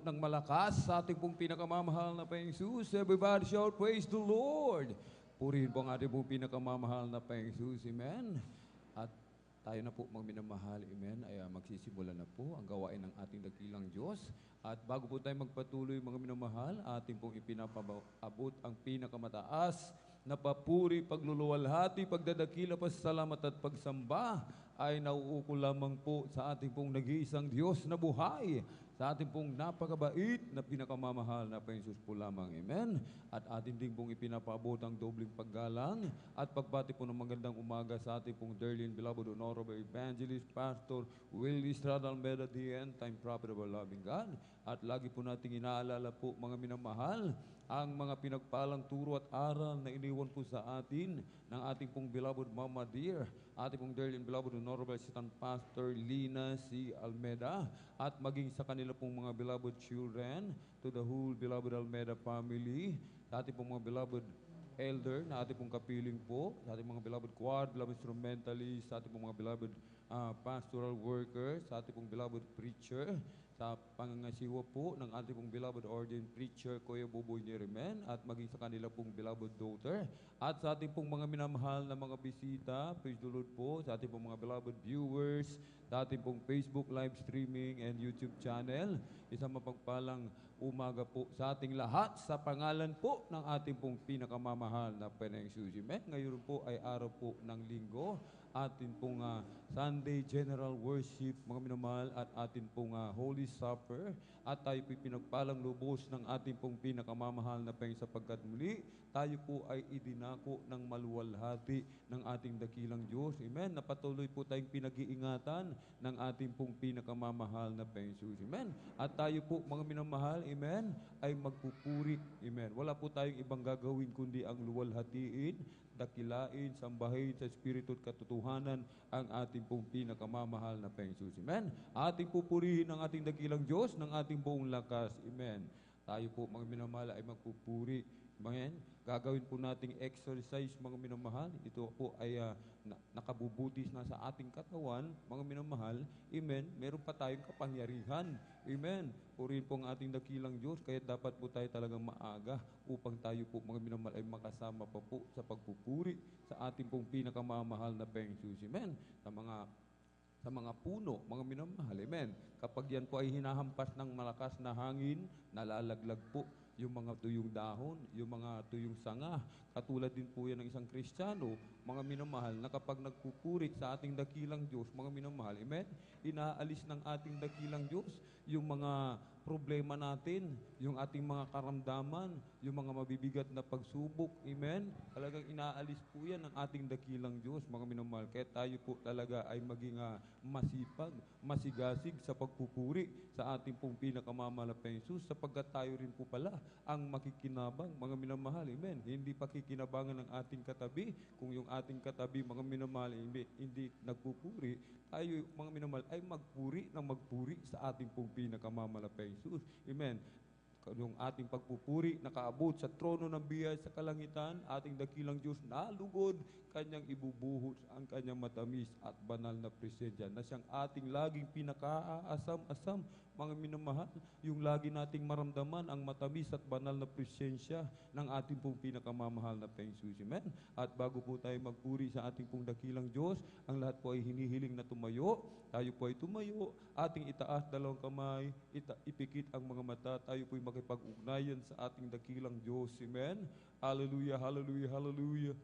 Ng malakas sa ating pong pinakamamahal na Panginoong Jesus. Everybody shout, praise the Lord. Purihin po ang ating pong pinakamamahal na Panginoong Jesus. Amen. At tayo na po mga minamahal, amen, ay magsisimula na po ang gawain ng ating dakilang Diyos. At bago po tayo magpatuloy mga minamahal, ating pong ipinapaabot ang pinakamataas na papuri, pagluluwalhati, pagdadakila, pasasalamat at pagsamba ay nauukol lamang po sa ating pong nag-iisang Diyos na buhay, sa ating pong napakabait na pinakamamahal na Panginoon po lamang. Amen. At atin din pong ipinapaabot ang dobling paggalang at pagbati po ng magandang umaga sa ating pong dearly and beloved Honorable Evangelist, Pastor Willie Estrada Almeida, the end time prophet of our loving God. At lagi po nating inaalala po mga minamahal ang mga pinagpalang turo at aral na iniwan po sa atin ng ating pong beloved Mama Dear, ating pong dearly and beloved Honorable Assistant Pastor Lina C. Almeida, at maging sa kanila pong mga beloved children, to the whole beloved Almeida family, sa ating pong mga beloved elder na ating pong kapiling po, sa ating mga beloved choir, beloved instrumentalists, sa ating pong mga beloved pastoral workers, sa ating pong beloved preacher, sa pangangasiwa po ng ating pong beloved ordained preacher, Kuya Buboy Nerimen, at maging sa kanila pong beloved daughter, at sa ating pong mga minamahal na mga bisita, praise the Lord po, sa ating pong mga beloved viewers, sa ating pong Facebook live streaming and YouTube channel, isang mapagpalang umaga po sa ating lahat sa pangalan po ng ating pong pinakamamahal na Panginoong Jesus. Ngayon po ay araw po ng linggo, atin pong Sunday General Worship, mga minamahal, at atin pong Holy Supper, at tayo po'y pinagpalang lubos ng ating pong pinakamamahal na Panginoon, sapagkat muli tayo po ay idinako ng maluwalhati ng ating dakilang Diyos. Amen. Napatuloy po tayong pinag-iingatan ng ating pong pinakamamahal na Panginoon. Amen. At tayo po mga minamahal, amen, ay magpupuri. Amen. Wala po tayong ibang gagawin kundi ang luwalhatiin, dakilain, sambahin sa Espiritu at katotohanan ang ating pong pinakamamahal na Panginoon. Amen. Ating pupurihin ang ating dakilang Diyos ng ating buong lakas. Amen. Tayo po mga minamahal ay magpupuri. Amen. Gagawin po nating exercise mga minamahal. Ito po ay nakabubutis na sa ating katawan, mga minamahal. Amen. Meron pa tayong kapangyarihan. Amen. Purihin po ang ating dakilang Diyos, kaya dapat po tayo talagang maaga upang tayo po mga minamahal ay makasama pa po sa pagpupuri sa ating pong pinakamamahal na Panginoon. Amen. Sa mga sa mga puno, mga minamahal. Amen. Kapag yan po ay hinahampas ng malakas na hangin, nalalaglag po yung mga tuyong dahon, yung mga tuyong sanga. Katulad din po yan ng isang Kristiyano, mga minamahal, na kapag nagpupuri sa ating dakilang Diyos, mga minamahal, amen, inaalis ng ating dakilang Diyos yung mga problema natin, yung ating mga karamdaman, yung mga mabibigat na pagsubok, amen. Talagang inaalis po yan ng ating dakilang Diyos, mga minamahal. Kaya tayo po talaga ay maging masipag, masigasig sa pagpupuri sa ating pong pinakamamahal na Jesus, sapagkat tayo rin po pala ang makikinabang, mga minamahal, amen. Hindi pakikinabangan ng ating katabi. Kung yung ating katabi, mga minamahal, hindi nagpupuri, tayo, mga minamahal, ay magpuri sa ating pong pinakamamahal na Jesus, amen. Yung ating pagpupuri nakaabot sa trono ng biyaya sa kalangitan, ating dakilang Diyos nalugod, kanyang ibubuhos ang kanyang matamis at banal na presensya na siyang ating laging pinakaasam-asam, mga minamahal, yung lagi nating maramdaman ang matamis at banal na presensya ng ating pong pinakamamahal na Jesus. Amen. At bago po tayo magpuri sa ating pong dakilang Diyos, ang lahat po ay hinihiling na tumayo. Tayo po ay tumayo, ating itaas dalawang kamay, ipikit ang mga mata, tayo po ay makipag-ugnayan sa ating dakilang Diyos. Amen. Hallelujah, hallelujah, hallelujah.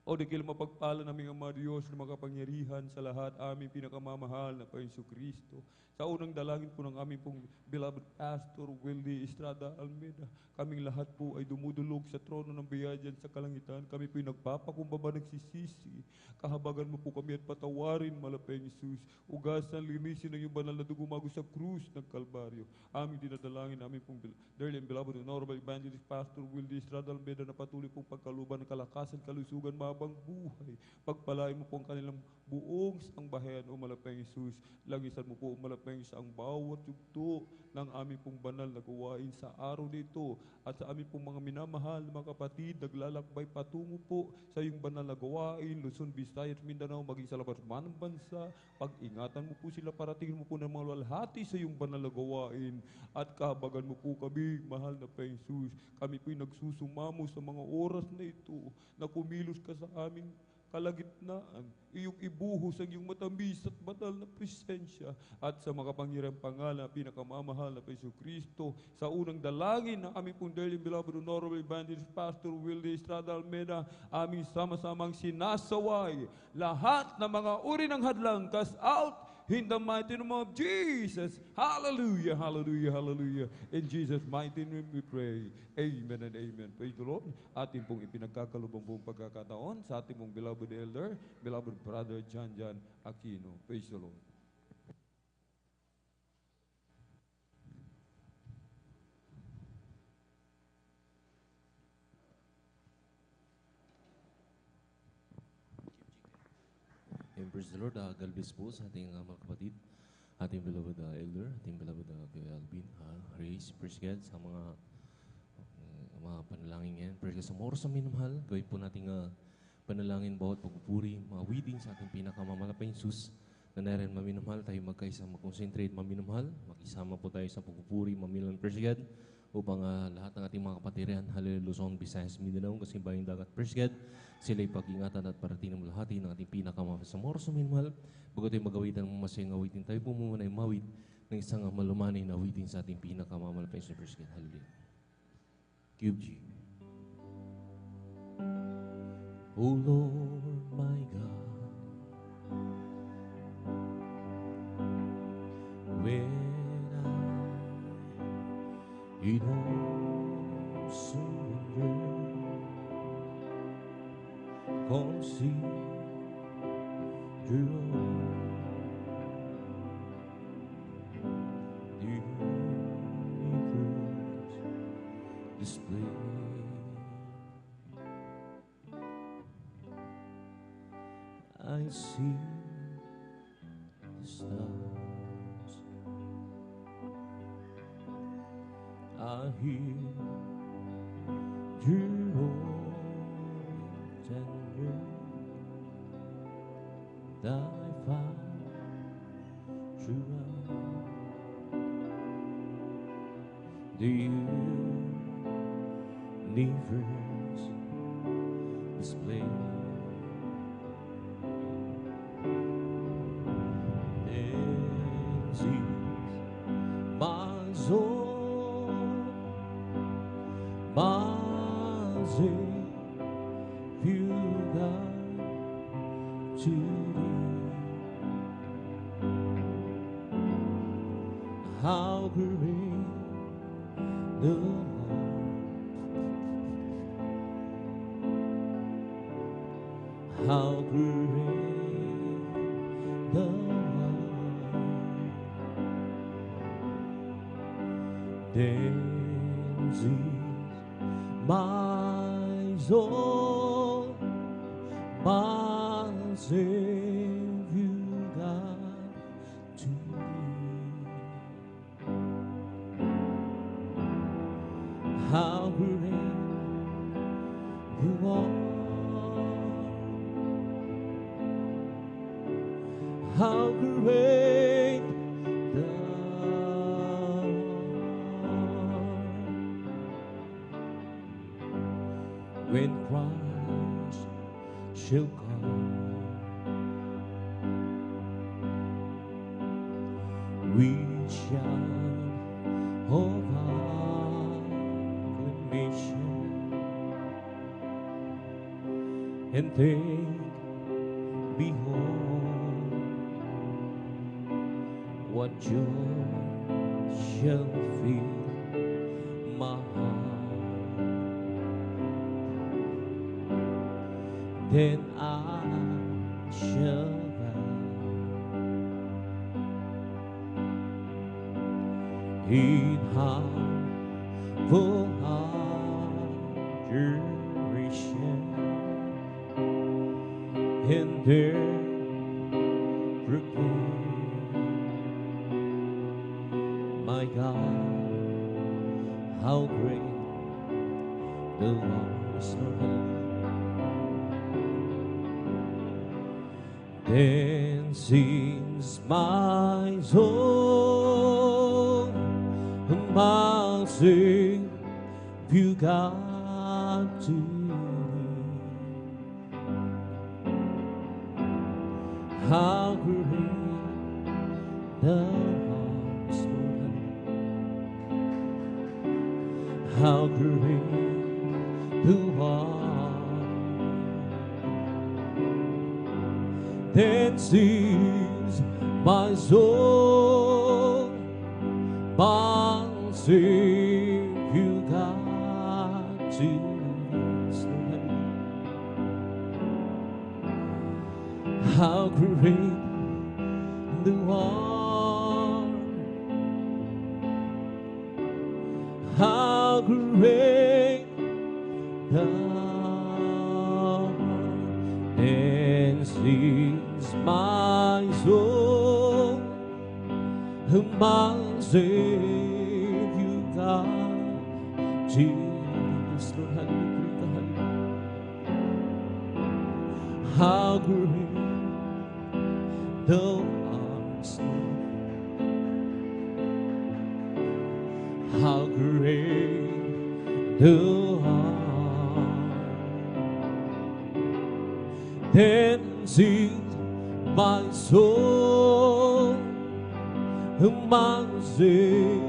O dikil mapagpala naming Ama Diyos na makapangyarihan sa lahat, aming pinakamamahal na Panginoon Kristo. Sa unang dalangin po ng aming pong beloved Pastor Wildy Estrada Almeida, kaming lahat po ay dumudulog sa trono ng biyaya dyan sa kalangitan. Kami po ay nagpapakumbaba, nagsisisi. Kahabagan mo po kami at patawarin, malapeng Jesus. Ugasan, linisin ng iyong banal na dugo mago sa krus ng Kalbaryo. Aming dinadalangin namin pong dearly and beloved Honorable Evangelist Pastor Wildy Estrada Almeida na patuloy pong pagkaluban ng kalakasan, kalusugan, mabang buhay. Pagpalain mo po ang kanilang buong sangbahayan, o malapeng Jesus. Langisan mo po, o malapeng sa ang bawat yugto ng aming pong banal na gawain sa araw nito. At sa aming pong mga minamahal na mga kapatid, naglalakbay patungo po sa iyong banal na gawain, Luzon, Visayas, Mindanao, maging sa labas man ng bansa. Pag-ingatan mo po sila, paratingin mo po ng mga lalhati sa iyong banal na gawain. At kahabagan mo po kami, mahal na Panginoon Jesus. Kami po'y nagsusumamo sa mga oras na ito na kumilos ka sa aming kalagitnaan, iyong ibuhos ang iyong matamis at banal na presensya, at sa makapangyarihang pangalan, pinakamamahal na Panginoon Kristo, sa unang dalangin ng aming pong dearly beloved Honorable Evangelist Pastor Wildy Estrada Almeida, aming sama-samang sinasaway lahat ng mga uri ng hadlang, cast out in the mighty name of Jesus. Hallelujah, hallelujah, hallelujah. In Jesus' mighty name we pray. Amen and amen. Praise the Lord. Ating pong ipinagkakalubang buong pagkakataon sa ating pong beloved elder, beloved brother John Aquino. Praise the Lord. And praise the Lord, galbis po sa ating mga kapatid, ating beloved elder, ating beloved Kuya Alvin, Grace, praise God sa mga panalangin ngayon. Praise God sa mga oras na minamahal, gawin po nating panalangin bawat pagpupuri, mga witing sa ating pinakamamahal Jesus, na narin maminamahal, tayo magkaisa, mag-concentrate maminamahal, makisama po tayo sa pagpupuri, mamilan, praise God, upang lahat ng ating mga kapatiran, Hallelujah, Luzon, Visayas, Mindanao, kasi bayang dagat, praise God, sila'y pag-ingatan at parating ng lahati ng ating pinakamamahal sa moros na minamahal. Bago tayo magawitan ng masayang awitin, tayo po muna ay mawit ng isang malumanay na awitin sa ating pinakamamahal. Praise God, hallelujah. Cube G. O Lord my God, when I in all surrender, consider the universe display. I see the stars, I hear your tender, thy fire throughout the universe display. Savior God to thee. How great the Lord, how great the Lord, then sings my soul, my Savior God to thee. How great you are, how great the Lord. When Christ shall come, we shall of acclamation and think, behold, what joy shall fill my heart. Then I shall bow in humble adoration, and there proclaim, my God, how great the Lord is. Then sings my soul, my Savior God to thee. How great the Lord is, how great the Lord. Then sings my soul, my Savior God to thee. How great the Lord, how great the Lord. Then sings my soul, my Savior God, Jesus, Lord, hallelujah. How great thou art, how great thou art. Then sings my soul, my Savior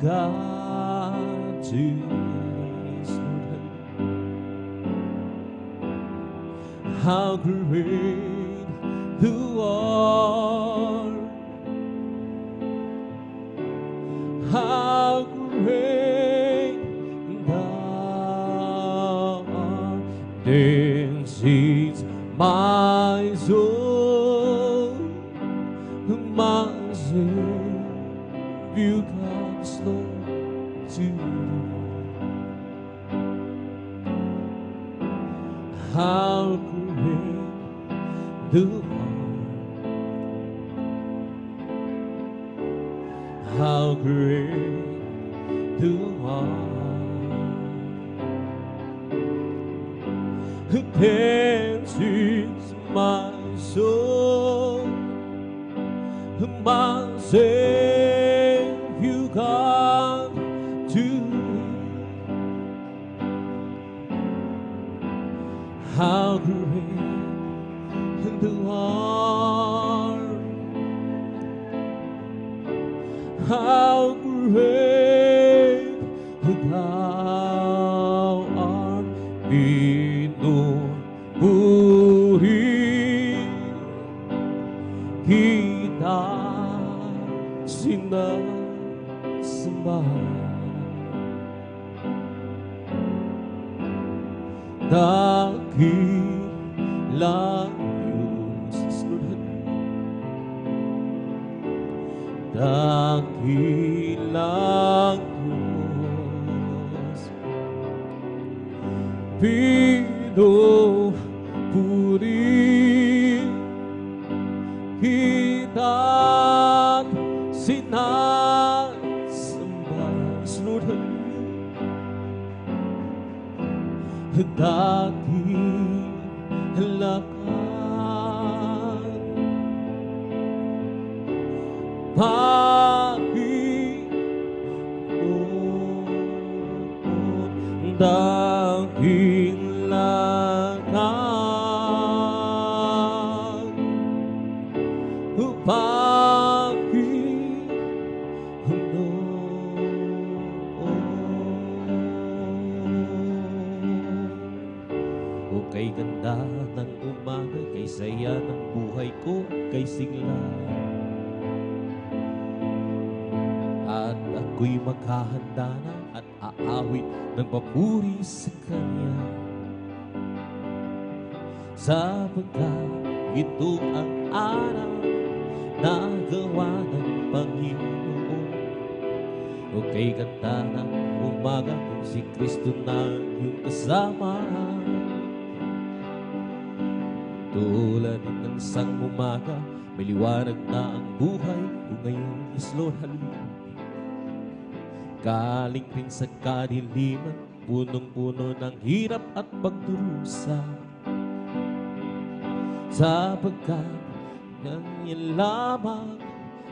God to thee. How great thou art, how great thou art. Then sings my soul, my Savior God, Lord, to thee. How great thou art, how great thou art. Then sings my soul, my Savior God to thee. How great thou art, how great thou pinupuri kita, sinasamba. Dakilang Diyos, dakilang Diyos, pinupuri kita, sinasamba. Lord, dakilang Panginoon, dakilang Panginoon. O kay ganda ng umaga, kay saya ng buhay ko, kay sigla. At ako'y maghahanda na at aawit ng papuri sa Kanya. Sapagkat ito ang araw na gawa ng Panginoon. O kay ganda ng umaga, kung si Kristo na iyong kasama. Tulad ng isang umaga, may liwanag na ang buhay ko ngayon. Yes, Lord, hallelujah. Galing rin sa kadiliman, punong-puno ng hirap at pagdurusa. Sapagkat ganyan lamang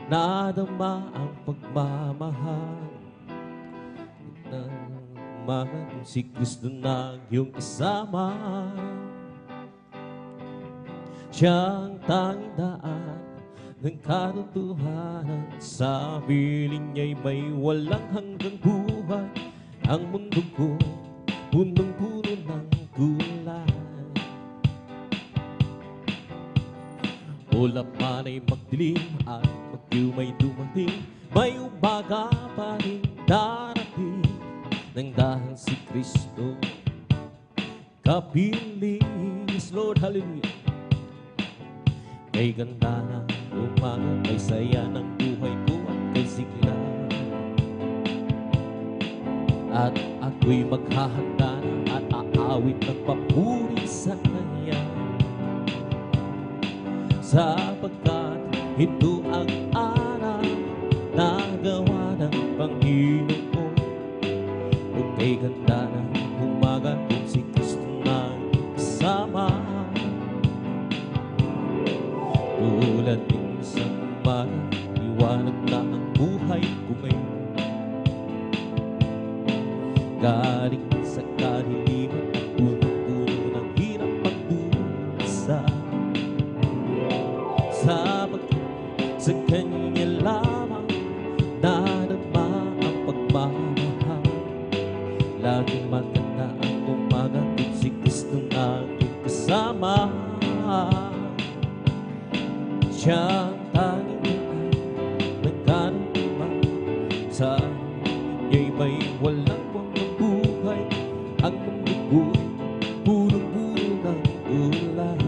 nadama ang pagmamahal ng mga kung si Kristo na iyong kasama. Siyang tanging daan ng katotohanan, sa piling niya'y may walang hanggang buhay. Ang mundo ko punong-puno ng gulay. Ulap man ay magdilim at bagyo may dumating, may umaga pa rin darating. Nang dahil si Kristo kapiling. Yes, Lord, hallelujah. Kay ganda ng umaga, kay saya ng buhay ko at kay sigla. At ako'y maghahanda na at aawit ng papuri sa Kanya. Sapagkat ito ang araw na gawa ng Panginoon. O kay ganda ng umaga, kung si Kristo na kasama. Tulad ng isang umaga, liwanag na ang buhay ko ngayon. Galing sa kadiliman at punong-puno ng hirap pagdusa. Sapagkat sa Kanya lamang nadama ang pagmamahal. Laging maganda ang umaga, kung si Kristo na aking kasama. Siyang tanging nagkaroon sa Kanya'y may walang walang buhay. Ang mundo ko'y punong-puno ng ulan.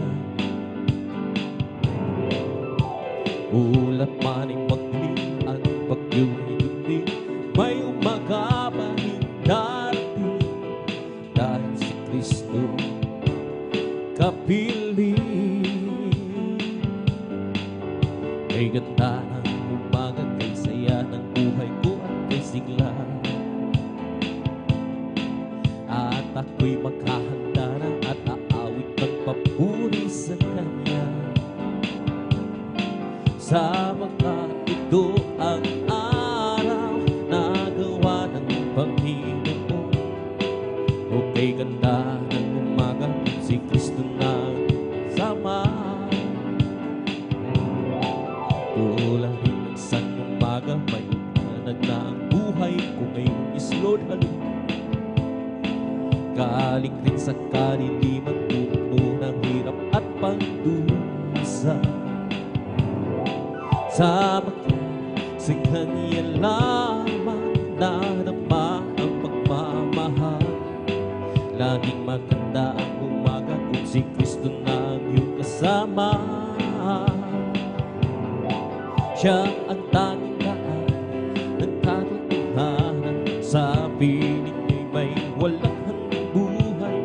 Ulap man ay magdilim at bagyo'y dumating, may umaga pa rin darating. Dahil si Kristo kapiling. Kay ganda ng umaga, kay saya ng buhay ko at kay sigla. At ako'y maghahanda na at aawit ng papuri sa Kanya. Sapagkat ito ang araw na gawa ng Panginoon. O kay ganda ng umaga, si Kristo na sama. Tulad ng isang umaga, may liwanag na ang buhay ko ngayon. Is Lord, hallelujah. galing rin sa kaliliman, puno ng hirap at pagdusa. Sa kanya lamang nadama ang pagmamahal. Laging maganda ang umaga kung si Kristo na ang iyong kasama. Siya ang tanging daan ng katotohanan. Sa piling niya may walang hanggang buhay.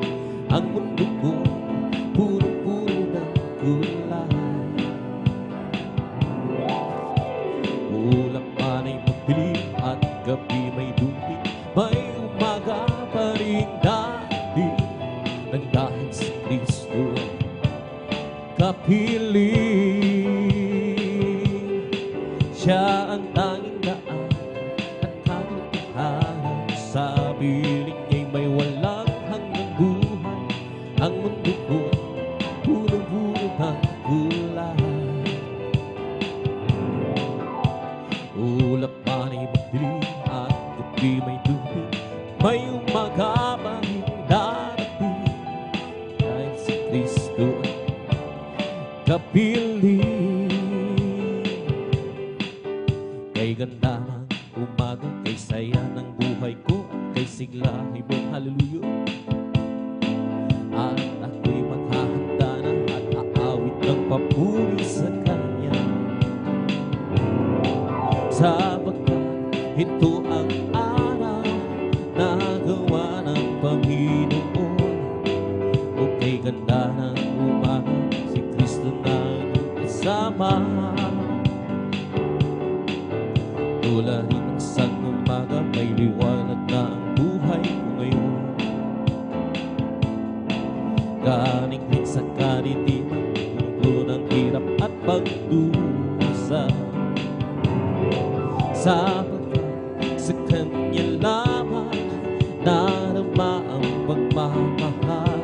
Ang mundo ko puro-puro ng kulay. Ulap man ay magdilim at gabi may dumi, may umaga pa rin dahil nang dahil si Kristo kapiling. Siya ang tanging daan at katotohanan. Sa piling niya'y may walang hanggang buhay. Ang mundo ko punong-puno ng kulay. Ulap man ay magdilim at gabi may dumi, may umaga pa rin darating dahil si Kristo kapiling. Kay ganda ng umaga, kay saya ng buhay ko, kay sigla ibang hallelujah. At ako'y maghahanda na at aawit ng papuri sa Kanya. Sapagkat ito ang araw na gawa ng Panginoon. O kay ganda ng umaga, si Kristo na iyong kasama. Tulad ng isang umaga, may liwanag na ang buhay ko ngayon. Galing rin sa kaliliman, puno ng hirap at pagdusa. Sapagkat sa Kanya lamang narama ang pagmamahal.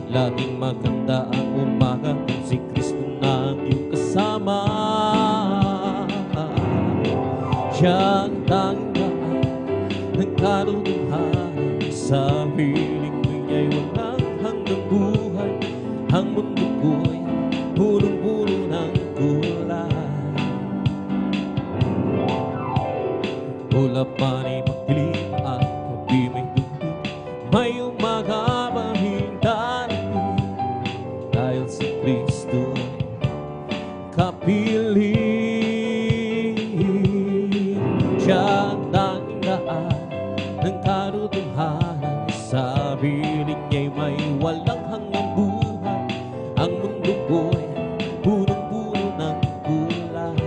Laging maganda ang umaga kung si Kristo na ang iyong kasama. Siya ang tanging daan ng katotohanan. Sa piling niya'y walang hanggang buhay. Ang mundo ko'y punong-puno ng kulay. Ulap man ay magdilim at gabi may dumi, may umaga pa rin darating dahil si Kristo kapiling. Siya ang tanging daan ng katotohanan. Sa piling niya'y may walang hanggang buhay. Ang mundo ko'y punong-puno ng kulay.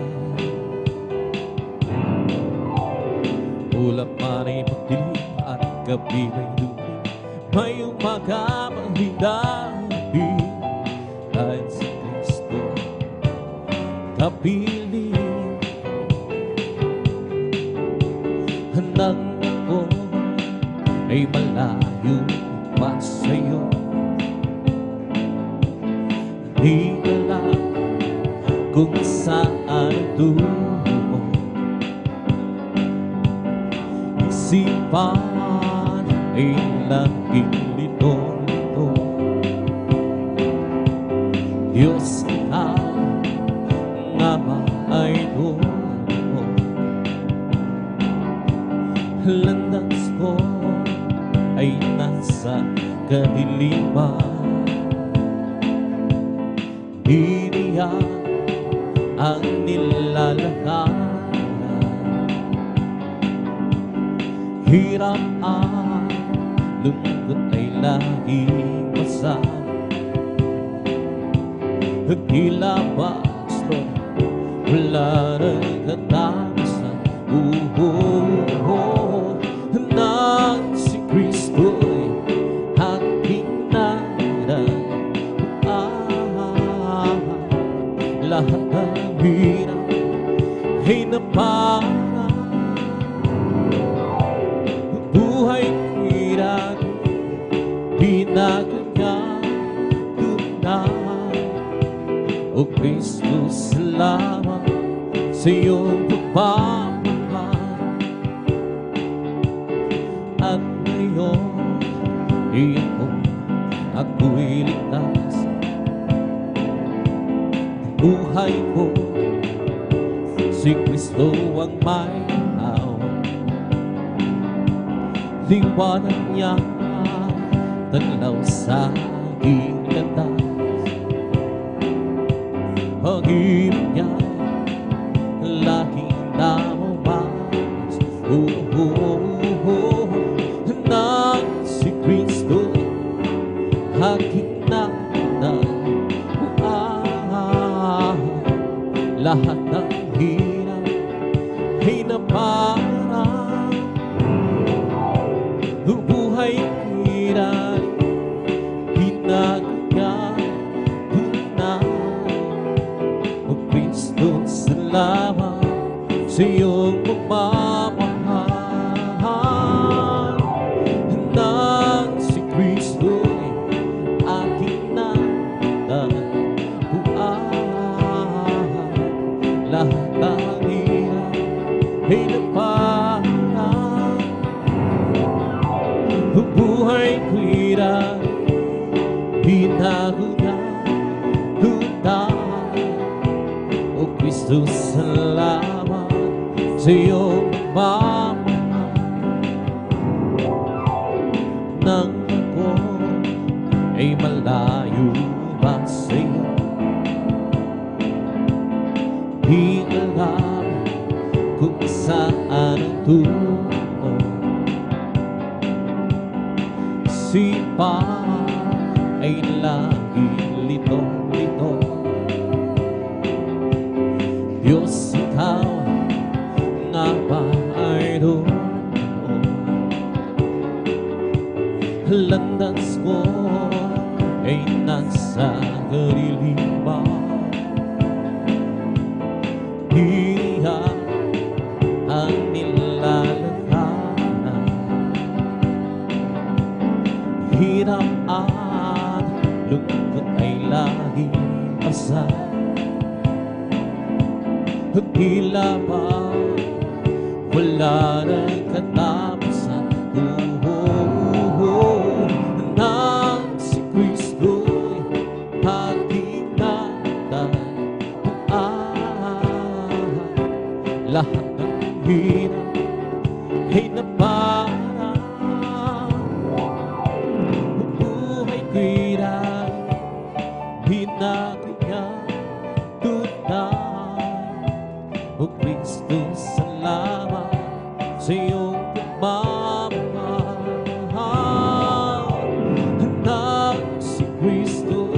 Ulap man ay magdilim at gabi may dumi, may umaga pa rin darating dahil si Kristo kapiling. Nang ako ay malayo pa sa'yo, di alam kung saan tungo mo. Isipan ay laging lito-lito. Diyos ka nga ba ay tungo? Landas ko ay nasa kadiliman. Iniyak ang nilalakaran. Hirap at lungkot ay laging masama. Tila ba, Lord, wala nang katapusan. Nang si Kristo'y aking naranasan, lahat ng hirap ay naparaan. Buhay ko'y lagi pinagkakatunan. O Kristo, salamat sa iyong pagmamahal. At ngayon Iyan mo, ako'y ligtas. Buhay ko, si Kristo ang may hawak. Liwanag niya, tanaw sa aking landas. Pag-ibig niya, laging naumas. Nang si Kristo aking natagpuan, lahat ng hirap ay naparang. Buhay hirap, pinagyan tunay. O Kristo, salamat sa iyong pagmamahal. Nang si Kristo aking natagpuan, lahat ng hirap ay naparang. Buhay ko hirap, binago niya tunay. O Kristo, salamat sa iyong pagmamahal. Nang ako ay malayo pa sa iyo, di alam kung saan ang tungo. Sipa ay laging lito-lito. Diyos, ikaw nga ba ay doon? Landas ko ay nasa kariliman. Hiya ang nilalakaran. Hirap at lungkot ay laging pasag. Tila ba wala nang katapusan? Nang si Kristo'y aking natagpuan, lahat ng hirap ay naparang. Buhay ko'y hirap, binago niya tunay. O Kristo, salamat sa iyong pagmamahal. Nang si Kristo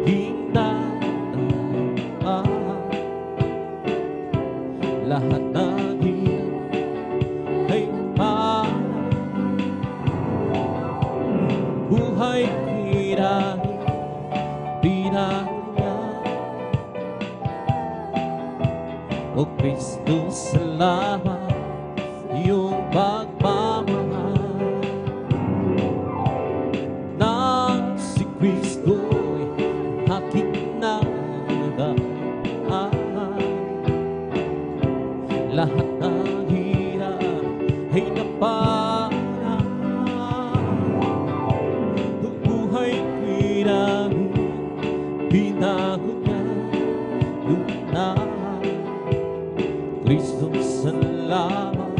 aking natagpuan, lahat ng hirap ay naparang. Buhay ko'y hirap, binago niya. O Kristo, salamat iyong pagmamahal. Nang si Kristo'y aking natagpuan, lahat ng hirap ay naparang. Buhay ko'y hirap, binago niya tunay. Kristo, salamat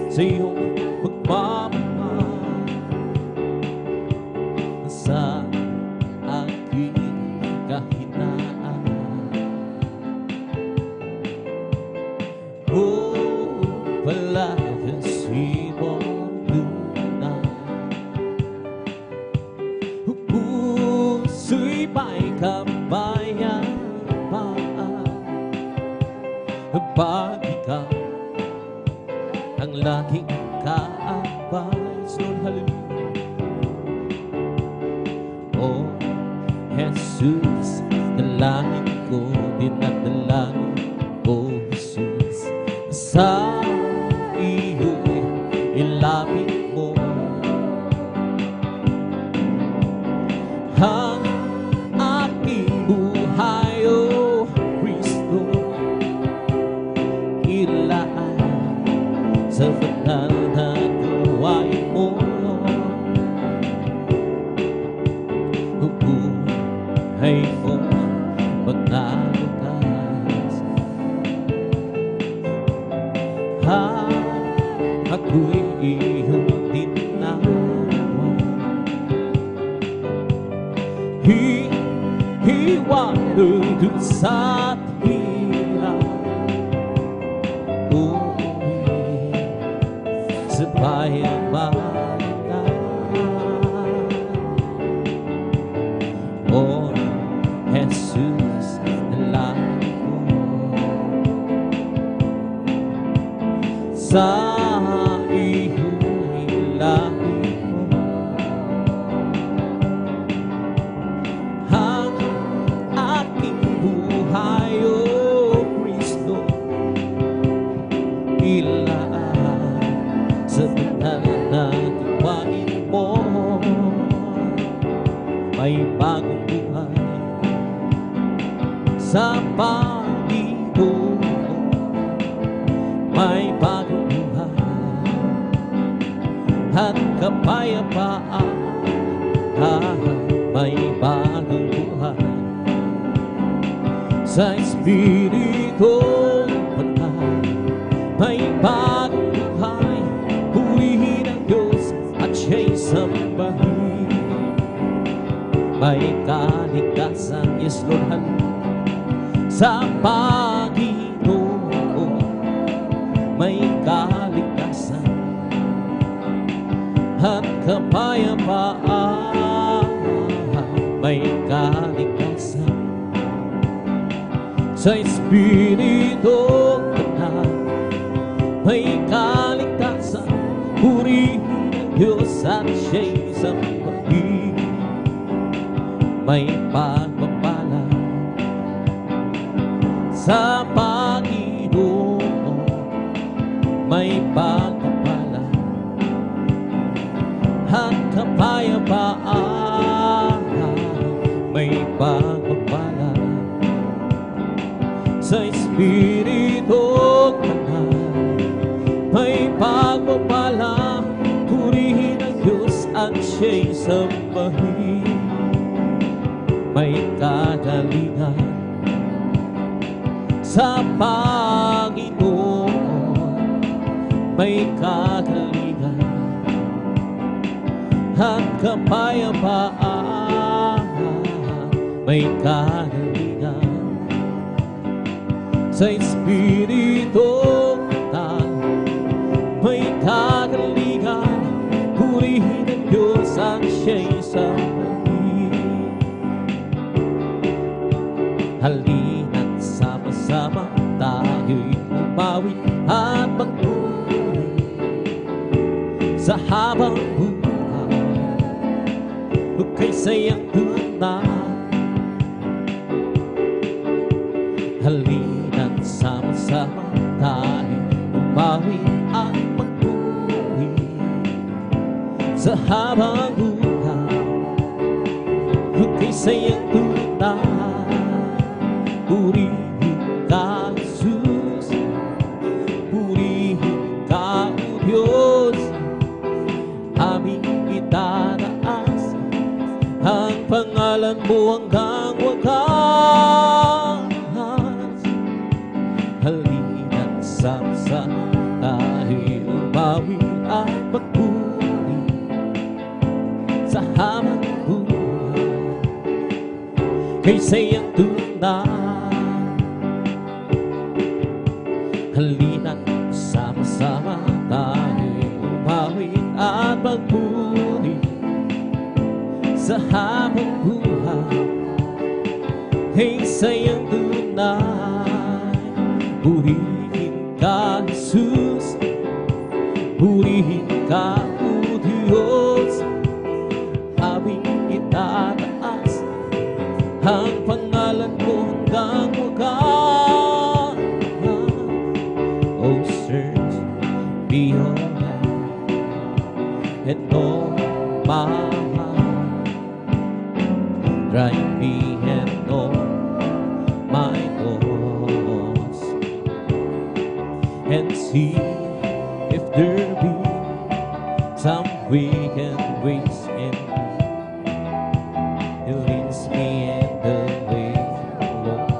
sa iyong pagmamahal. Sa aking kahinaan, palagasi mong tunay. Puso'y may kapayapaan pag ikaw ang laging kaabay. Lord, hallelujah. Oh, Jesus, dalangin ko, dinadalangin ko, Jesus, sa iyo'y ilapit mo ang aking buhay. Oh, Kristo, ilaan sa banal na gawain mo. iyong tinawa. Hiwanan dun sa hirap, sa payaman ka. O Jesus, dalangin ko sa iyong ilahi mo, ang aking buhay, O Kristo, ilaan sa banal na gawain mo. May bagong buhay sa Panginoon, may bagong buhay at kapayapaan. May bagong buhay sa Espiritu Banal, may bagong buhay. Purihin ang Diyos at siya'y sambahin. May kaligtasan, yes Lord, sa Panginoon. May kaligtasan at kapayapaan. May kaligtasan sa Espiritu Banal, may kaligtasan. Purihin ang Diyos at siya'y sambahin. May pagpapala sa Panginoon, may pagpapala at kapayapaan. May pagpapala sa Espiritu Banal, may pagpapala. Purihin ang Diyos at siya'y sambahin. May kagalingan sa Panginoon, may kagalingan at kapayapaan. May kagalingan sa Espiritu Banal, may kagalingan. Purihin ang Diyos at siya'y sambahin. Halina't sama-sama tayo'y umawit at magpuri sa habang buhay. Huwag kay sayang tunay. Halina't sama-sama tayo'y umawit at magpuri sa habang buhay. Huwag kay sayang tunay. Purihin ka, Jesus, purihin ka, O Diyos. Aming itataas ang pangalan mo hanggang wakas. Halina't sama-sama tayo'y umawi at magpuri sa habang buhay. Kay sayang tunay. Halina't sama-sama tayo'y umawit at magpuri sa habang buhay. Hey, sayang tunay. Purihin ka, Jesus, purihin ka, O Diyos. Aming itataas ang pangalan mo hanggang wakas. Oh, search beyond that and know my heart. Try me and know my thoughts, and see if there be some wicked ways in me. It leads me in the way, Lord.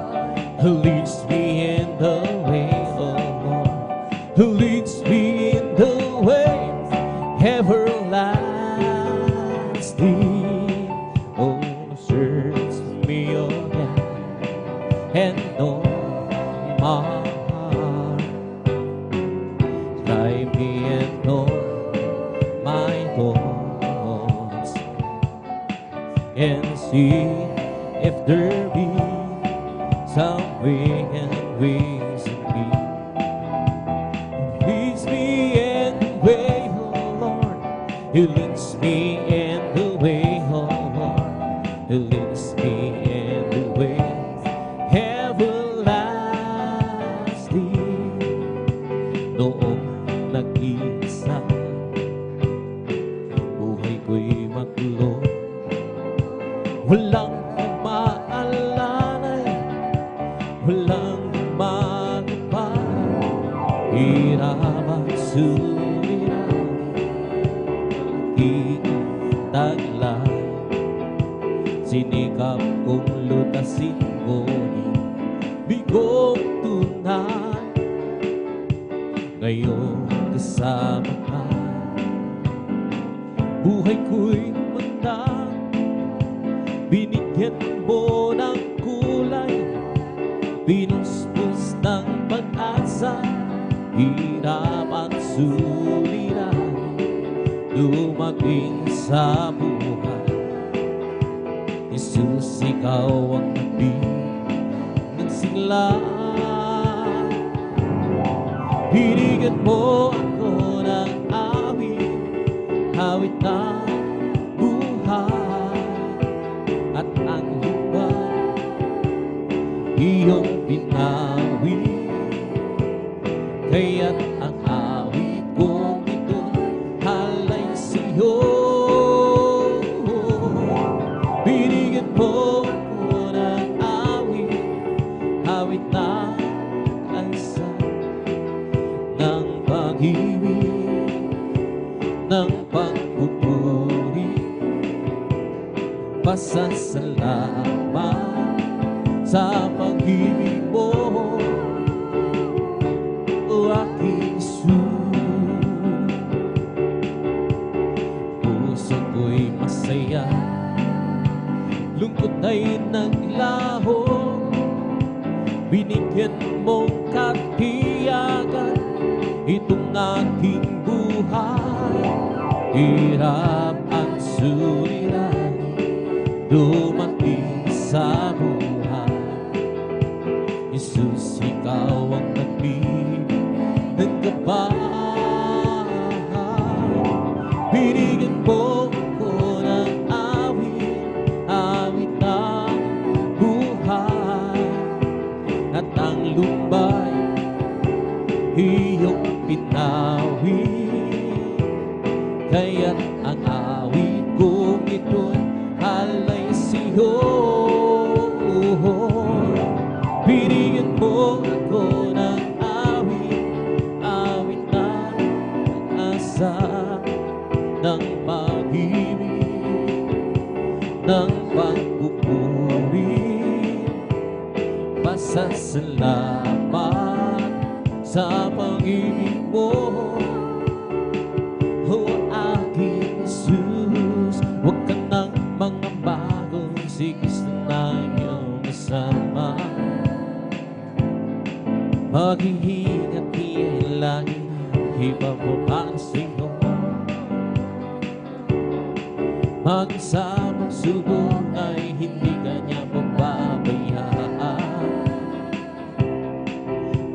It leads me in the way, oh Lord. Who leads me in the way everlasting. Oh, search me, oh God, and know my heart. Try me and know my thoughts, and see if there be some wicked ways in me. Leads me in the way, oh Lord. He leads me in the way, oh Lord. He leads me in the way everlasting. Noong nag-iisa, buhay ko'y magulo. Walang maalala, walang magpa. Hirap at suliraw, taglay. Sinikap kong lutasin, ngunit bigong tunay. Ngayon kasama ka, buhay ko'y manda. Binigyan mo ng kulay, pinuspos ng pag-asa. Hirap at suliraw, dumating sa buhay. Jesus, ikaw ang nabig ng sigla. Binigyan mo ako ng awit, awit ng buhay. At ang lupa, iyong binawi. Kaya't ang awit kong ito halay sa'yo. Binigyan mo ako ng awit, awit na ansa ng pag-ibig, ng pagpupuri. Pasasalamat sa pag-ibig mo, o aking Jesus. Puso ko'y masaya, lungkot ay naglaho. Binigyan mong katiyagan itong aking buhay. Hirap ang suliraw, dumating sa buhay. Jesus, ikaw ang nagbibig ng gabay. Binigyan mo ko ng awit, awit ng buhay. At ang lumbay, iyong pinawi. Kaya't ang awit kong ito'y halay sa'yo. Binigyan mo ako ng awit, awit na asa ng pag-ibig, ng pagpupuri. Pasasalamat sa pag-ibig mo, o aking Jesus. Huwag ka nang mangamba, si Kristo na iyong kasama. Mag-iingat niya lagi, ibababa sa'yo. Magsamang subok ay hindi kanya pababayaan.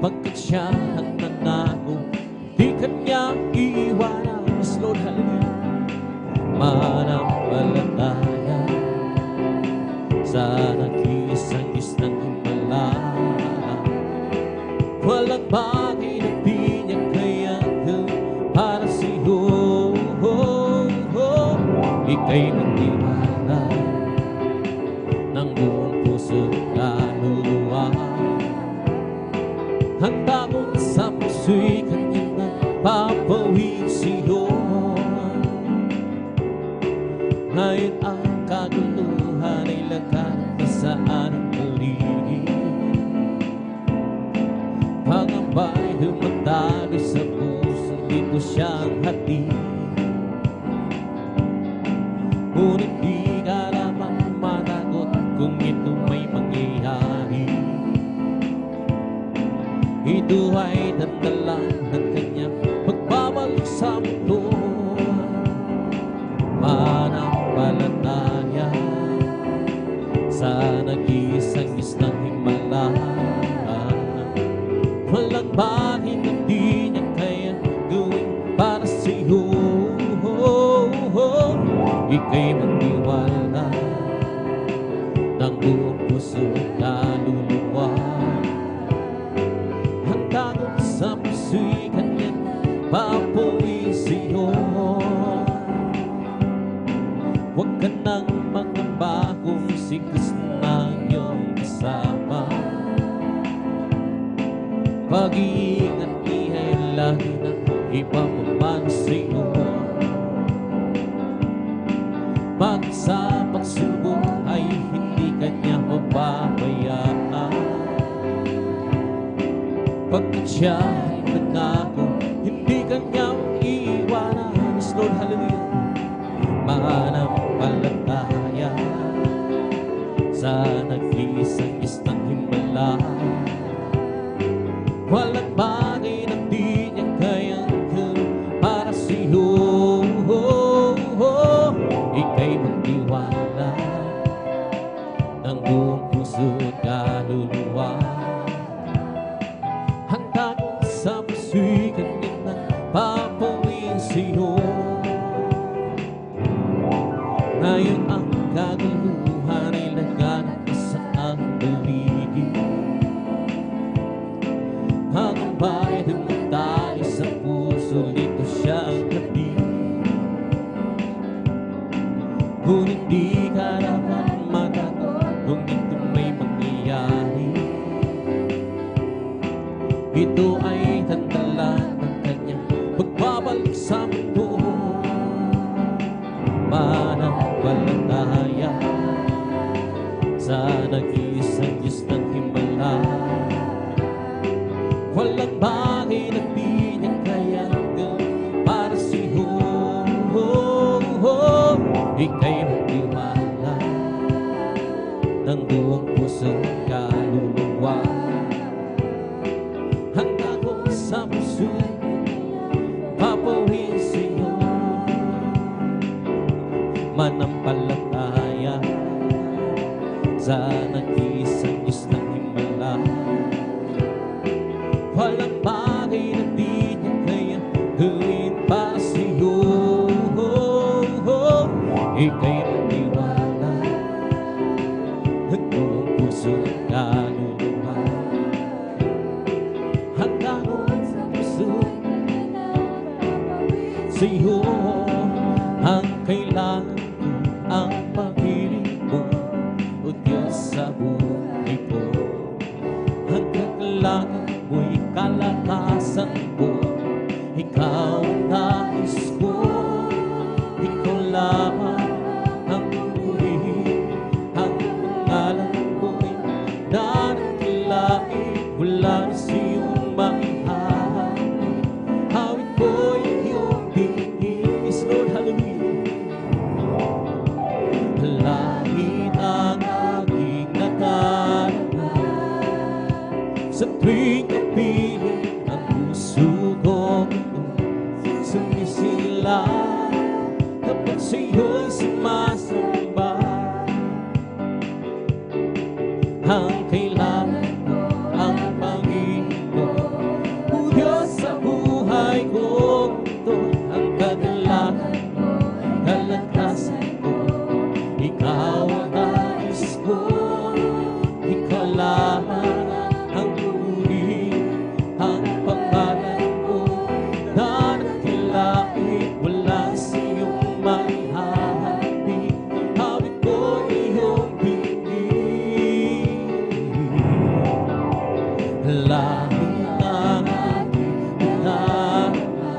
Pagkat siya ang nanako, di kanya iiwanan. Yes, Lord, hallelujah. Manampalataya sa nag-iisang ng Himalaya. Walang bagay na di niya kayahan para sa'yo. Ika'y magtiwala ng buong puso at luluwa. Handa kong sa puso'y kanyang nagpapawid sa'yo. Ngayon ang kaguluhan ay lakas na sa ating paligid. Pangamba'y humatalo sa puso, dito siyang hatid. Ngunit di ka dapat matakot kung ito may mangyayari. Ito ay tanda ng kanyang pagbabalik sa mundo. Mananampalataya sa nag-iisang Diyos ng himala. Walang bagay na di niya kaya gawin para sa'yo. Ika'y magtiwala ng buong puso at kaluluwa. Handa ko sa puso'y kanyang papuwi sa'yo. Huwag ka nang magamba kung si Kristo na iyong kasama. Pag-iingat niya'y lagi na ipapamana sa'yo. Bakit sa pagsubok ay hindi kanya mababayaan? Pagkat siya ay nangako, hindi kanya iiwanan. Yes, Lord, hallelujah. Mananampalataya sa nag-iisang Diyos ng himala. Walang bagay na di niya kayang gawin para sa'yo. Ika'y magtiwala ng buong puso at kaluluwa. Handa ko sa puso'y kanyang nagpapawiin sa'yo. Ngayon ang kaguluhan ay laganap sa ang paligid. Hanggang bakit magtayo sa puso, dito siya ang hatid. Ngunit di ka dapat matakot kung ito may mangyayari. Ito ay tanda ng kanyang pagbabalik sa mundo. Mananampalataya sa nag-iisang Diyos ng himala. Walang bagay na di niya kaya gawin para sa'yo. Ika'y magtiwala ng buong puso at kaluluwa. Handa ko sa puso papawiin sa'yo. Manampalataya sa nag-iisang Diyos ng himala. Walang bagay na di niya kaya gawin para sa'yo. Ika'y magtiwala at buong puso at kaluluwa. Handa ko sa puso sa'yo. Ang kailangan ko ang pag-ibig mo, o Diyos sa buhay ko. Ang kailangan mo'y kalakasan ko. Ikaw ang nais ko. Ikaw lamang ang purihin. Ang pangalan mo'y darakilain. Wala na siyong maihahalin. Hawit ko'y iyong tingin. Yes, Lord, hallelujah. Langit ang aking nadarama sa tuwing kapiling ang puso ko sumisila kapag sa'yo'y sumasamba. Ang kailangan ko ang pag-ibig mo, o Diyos sa buhay ko. Ito ang kagalakan mo, kalakasan ko. Ikaw ang nais ko, ikaw lamang ang purihin. Ang pangalan mo darakilain. Wala sa'yong maihahalin. Hawit ko iyong pingin. Langit ang aking nadarama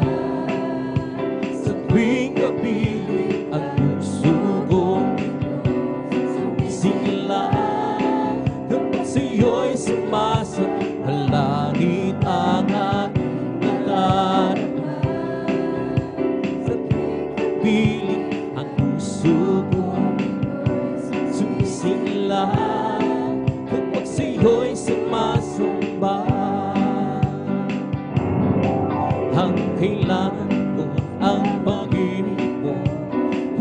sa tuwing kapiling ang puso ko sila kapag sa'yo'y sumasamba. Langit ang aking nadarama sa tuwing kapiling ang puso puso ko sumisigla kapag sa'yo'y sumasamba. Ang kailangan ko ang pag-ibig mo,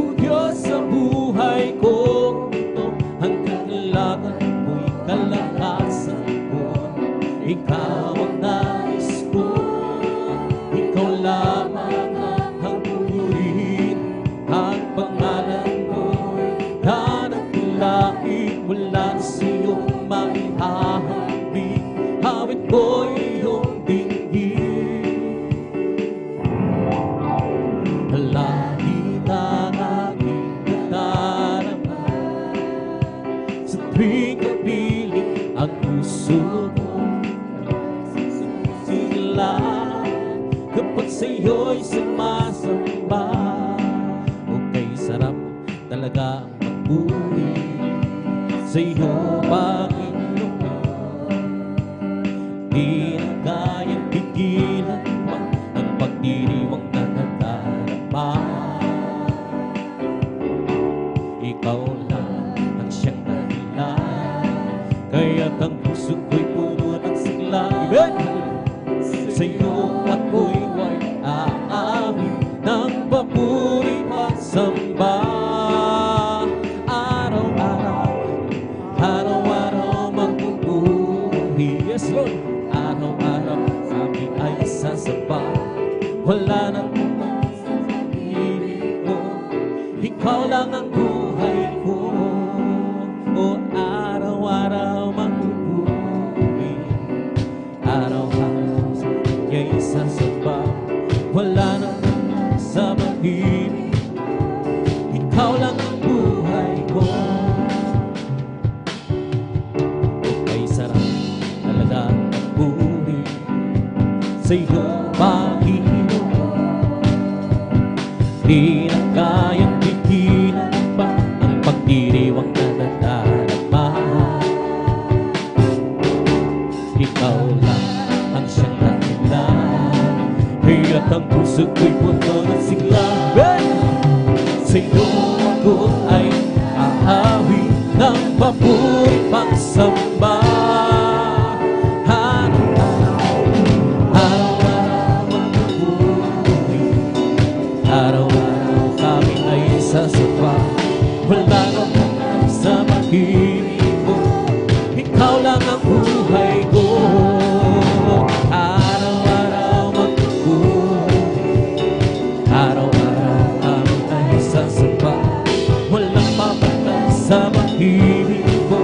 O Diyos sa buhay ko ito. Ang kailangan ko'y kalakasan ko, Ikaw ang nais ko, Ikaw lamang ang purihin. Ang pangalan mo'y nanatili mula sa iyong maihahambing. Awit ko'y iyong dinggin. Lagi na aking nadarama sa tuwing kapiling ang puso ko sila kapag sa'yo'y sumasamba. O kay sarap talaga magpuri sa'yo, Panginoon. Di na kayang pigilan pa ang pagdiriwang na nadarama. Ikaw lang ang siyang dahilan, kaya't ang puso ko'y puno ng sigla. Sa'yo ako'y aawit ng papuri pagsamba. Araw-araw, araw-araw magpupuri. Yes, Lord. Araw-araw kami ay sasamba. Wala nang pag-ibig mo, Ikaw lang ang buhay ko. O araw-araw magpupuri, araw-araw sa'yo'y sasamba. Wala nang sa pag-ibig, Ikaw lang ang buhay ko. Kay sarap talaga magpuri sa'yo, Panginoon. Di na kayang pigilan pa ang pagdiriwang na nadarama. Ikaw lang ang siyang dahilan, kaya't ang puso ko'y puno ng sigla. Sa'yo ako ay aawit ng papuri pagsamba. Araw-araw magpupuri, araw-araw kami ay sasamba. Wala nang sa pag-ibig mo, Ikaw lang ang buhay ko. Araw-araw magpupuri, araw-araw kami ay sasamba. Walang mapagtas sa pag-ibig mo,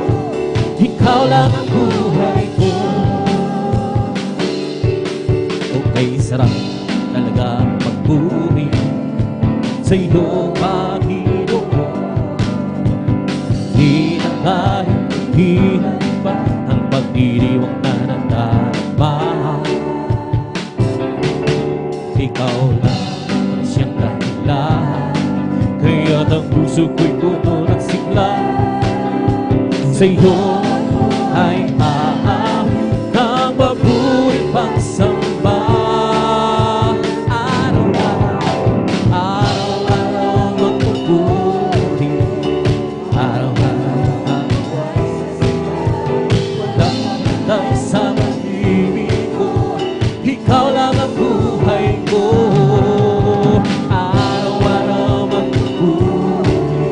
Ikaw lang ang buhay ko. O kay sarap talaga magpuri sa'yo, Panginoon. Di na kayang pigilan pa ang pagdiriwang na nadarama. Ikaw lang ang siyang dahilan, kaya't ang puso ko'y puno ng sigla. Sa'yo ay aawit ng papuri pagsamba. Araw-araw, araw-araw magpupuri, araw-araw dahil sa pag-ibig ko, Ikaw lang ang buhay ko. Araw-araw magpupuri,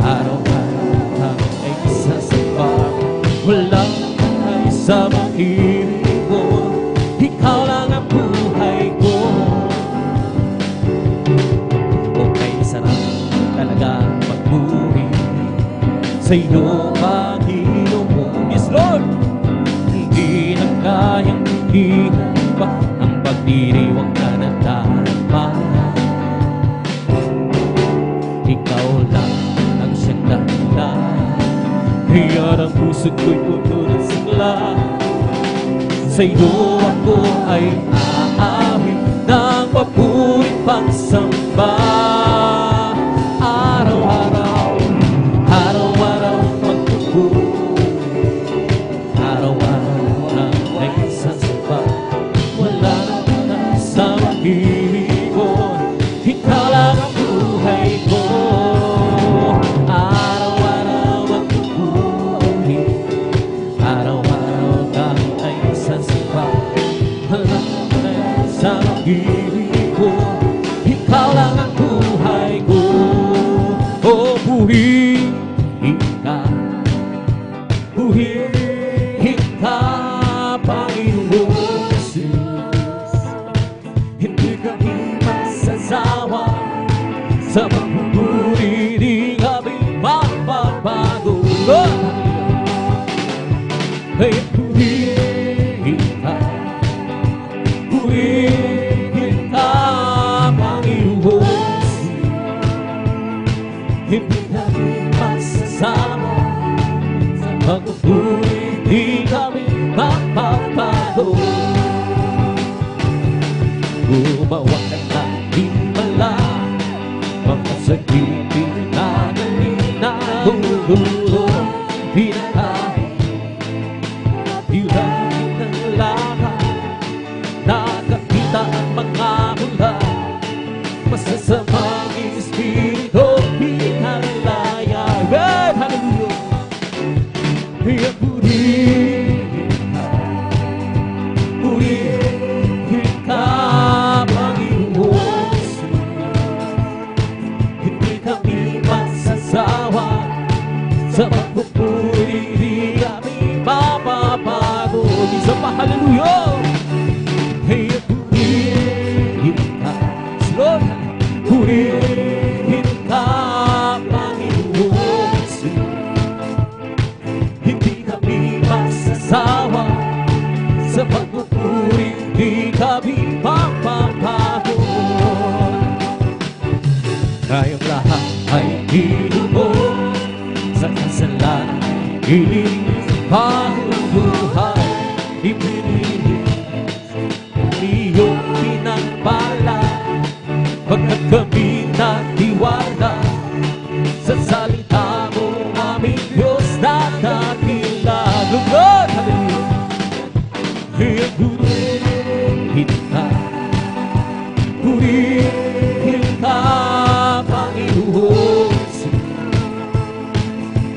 araw-araw kami ay sasamba. Walang ay sa pag-ibig ko, Ikaw lang ang buhay ko. O kay sarap talaga magpuri sa'yo, Panginoon. Yes, Lord. Hindi na kayang pigilan pa ang pagdiriwang na nadarama. Ikaw lang ang siyang dahilan, kaya't ang puso ko'y puno ng sigla. Sa'yo ako ay aawit ng papuri pagsamba. Araw-araw, araw-araw magpupuri, araw-araw kami ay sasamba. Wala nang sa pag-ibig ko, Ikaw lang ang buhay ko. ikaw lang ang buhay ko. O purihin ka, purihin ka, Panginoong Jesus. Hindi kami masasawa sa pagpupuri, di kami mapapago. Ay purihin ka, purihin ka, Panginoon. Hindi kami masasama sa pagpupuri, di kami mapapago. Gumawa ka ng himala, mga sakitin na ganina, gugulo, pinakain, ilahin ng lahat, nakakita ang mga mula, masasamang espiritu, pinalaya. Hey, hallelujah! Kaya purihin ka, purihin ka, Panginoon. Hindi kami masasawa sa pagpupuri, di kami mapapago. Isa pa, hallelujah! Kaya purihin ka, Lord, purihin ka, Panginoon. Hindi kami masasawa sa pagpupuri, di kami mapapago. Kayong lahat ay ilumo sa kasalanan, bagong buhay ipinili, iyong pinagpala, pagkat kami natiwala sa salita mo, aming Diyos na dakila. Lugod, hallelujah! Kaya purihin ka, purihin ka, Panginoon.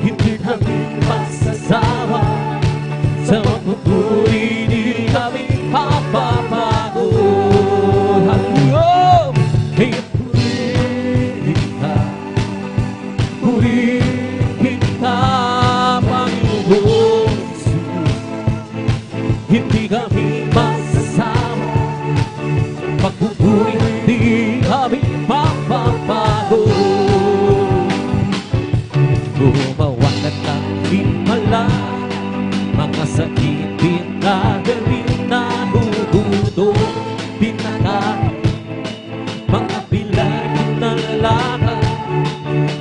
Hindi kami masasawa sa pagpupuri, di kami mapapago. Hallelujah! Kaya purihin ka, purihin ka, Panginoon. Hindi kami masasawa pagpupuri, di kami mapapago. Gumawa ka ng himala, mga sakitin na galing na huguto, pinakain, mga bilagin na lalaka,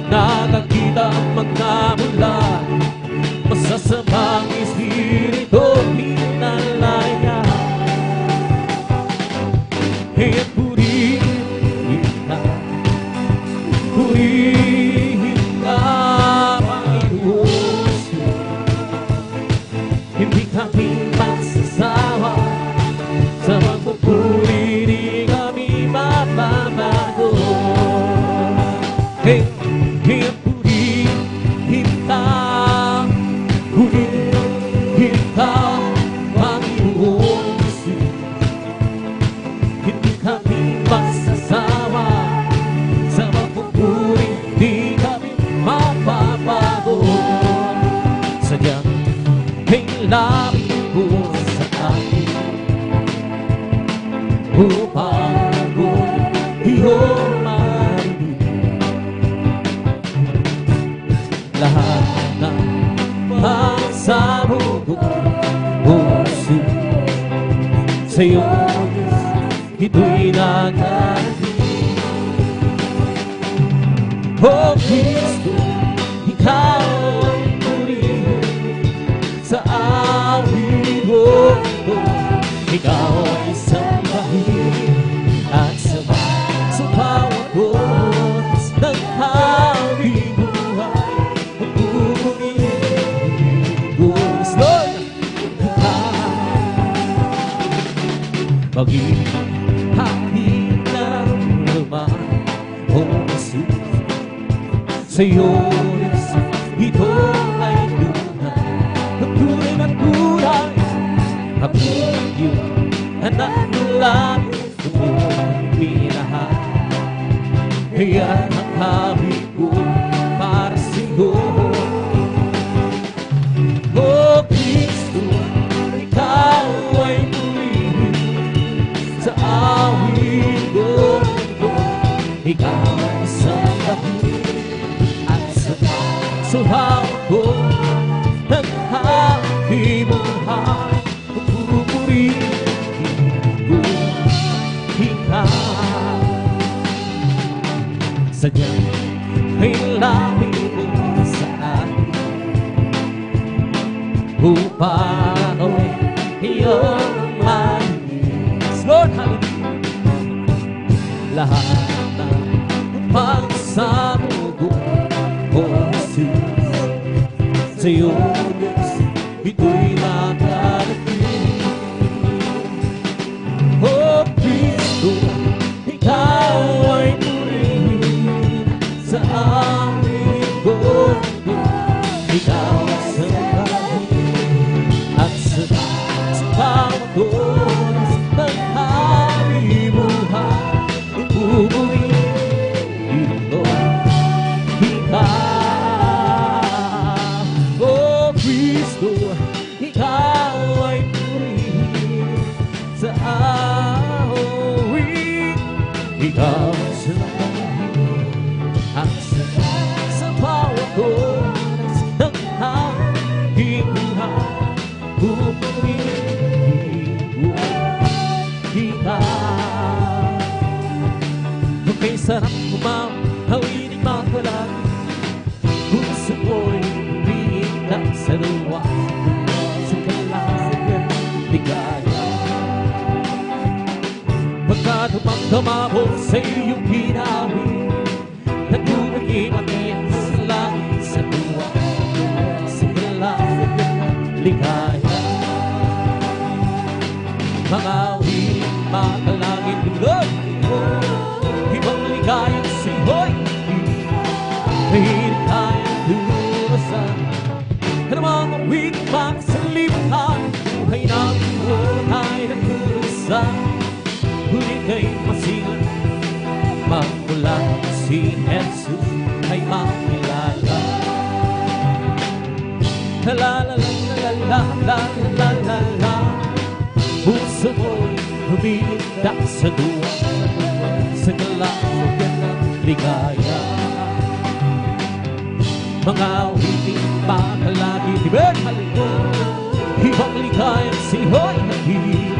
nakakita ang mga mula, masasamang espiritu, pinalaya. Kaya purihin ka, purihin ka, Panginoon. Hindi kami masasawa sa pagpupuri, di kami mapapago. Hey, kaya purihin ka, purihin ka, Panginoon. Hindi kami masasawa sa pagpupuri, di kami mapapago. Sadyang kailangan ko sa akin upang ko iyong marinig lahat ng pagsabog ko, puso sa'yo, ito'y nagdating. Oh Kristo, ikaw ang purihin sa awit ko. Ikaw ay sambahin at sabay sa bawat oras ng aming buhay. Magpupurihin ko, Lord, ikaw. Pag-ibig hangin ng naman, oh Jesus, sa'yo ito ay lunan. Pagtuloy na tunay, ako yung anak ng langit, ito ay minahal. Yan ang hawig ko para sa'yo. Oh Kristo, ikaw ay purihin sa awit ko. Ikaw ay isang dahilan at sa hawak ko ng aking buhay. Pupurihin ko ikaw. Sadyang may langit mo sa akin upang ako'y iyong malinis. Lord, hallelujah. Lahat ng pagsamugo ko sa iyo, ito'y nakarating. Oh Kristo, ikaw ay purihin sa aming mundo. Ikaw sa langit at sa bawat oras ng aming buhay. Pupurihin ko ikaw. Oh Kristo, ikaw ay purihin sa awit. Ikaw sa langit at sa bawat oras ng aking buhay. Pupurihin ko ikaw. Okay, sarap kumahawin ang mga palagi. Puso ko'y umiiyak sa luwa, sa kalasan ligaya. Pagkat umangkama ko sa iyong ginawi, nagbubuti-matiyak sa langit sa luwa, sa kalasan ligaya. Mga awit, mga kalangit, Lord, ibang ligayang sihoy, mahilig tayong lumasan. Ano mga awit para sa lipunan, buhay ng buhay na lumasan. Huli kay masilan, magmula si Jesus ay makilala. La la la la la la la la la. Puso ko'y humihindak sa duwa, sa kalasan ng ligaya. Mga awiting pakalagi, Tibet, halimutan, ibang ligayang sihoy hagil,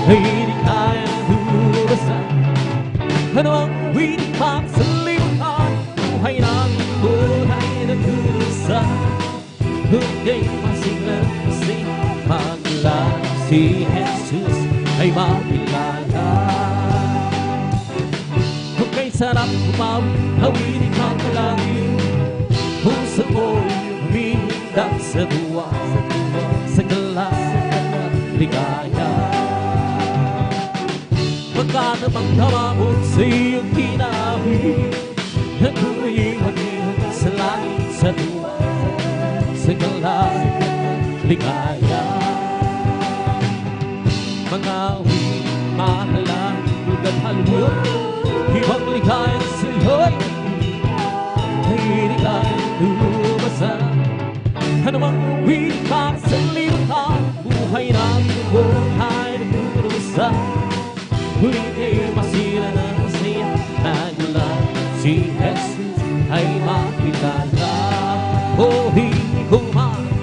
ay hindi kayang lumasan. Ano ang awiting pagsalimutan, buhay namin, buhay na lumasan. Hanggang masilang masing maglang si Jesus ay makilala. Kay sarap kumawin ang kalangit, puso ko'y humihindak sa duwa, sa kalasan ligaya. Pagka namang namamot sa iyong kinabi, nagtuloy maging sa langit sa duwa, sa kalasan ligaya. Mga awit, mga kalangit at halimutan, ibang ligayang sihoy, ay hindi kayang lumasan. Ano mang awit para sa limutan, buhay namin, buhay na lumasan. Huli kayo masira na masaya, nagmula si Jesus ay makilala. O hindi ko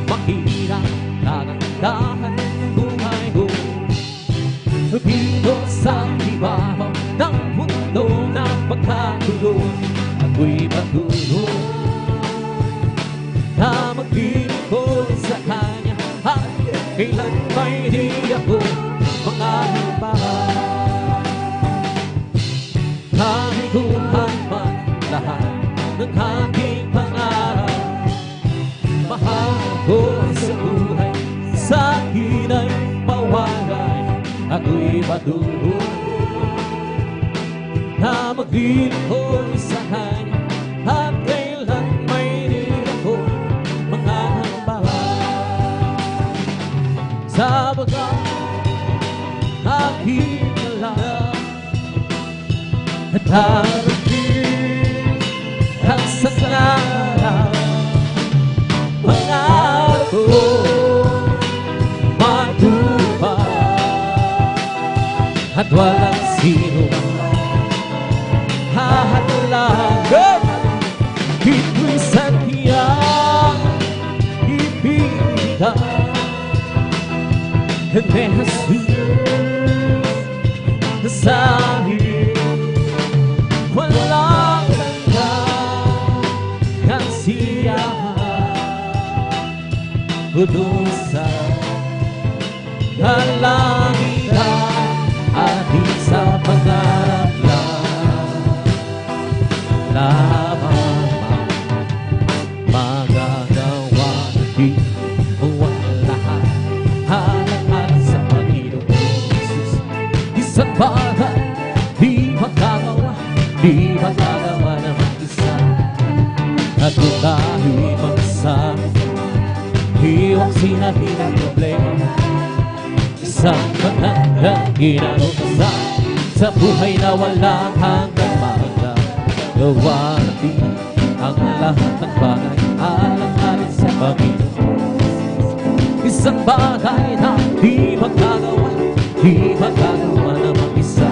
makita, dahan-dahan buhay ko dito sa ibabaw ng mundo na pagkagulo. Ako'y patuloy na maglilingkod sa Kanya, at kailan ba'y di ako makalimbahan. Kahit kuhan man lahat ng aking pangarap, mahal ko sa buhay, sa akin ay mawalay. Ako'y patuloy na maglilingkod sa Kanya, at kailan may di ako mangangamba. Sa bagang aking alam at harapin walang sino hahalagan. Ito'y sadyang ibigay ni Jesus sa akin. Walang kasiyahan doon sa kalangitan at di sa pangarap lamang magagawa di wala halahan sa Panginoong Jesus. Isang bagay di magagawa ng mag-isa, at kung tayo'y magsama, hiwag sinabi ng problema. Isang magandang ginagawa sa buhay na walang hanggang magagawa natin ang lahat ng bagay alang-alang sa Panginoon. Isang bagay na di magagawa ng mag-isa,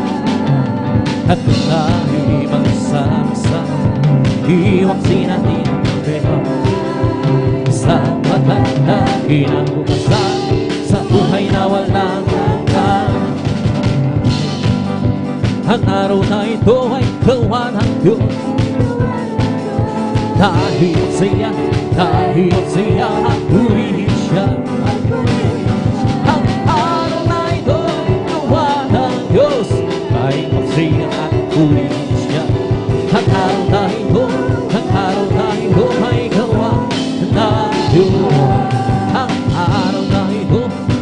at kung tayo'y magsama-sama, hiwag sinabi ng problema. Isang magandang ginagawa sa buhay na walang hanggan. Ang araw na ito ay gawa ng Diyos. Dahil siya at purihin siya. Ang araw na ito ay gawa ng Diyos. Dahil siya at purihin siya. Ang araw na ito ay gawa ng Diyos.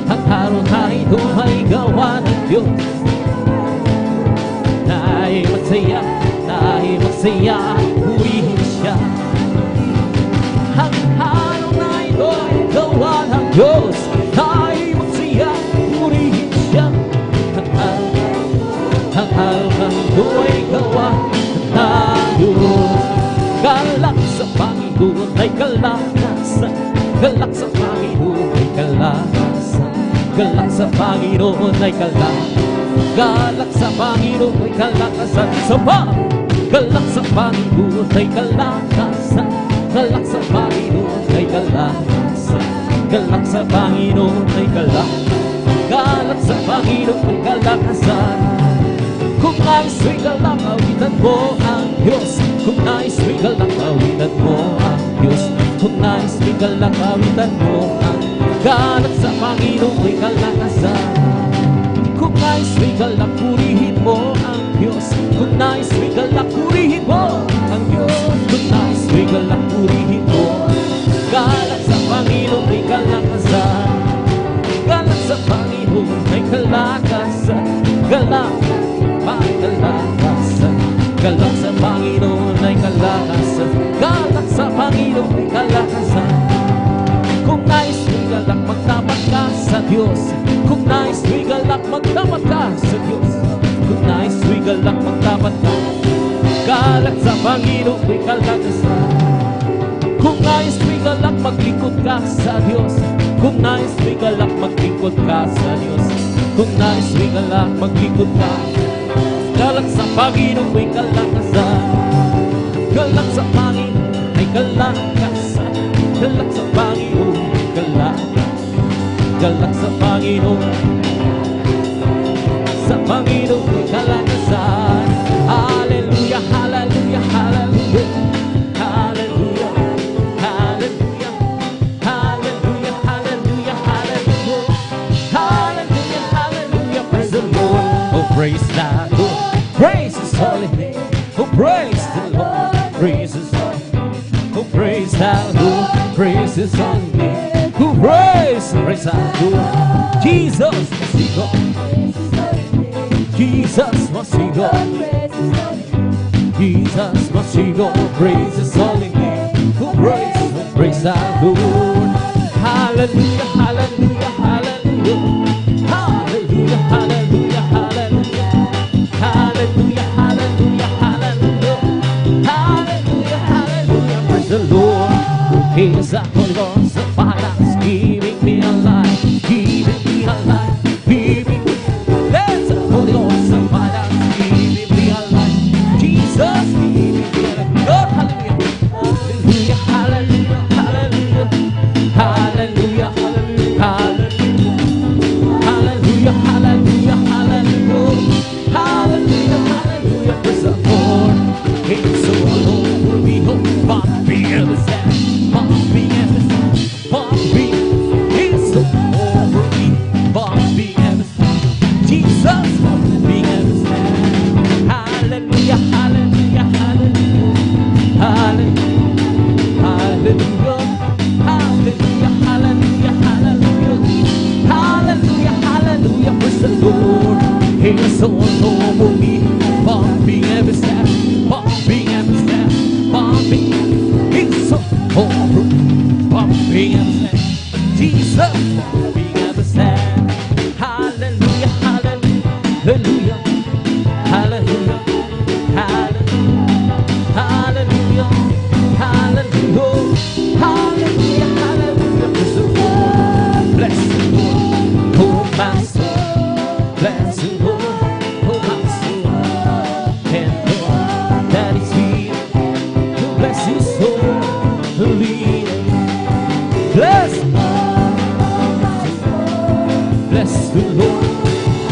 Ang araw na ito ay gawa ng Diyos. Dahil masaya, purihin siya. Ang araw na ito ay gawa ng Diyos. Dahil masaya, purihin siya. Ang araw na ito ay gawa ng Diyos. Galak sa Panginoon ay kalakasan. Galak sa Panginoon ay kalakasan. Galak sa Panginoon ay kalakasan. Galak sa Panginoon ay kalakasan. Sama! Galak sa Panginoon ay kalakasan. Galak sa Panginoon ay kalakasan. Galak sa Panginoon ay kalakasan. Galak sa Panginoon ay kalakasan. Kung nais mo'y galak, awitan mo ang Diyos. Kung nais mo'y galak, awitan mo ang Diyos. Kung nais mo'y galak, awitan mo ang galak sa Panginoon ay kalakasan. Kung nais mo'y galak, purihin mo ang Diyos. Kung nais mo'y galak, purihin mo ang Diyos. Kung nais mo'y galak, purihin mo. Galak sa Panginoon ay kalakasan. Galak sa Panginoon ay kalakasan. Galak, may kalakasan. Galak sa Panginoon ay kalakasan. Galak sa Panginoon ay kalakasan. Kung nais mo'y galak, magtapat ka sa Diyos. Kung nais mo'y galak, magtapat ka sa Diyos. Kung nais mo'y galak, magtapat ka. Galak sa Panginoon ay kalakasan. Kung nais mo'y galak, maglingkod ka sa Diyos. Kung nais mo'y galak, maglingkod ka sa Diyos. Kung nais mo'y galak, maglingkod ka. Galak sa Panginoon ay kalakasan. Galak sa Panginoon ay kalakasan. Galak sa Panginoon ay kalakasan. Galak sa Panginoon, sa Panginoon ay kalakasan. Hallelujah, hallelujah, hallelujah. Hallelujah, hallelujah. Hallelujah, hallelujah, hallelujah. Hallelujah, hallelujah. Praise the Lord. Oh, praise the Lord. Praise His holy name. Oh, praise the Lord. Praise His holy name. Oh, praise the Lord. Praise His holy name. Oh, praise the Lord. Jesus must be God. Jesus must be God. Jesus must be God. Praise His holy name. Oh, praise the Lord. Hallelujah, hallelujah, hallelujah. Hallelujah, hallelujah, hallelujah. Hallelujah, hallelujah, hallelujah. Hallelujah, hallelujah. Praise the Lord. He is the Holy Ghost, the fire is giving me a life, giving me a life, giving me. There's the Holy Ghost, the Pumping at the sand, Jesus, pumping at the sand. Hallelujah, hallelujah, hallelujah, hallelujah, hallelujah, hallelujah, hallelujah, hallelujah. Bless the Lord, oh my soul, bless the Lord, oh my soul, and all that is here, bless his soul, lead. Bless the Lord,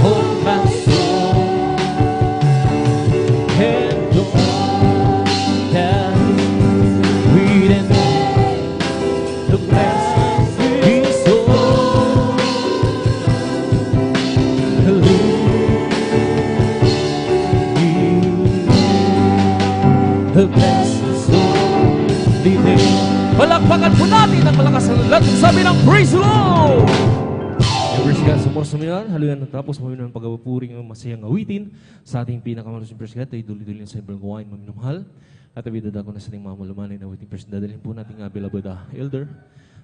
oh my soul, and all that we and the bless his soul, the bless his soul, lead. Palakpakan po natin ang malakas ng lahat. Sabi ng praise the Lord! Praise God sa Morso Milan. Haluyan ng tapos maminum ng pagpapuring ng masayang awitin sa ating pinakamalusing praise God ay duli-duli sa ibang gawain maminumhal. At abidad ako na sa ating mga malumanin na awiting praise. Dadalhin po nating beloved elder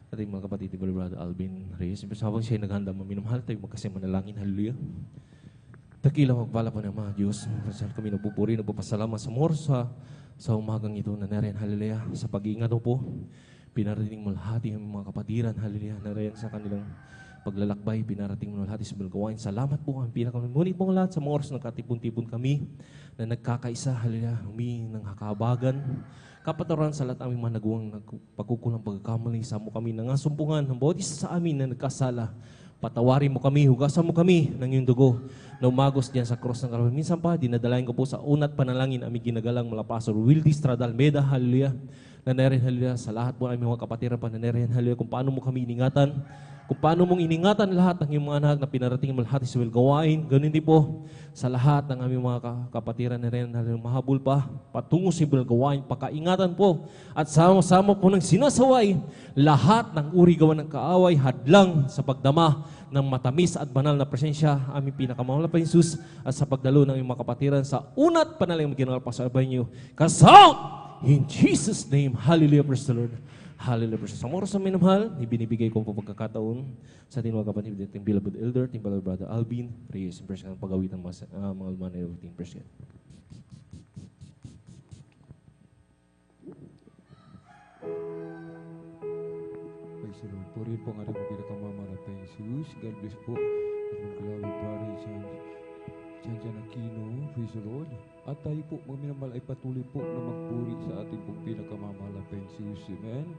ating mga kapatid, Brother Alvin Reyes. Siyempre habang siya ay naghanda maminumhal, tayo magkasama manalangin. Hallelujah. Dakila magpala po ng mga Diyos. Kami nagpupuri, nagpapasalamat sa Morso sa umagang ito na nariyan, hallelujah, sa pag-iingat po, pinarating mo lahat yung mga kapatiran, hallelujah, nariyan sa kanilang paglalakbay, pinarating mo lahat sa Bilgawain. Salamat po kami, pinakamunit po lahat sa mga oras nagkatipon-tipon kami na nagkakaisa, hallelujah, humingi ng hakabagan, kapatawaran sa lahat aming mga nagawang pagkukulang pagkakamali, sa mo kami nangasumpungan ng bawat isa sa amin na nagkasala. Patawarin mo kami, hugasan mo kami ng iyong dugo na umagos diyan sa cross ng Kalbaryo. Minsan pa, dinadalayan ko po sa unat panalangin aming ginagalang mula Pastor Wildy Stradalmeda, hallelujah, nanerian, hallelujah, sa lahat po aming mga kapatiran pa, nanerian, hallelujah, kung paano mo kami iningatan, kung paano mong iningatan lahat ng iyong mga anak na pinarating mo lahat sa gawain, ganun din po sa lahat ng aming mga kapatiran na rin, mahabol pa, patungo sa gawain, pakaingatan po, at sama-sama po ng sinasaway, lahat ng uri gawa ng kaaway, hadlang sa pagdama ng matamis at banal na presensya, aming pinakamahal na Jesus, at sa pagdalo ng iyong mga kapatiran sa unat panalang maginal pa sa banyo. Kasal! In Jesus' name, hallelujah, praise the Lord. Hallelujah, praise the Lord. Sa oras na minamahal, ibinibigay ko po pagkakataon sa ating mga kapatid, ating beloved elder, ating beloved brother Alvin Reyes, in praise God, pag-awit ng mga alumni of ating praise God. Praise the Lord. Purihin po ang ating pinakamamaratay Jesus. God bless po. At magkalawin pare Jan Aquino. Praise the Lord. At tayo po, mga minamahal, ay patuloy po na magpuri sa ating pong pinakamamaratay Jesus. Amen.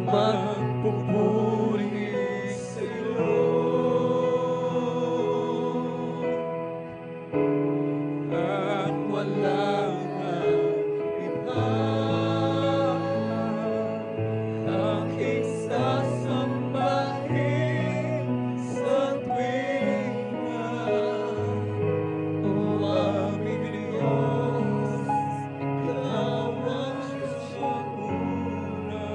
magpupuri sa'yo. At walang iba aking sasambahin sa tuwinga. O aming Diyos, Ikaw ang susumuna.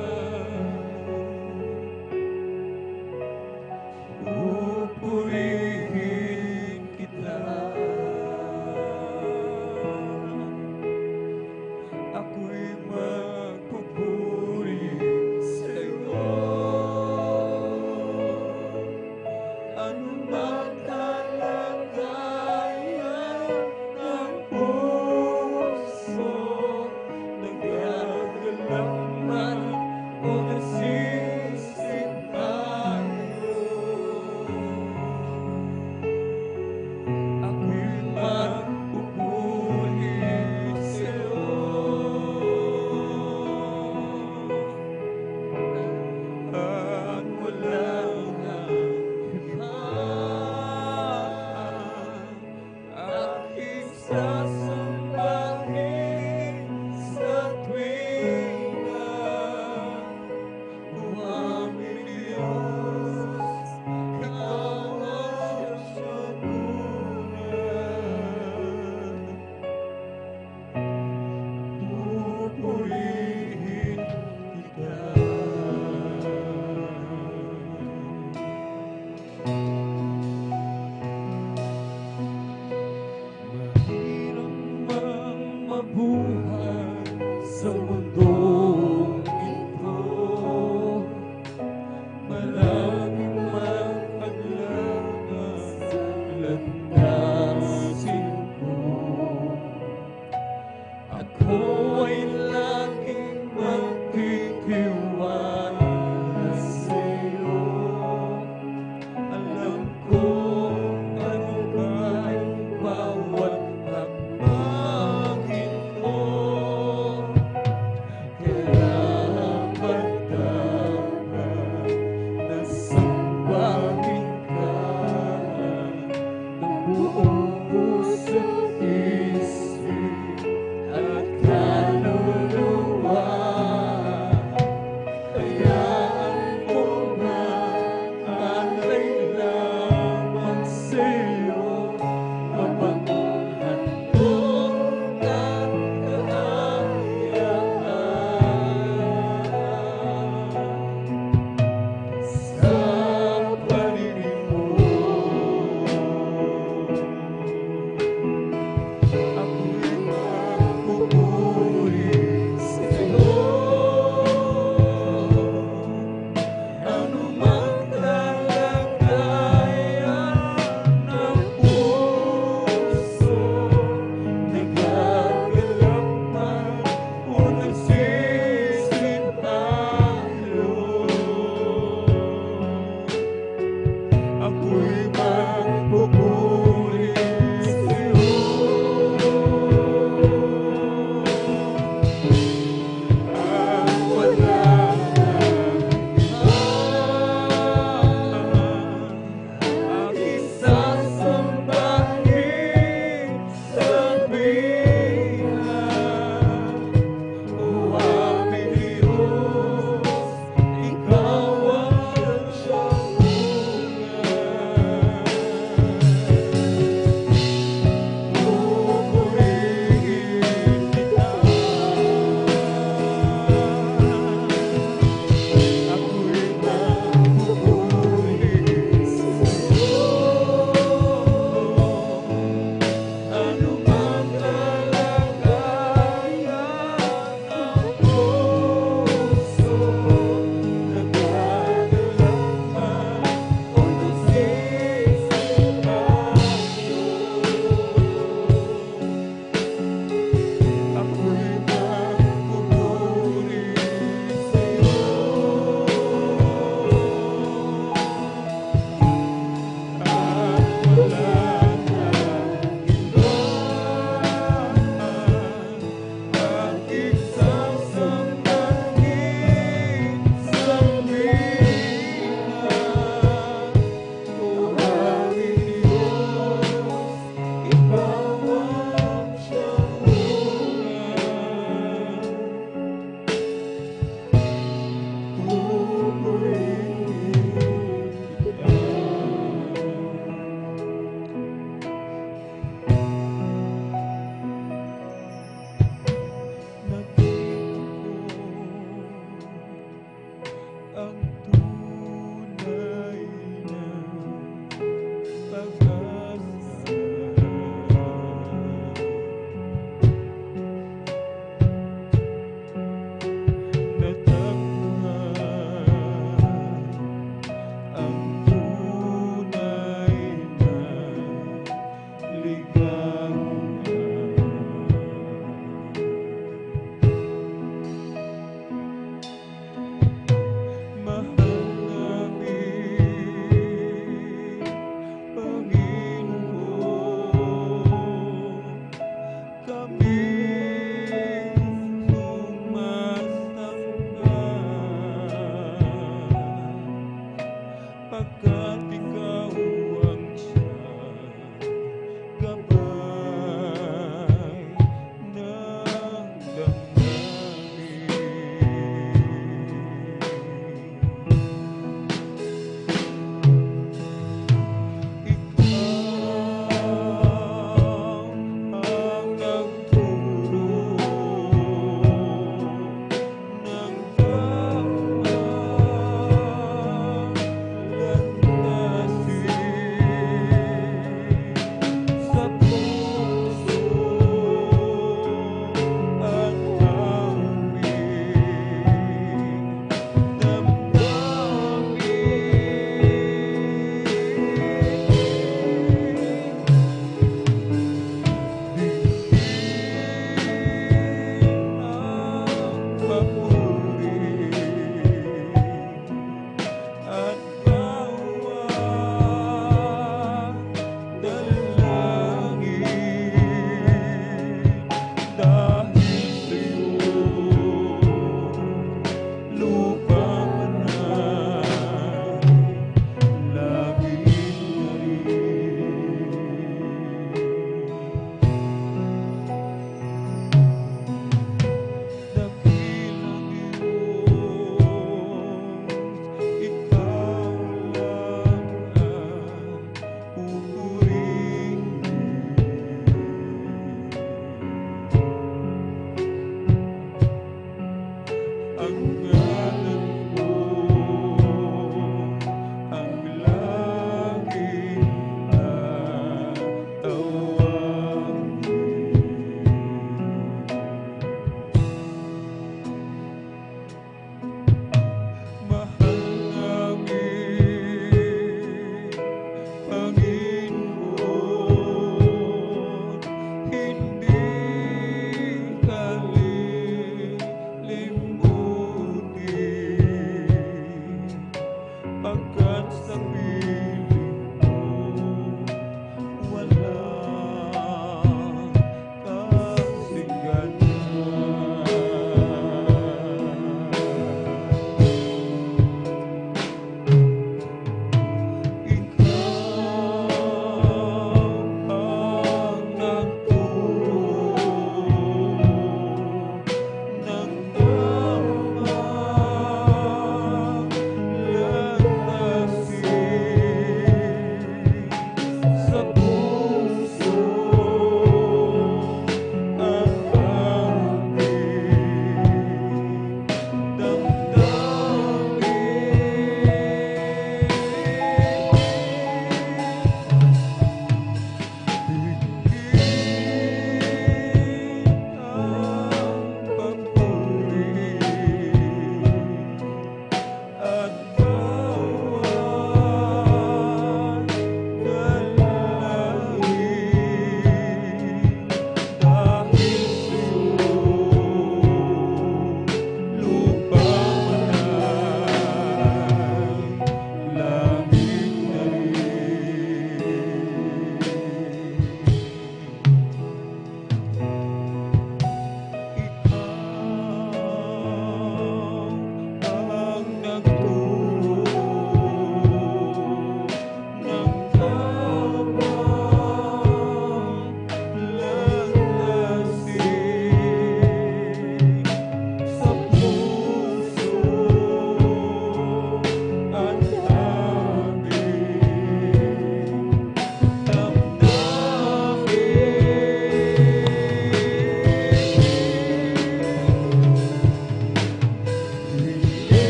Pupurihin kita. Ako'y magpupuri sa'yo. Ano mang kalagayan ng puso, nagagalaw man o nasisip tayo, ako'y magpupuri sa'yo. At walang iba aking sasambahin sa tuwinga. O aming Diyos, Ikaw ang susunod. Pupurihin kita. Mahirap mang mabuhay sa mundong ito, maraming mang paglaban sa landasin ko. Ako ay laging magtitiwala sa'yo. Alam ko ano ba'y bawat hakbangin mo. Kaya magdapat na sambahin ka ng buong puso't isip at kaluluwa. Hayaan mo na alay lamang sa'yo ang bagong handog at kahayaan sa paligid mo. Ako'y magpupuri sa'yo.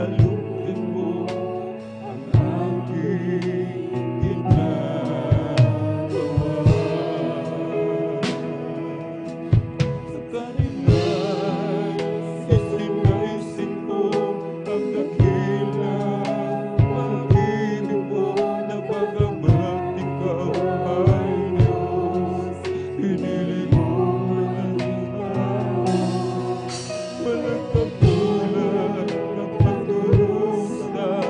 kalugdan mo ang aking ginagawa. Sa kanila'y isinaisip ko ang dakilang pag-ibig mo, na bagamat ikaw ay Diyos, pinili mo ang iba. Walang katulad ng pagdurusa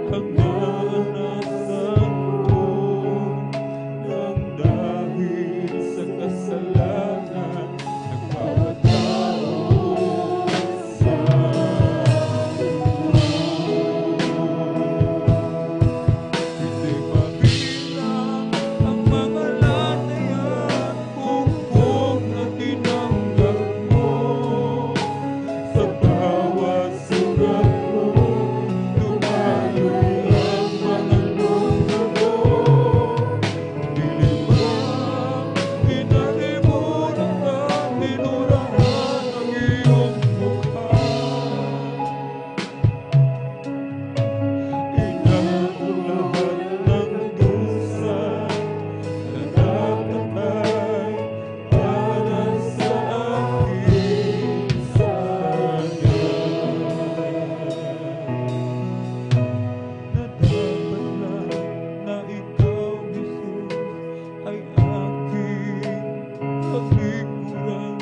ang naranasan ko, nang dahil sa kasalanan ng bawat tao sa hindi mabilang ang mga latayan, bugbog na tinanggap mo. Sa bawat sugat mo, lumaloy ang mga luha mo. Pilit ba, inalimutan at tinurahan ang iyong mukha. Inakong lahat ng dusa na dapat ay para sa akin sana. Na dapat na ikaw, Jesus, ay aking paglikuran,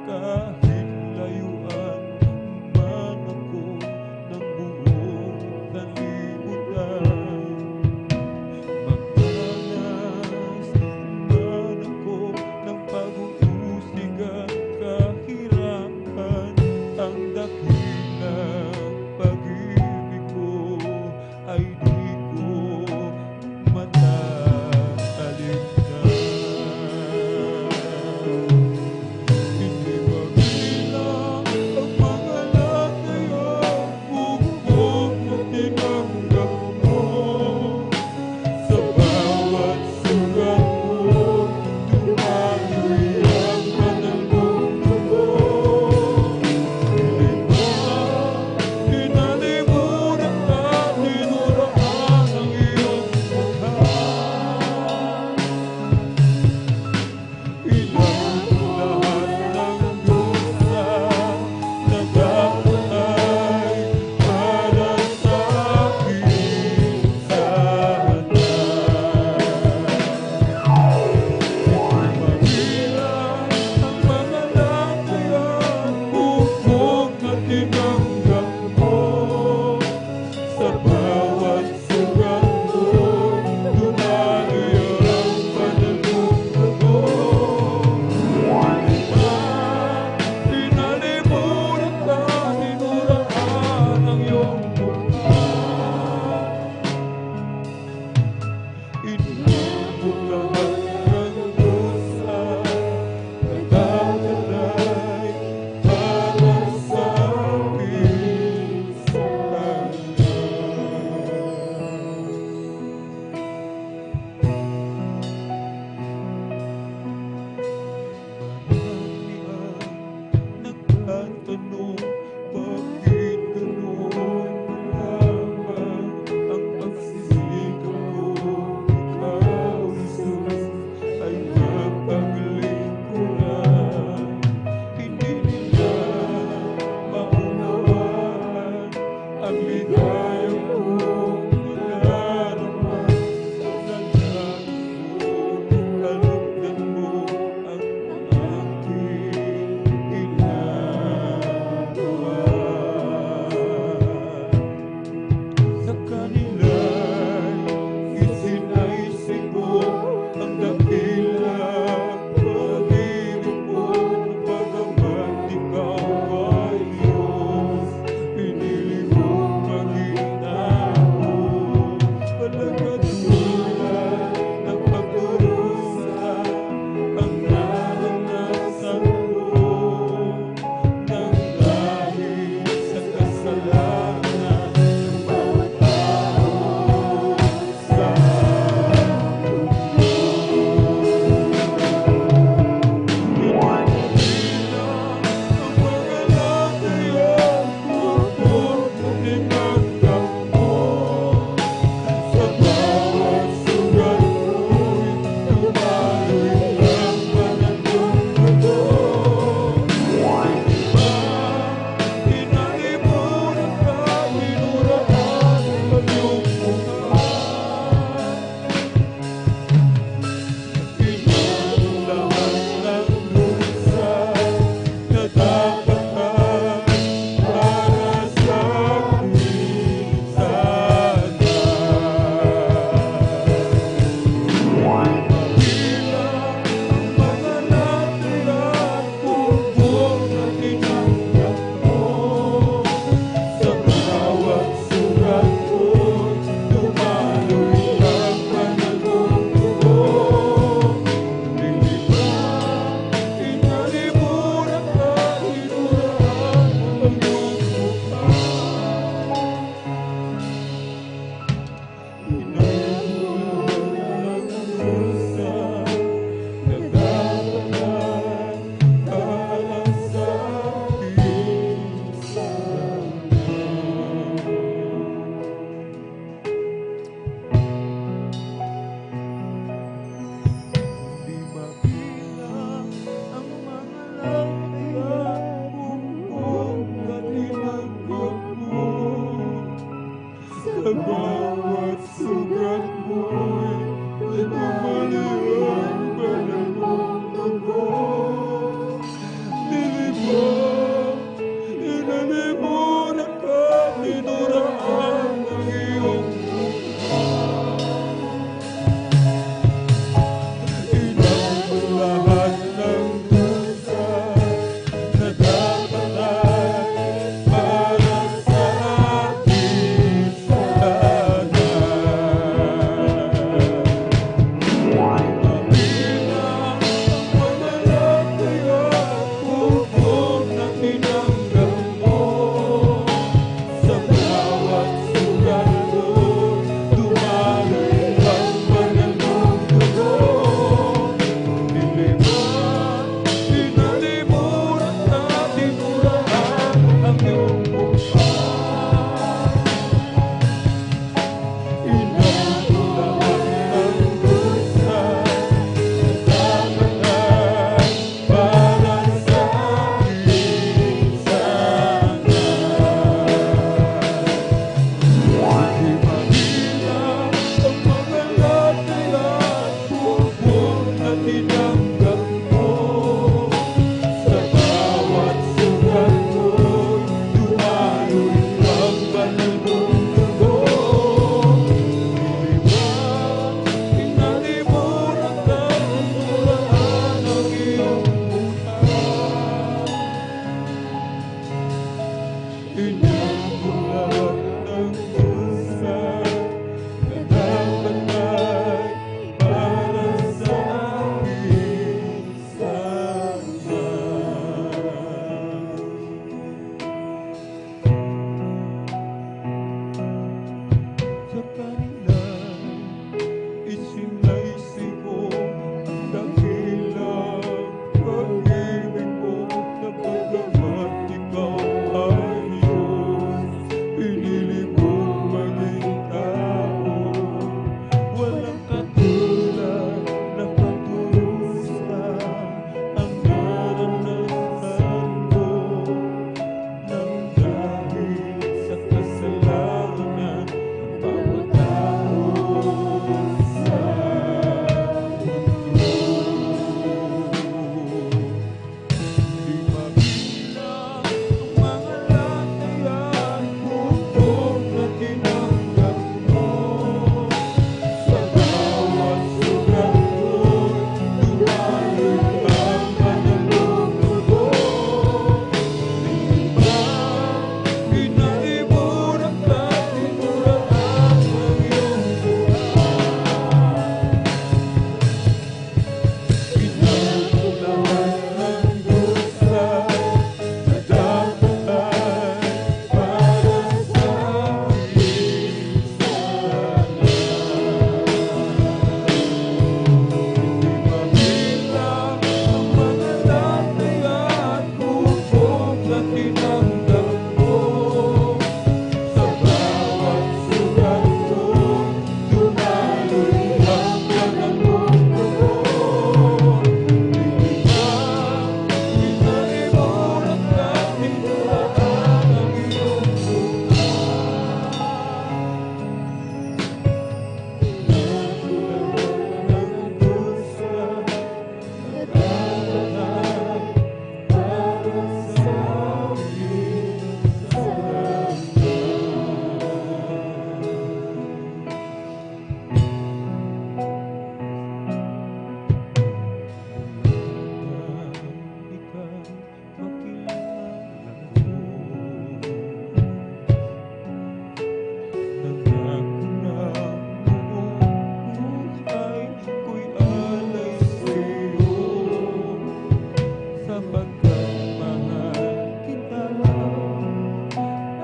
kahit layuan man ako ng buong sanlibutan. Magdanas man ako ng pag-uusig at kahirapan, ang dakilang pag-ibig mo ay di ko matatalikdan. Hindi mabilang ang mga latayan, bugbog na tinanggap mo. Sa bawat sugat mo, dumaloy ang banal mong dugo. Pilit ba, inalimutan at tinurahan ang iyong mukha. Inakong lahat ng dusa na dapat ay para sa akin sana. Mabilang ang mga latayan, bugbog na tinanggap mo. Sa bawat sugat mo, dumaloy ang banal mong dugo. Inalimutan at tinurahan ang iyong mukha. Inakong lahat ng dusa na dapat ay para sa akin sana. Marami ang nagtatanong, bakit gano'n mahaba ang pagsisikap ko? Ikaw, Jesus, ay mapaglingkuran. Hindi nila maunawaan ang ligaya kong nadarama. Nalangin ko, kalugdan mo ang aking ginagawa. Sa kanila'y isinaisip ko ang dakilang pag-ibig mo, na bagamat ikaw ay Diyos, pinili mong maging Sa bawat sugat mo'y lumalayan banal mong dugo. Nilibang, inalimunan ka, tinuraan ang iyong mukha. Inang lahat ng dusa na dapat ay para sa ating sana. Mahina ang mamalaki at puso na tinanggap mo. Sa bawat sugat mo, dumaloy ang banal mong dugo. Niliman, inalimuran na tinuraan ang iyong mukha. Inangulahan ng dusa na dapat ay para sa ating sana. Di mahina ang mga latay at pupong na tinanggap mo. Sa bawat sugat mo'y dumaloy ang banal mong dugo. Niliman, inalimuran na tinuraan ang iyong mukha. Inangulahan ng dusa na dapat ay para sa ating sana. Sa kanila isinaysi ko ang dakilang pag-ibig mo na bagamat ikaw ay Diyos, pinili mong maging tao. Walang katulad na pagdurusa ang naranasan ko nang dahil sa kasalanan ng bawat tao sa mundo. Di mahina ang mga latay at pupong na tinanggap mo. Sa bawat sugat mo'y dumaloy ang banal mong dugo. Niliman, inalimuran ka, tinuraan ang iyong mukha. Inangulahan ng dusa na dapat ay para sa ating sana. Di mahina ang mga latay at pupong na tinanggap mo. Sa bawat sugat mo'y dumaloy ang banal mong dugo. Niliman, inalimuran ka, tinuraan ang iyong mukha. Inangulahan ng dusa na dapat ay para sa ating sapagkat mahal kita,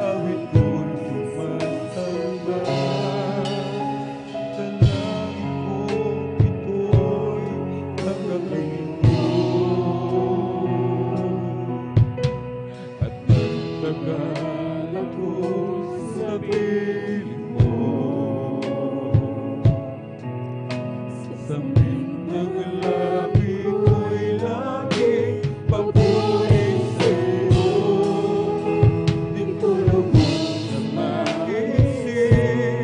awit ko'y sumasalba. Dalangin ko ito'y tanggapin mo. At nagtagal ako sa piling mo. Sa saming ng labi ko'y lagi papuri sa'yo. Di ko lubos na maisip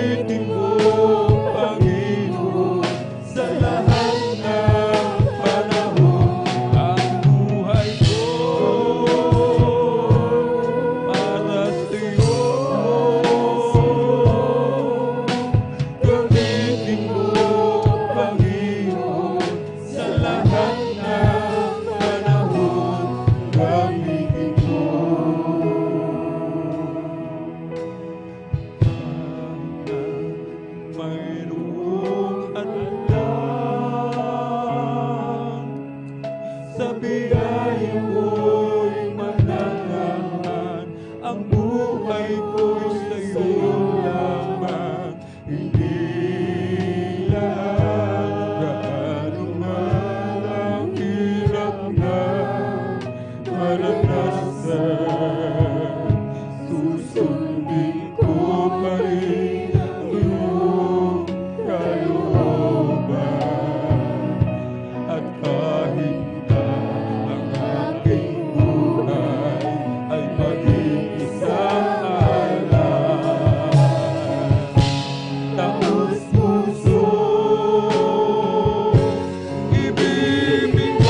Gamitin mo, Panginoon, sa lahat ng panahon. Ang buhay ko para sa'yo. Gamitin mo, Panginoon, sa lahat ng panahon. Gamitin mo. Mayroong hadlang sa biyaya mo'y mananahan. Ang buhay ko'y sa'yo lamang. Hindi lahat man ang hirap na maranasan. Susundin ko pa rin ang iyong kalooban. At kahit na ang aking buhay ay maging isang alay, taos puso ibibigay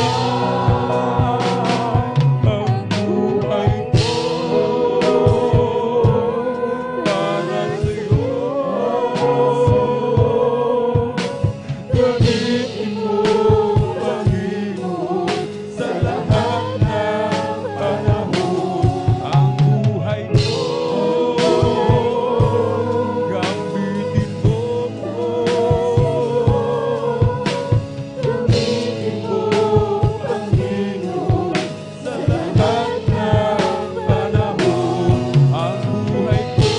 ang buhay ko para sa'yo. Gamitin mo, Panginoon, sa lahat ng panahon. Ang buhay ko gamitin mo. Gamitin mo, Panginoon, sa lahat ng panahon. Ang buhay ko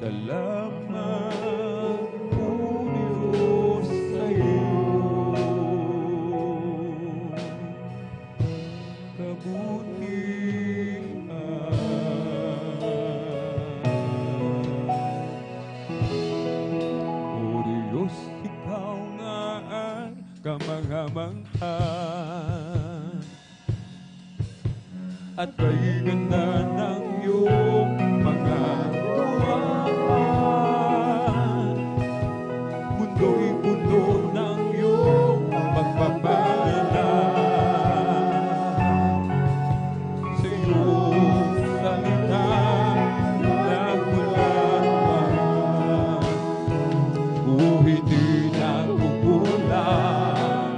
Salamat po Diyos sa iyo. Kabutihan. O Diyos, ikaw nga ang kamangha-mangha at kay ganda ng iyong mga tuwaan. Mundo'y puno ng iyong pagpapala. Sa iyong salita nagmulawan, o hindi nagkukulang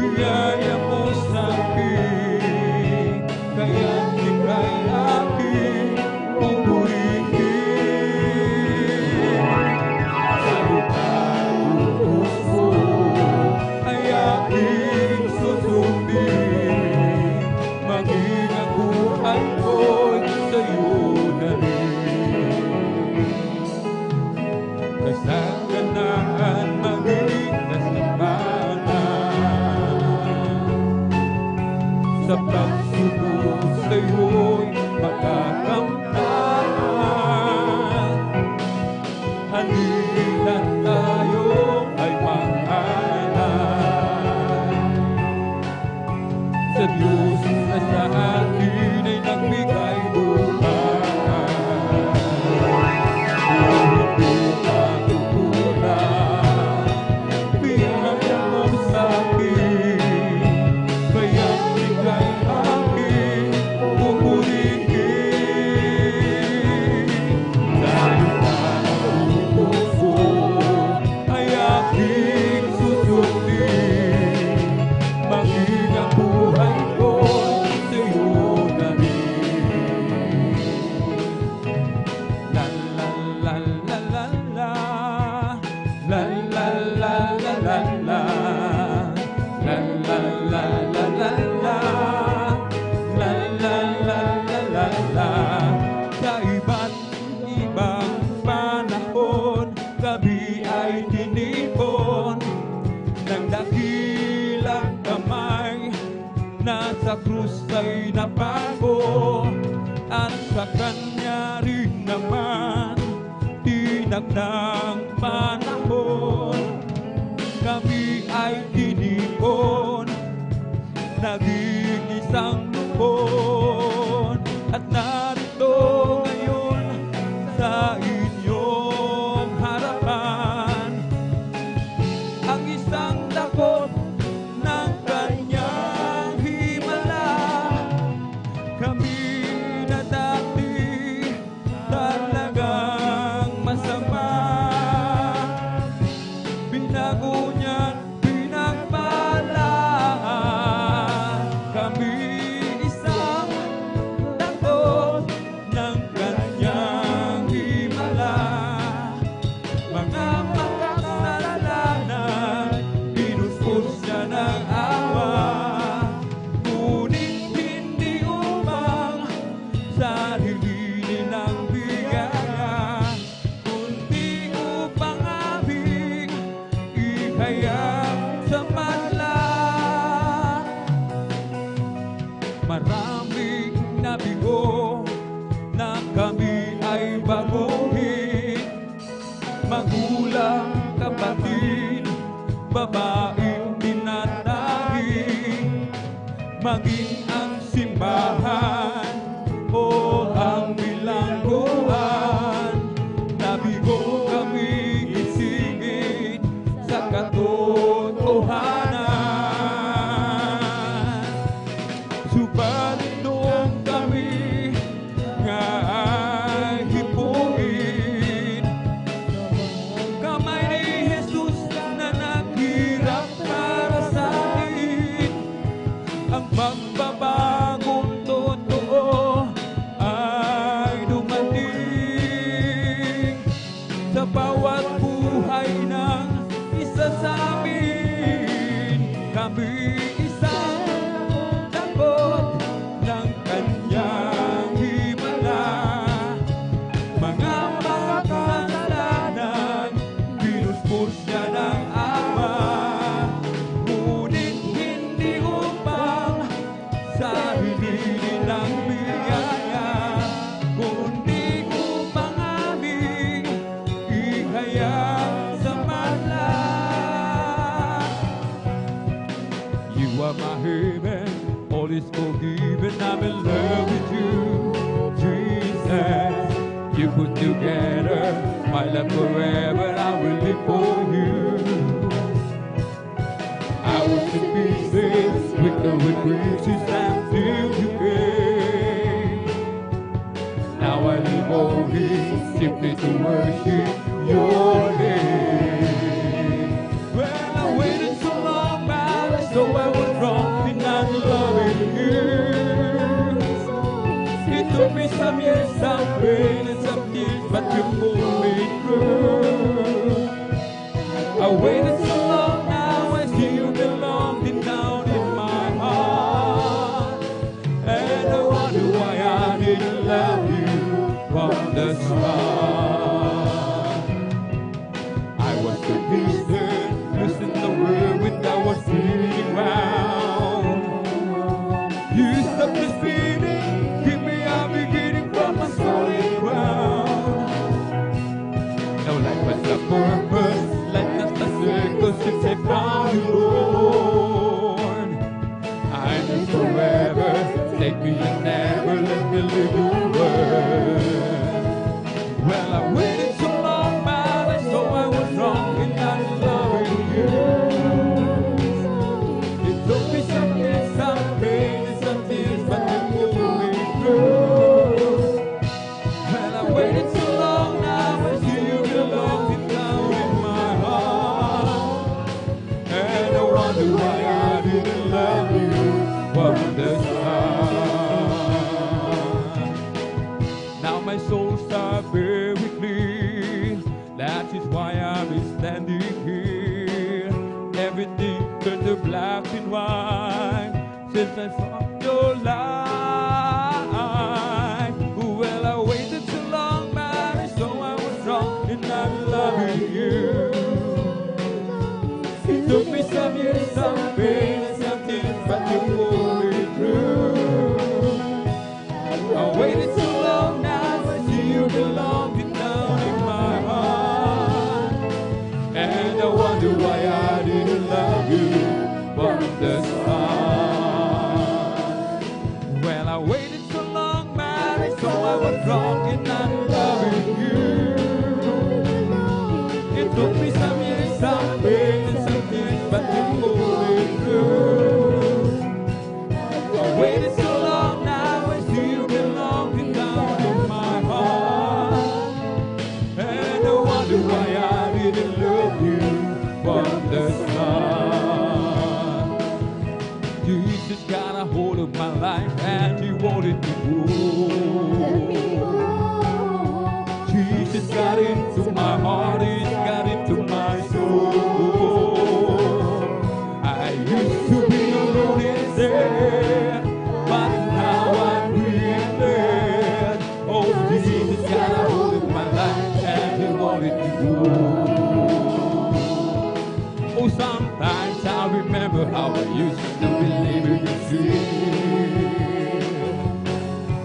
biyaya mo sa akin, kaya ika'y aking pupurihin. Sa'yo talutos mo ay aking susundin, maging ang buhay ko'y sa'yo na rin. Kasaganaan maging sa pagsubok sa'yo'y makakamtan. Halina tayo ay mahalan sa Diyos na sa atin ay nagbigay buhay. Hindi matutunan, biyaya mo sa akin, kaya ika'y aking pupurihin. Dahil ang puso ay aking susundin, maging ang buhay ko'y sa'yo na rin. La la la la la la, la la la la la la, la la la la la la, la la la la la la. Sa iba't ibang panahon, gabi ay tinipon ng dakilang kamay, nasa krus ay napago, at sa kanya rin naman tinag ng panahon. Kami ay tinipon, naging isang lupon, at narito ngayon sa inyong harapan ang isang dakot ng kanyang himala. Kami na dati talagang masama, binago niya't pinagpala. Kami isang dakot ng kanyang himala. Mga makasalanan, pinuspos siya ng awa, ngunit hindi upang sarilinin ng bigaya, kundi upang aming ihayag sa madla. Maraming nabigo na kami ay baguhin, magulang, kapatid, babaeng tinatahi, maging ang simbahan o ang bilangguan. Nabigo kami isingit sa katotohanan. Subalit noong kami nga ay hipuin, kamay ni Jesus na naghirap para sa atin, ang is forgiven. I'm in love with you, Jesus. You put together my life forever. I will live for you. I was in pieces with no regrets until you came. Now I live only simply to worship your name. Well, I waited so long, man, so I was wrong in not loving you. It took me some years, some pain and some tears, but you pulled me through. I waited so long, now I see you belong deep down in my heart. And I wonder why I didn't love you from the start. I was so distant, listen to the word when I was sitting round. You stopped this beating, give me a beginning from my solid ground. No life has a purpose, life just a circle since I found you, Lord. I live forever, take me and never let me live your word. Well, I waited so long, man, and so I was wrong in not loving you. It took me some years, some pain and some tears, but you pulled me through. Well, I waited so long, now I see you belong deep down in my heart. And I wonder why I didn't love you from the start. Now my soul starts very clear. That is why I'm standing here. Everything turned to black and white since I saw your light. Well, I waited so long, man, and so I was wrong in not loving you. It took me some years, some pain and some tears, but you pulled me through. I waited so long, now I see you belong deep down in my heart. And I wonder why I didn't love you from the start. Well, I waited so long, man, and so I was wrong in not loving you. It took me some years, some pain and some tears, but you pulled me through. I waited so long, now I see you belong deep down in my heart. And I wonder why I didn't love you from the start. Jesus got a hold of my life and he wanted to grow. Jesus got into my heart, he's got into my soul. I used to be alone and sad, but now I'm being glad. Oh, Jesus got a hold of my life and he wanted to grow. Oh, sometimes I remember how I used to believe in the dream.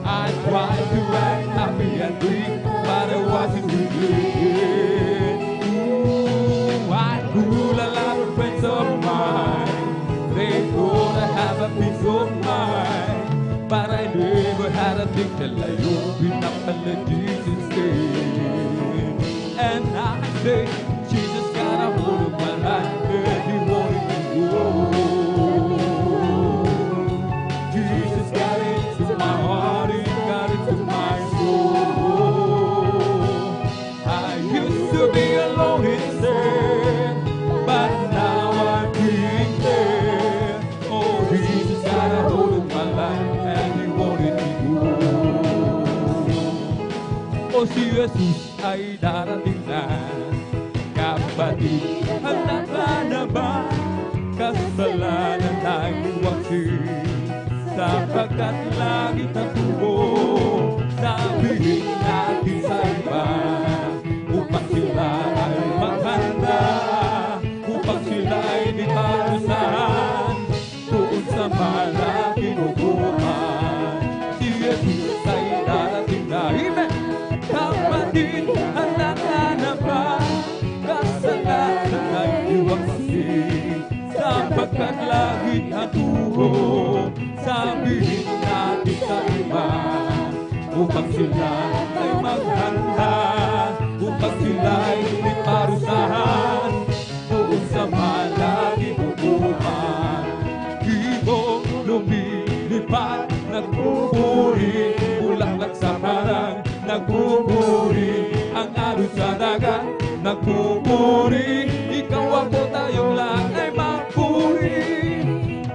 I tried to act happy and free, but I wasn't good. I fooled a lot of friends of mine. They thought I have a peace of mind, but I never had a thing till I opened up and let Jesus in. And I say, Jesus got a hold of my life and he wanted to go. Jesus got into my heart, he got into my soul. I used to be alone and sad, but now I'm being there. Oh, Jesus got a hold of my life and he wanted to go. Oh, si Jesus ay darating na. Kapatid, handa ka na ba? Kasalanan ay iwasin, sapagkat langit ang tubo. Sabihin natin sa iba, upang sila ay maghanda, upang sila ay di parusahan, kung sa malaking hukuman. Si Jesus ay darating na. Amen! Kapatid, handa ka na ba? Kasalanan ay iwasin, sapagkat dekat langit ang tuhod, sabihin natin sa iba, upang sila ay maghanda, upang sila ay iparusahan doon sa malaging hukuman. Ibong lumilipad, nagpupuri, bulaklak sa parang nagpupuri, ang alon sa dagat nagpupuri, ikaw ako tayong lahat ay magpuri.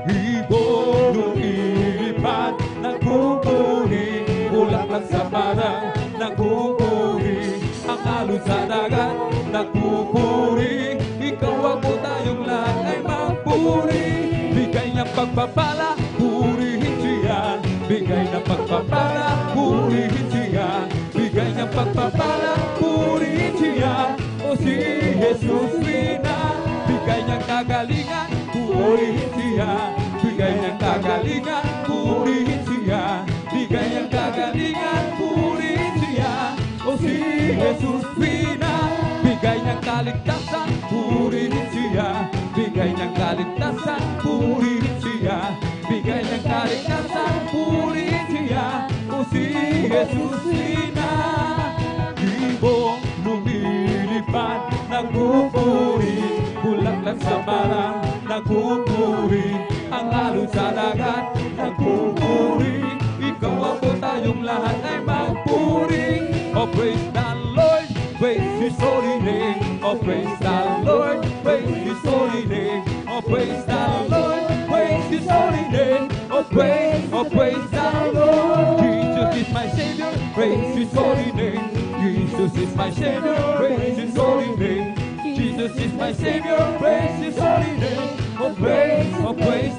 Ibong lumilipad, nagpupuri, bulaklak sa parang nagpupuri, ang alon sa dagat nagpupuri, ikaw ako tayong lahat ay magpuri. Bigay ng pagpapala, purihin siya. Bigay ng pagpapala, purihin siya. Bigay ng pagpapala, purihin siya. O si Jesus Rina, bigay niyang kagalingan, purihin siya. Bigay niyang kagalingan, purihin siya. Bigay niyang kagalingan, purihin siya. O si Jesus Rina, bigay niyang kaligtasan, purihin siya. Bigay niyang kaligtasan, purihin siya. Bigay niyang kaligtasan, purihin siya. O si Jesus Rina, ibong lumilipad, nagpupuri, bulaklak sa parang nagpupuri, ang alon sa dagat nagpupuri, ikaw ako tayong lahat ay magpuri. Oh, praise the Lord, praise His holy name. Oh, praise the Lord, praise His holy name. Oh, praise the Lord, praise His holy name. Oh, praise the Lord. Jesus is my Savior, praise His holy name. Jesus is my Savior, praise His holy name. Jesus is my Savior, praise His holy name. Oh, praise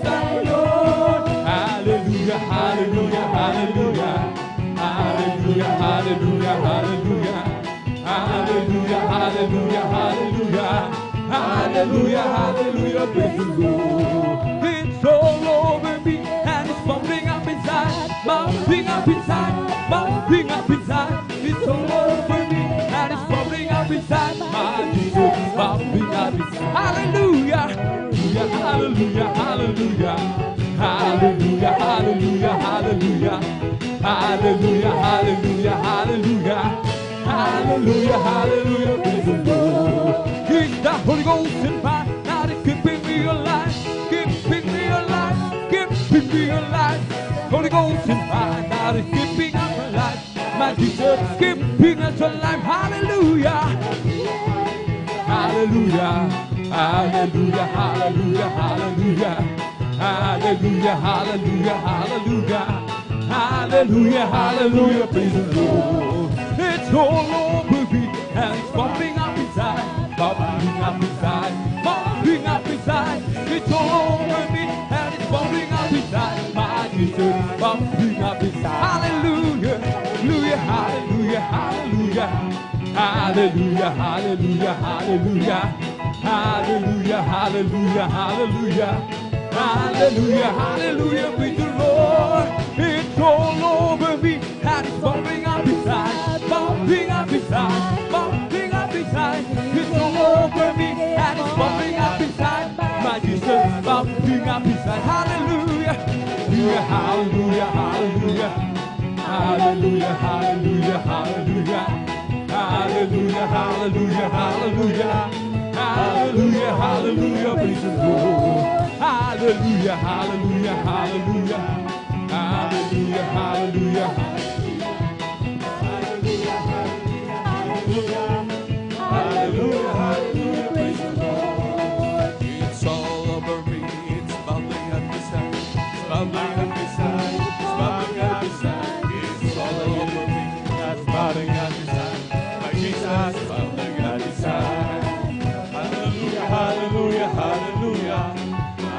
the Lord. Hallelujah, hallelujah, hallelujah. Hallelujah, hallelujah, hallelujah. Hallelujah, hallelujah, hallelujah. Hallelujah, hallelujah, praise the Lord. It's all over me and it's bumping up inside, bumping up inside, bumping up inside. It's all over me and it's bumping up inside. My Jesus is bumping up inside. Hallelujah, hallelujah, hallelujah, hallelujah, hallelujah, hallelujah, hallelujah, hallelujah, hallelujah, hallelujah, hallelujah, praise the Lord. He's the Holy Ghost in fire, now it's keeping me alive, keeping me alive, keeping me alive. Holy Ghost in fire, now it's keeping us alive. My Jesus is keeping us alive. Hallelujah, hallelujah, hallelujah, hallelujah, hallelujah, hallelujah, hallelujah, hallelujah, hallelujah, hallelujah, praise the Lord. It's all over me and it's bumping up inside, bumping up inside, bumping up inside. It's all over me and it's bumping up inside. My Jesus is bumping up inside. Hallelujah, hallelujah, hallelujah, hallelujah, hallelujah, hallelujah, hallelujah, hallelujah, hallelujah, hallelujah, hallelujah, hallelujah, praise the Lord. It's all over me and it's bumping up inside, bumping up inside, bumping up inside. It's all over me and it's bumping up inside. My Jesus bumping up inside. Hallelujah, hallelujah, hallelujah, hallelujah, hallelujah, hallelujah, hallelujah, hallelujah, hallelujah, hallelujah, hallelujah, praise the Lord. Hallelujah, hallelujah, hallelujah, hallelujah, hallelujah, hallelujah, hallelujah, praise the Lord. It's all over me, it's bubbling up inside, it's bubbling up inside, it's bubbling up inside. It's all over me, it's bubbling up inside. My Jesus is bubbling up inside. Hallelujah, hallelujah, hallelujah.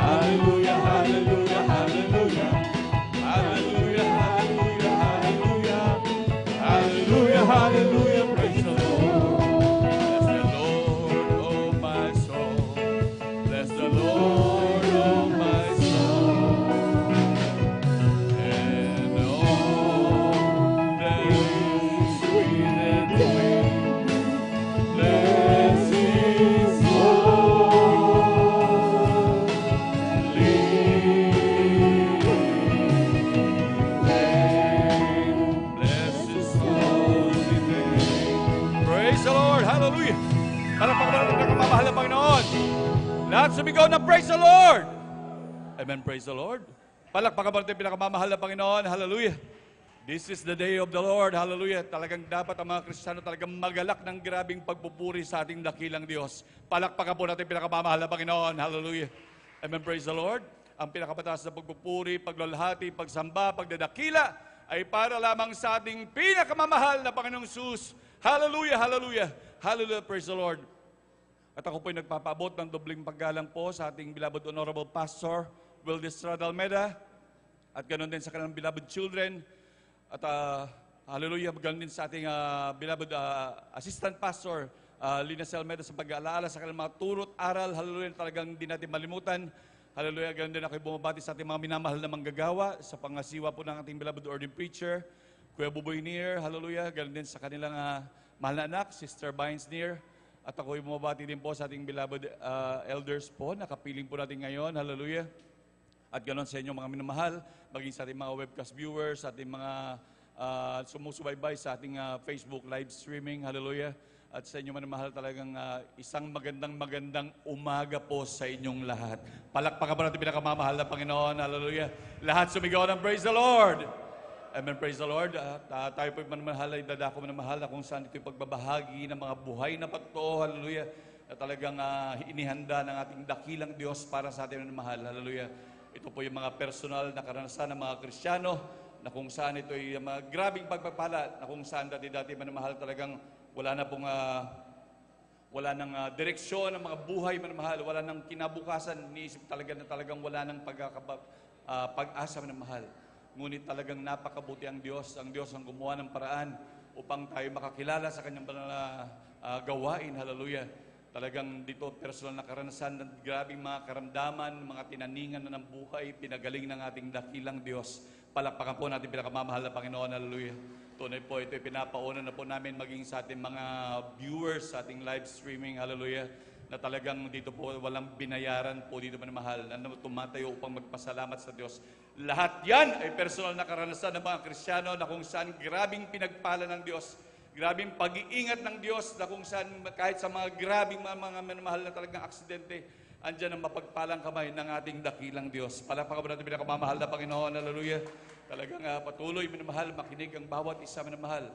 Hallelujah, hallelujah, hallelujah. Hallelujah, hallelujah, hallelujah. Hallelujah, hallelujah, praise the Lord. Bless the Lord, oh my soul. Bless the Lord, oh my soul. And all that is within me. praise the Lord. Hallelujah. Palakpakan mo natin ang kamamahal na Panginoon. Lahat sumigaw ng praise the Lord. Amen, praise the Lord. Palakpakan mo natin ang pinakamamahal na Panginoon. Hallelujah. This is the day of the Lord. Hallelujah. Talagang dapat ang mga Kristiyano talagang magalak ng grabing pagpupuri sa ating dakilang Diyos. Palakpakan po natin ang pinakamamahal na Panginoon. Hallelujah. Amen, praise the Lord. Ang pinakamataas na pagpupuri, paglalahati, pagsamba, pagdadakila ay para lamang sa ating pinakamamahal na Panginoong Sus. Hallelujah, hallelujah, hallelujah, praise the Lord. At ako po'y nagpapaabot ng dobling paggalang po sa ating beloved Honorable Pastor, Will Estrada Almeda, at ganoon din sa kanilang beloved children, at hallelujah, ganoon din sa ating beloved Assistant Pastor, Lina Almeda, sa pag-aalaala sa kanilang mga turot, aral, hallelujah, talagang hindi natin malimutan. Hallelujah, ganoon din ako bumabati sa ating mga minamahal na manggagawa, sa pangasiwa po ng ating beloved ordained preacher, Kuya Buboy Neer, hallelujah, ganoon din sa kanilang mahal na anak, Sister Bynes Neer. At ako'y bumabati din po sa ating beloved elders po, nakapiling po natin ngayon, hallelujah. At ganoon sa inyong mga minamahal, maging sa ating mga webcast viewers, sa ating mga sumusubaybay sa ating Facebook live streaming, hallelujah. At sa inyong minamahal talagang isang magandang umaga po sa inyong lahat. Palakpakan po natin pinakamamahal na Panginoon, hallelujah. Lahat sumigaw ng praise the Lord. Amen, praise the Lord. Tayo po'y manamahal ay dadako manamahal na kung saan ito'y pagbabahagi ng mga buhay na pato, hallelujah, na talagang inihanda ng ating dakilang Diyos para sa ating manamahal, hallelujah. Ito po yung mga personal na karanasan ng mga Kristiyano na kung saan ito'y mga grabing pagpapala na kung saan dati-dati manamahal talagang wala nang direksyon ng mga buhay manamahal, wala nang kinabukasan, niisip talaga na talagang wala nang pag-asa manamahal. Ngunit talagang napakabuti ang Diyos ang gumawa ng paraan upang tayo makakilala sa kanyang gawain, hallelujah. Talagang dito personal na karanasan ng grabing mga karamdaman, mga tinaningan na ng buhay, pinagaling ng ating dakilang Diyos. Palakpakan po natin pinakamamahal na Panginoon, hallelujah. Tunay po, ito'y pinapauna na po namin maging sa ating mga viewers, sa ating live streaming, hallelujah, na talagang dito po walang binayaran po dito manamahal, na tumatayo upang magpasalamat sa Diyos. Lahat yan ay personal na karanasan ng mga Kristiyano na kung saan grabing pinagpala ng Diyos, grabing pag-iingat ng Diyos, na kung saan kahit sa mga grabing mga manamahal na talagang aksidente, andyan ang mapagpalang kamay ng ating dakilang Diyos. Palakpakan po natin pinakamamahal na Panginoon, hallelujah. Talagang patuloy minamahal, makinig ang bawat isa minamahal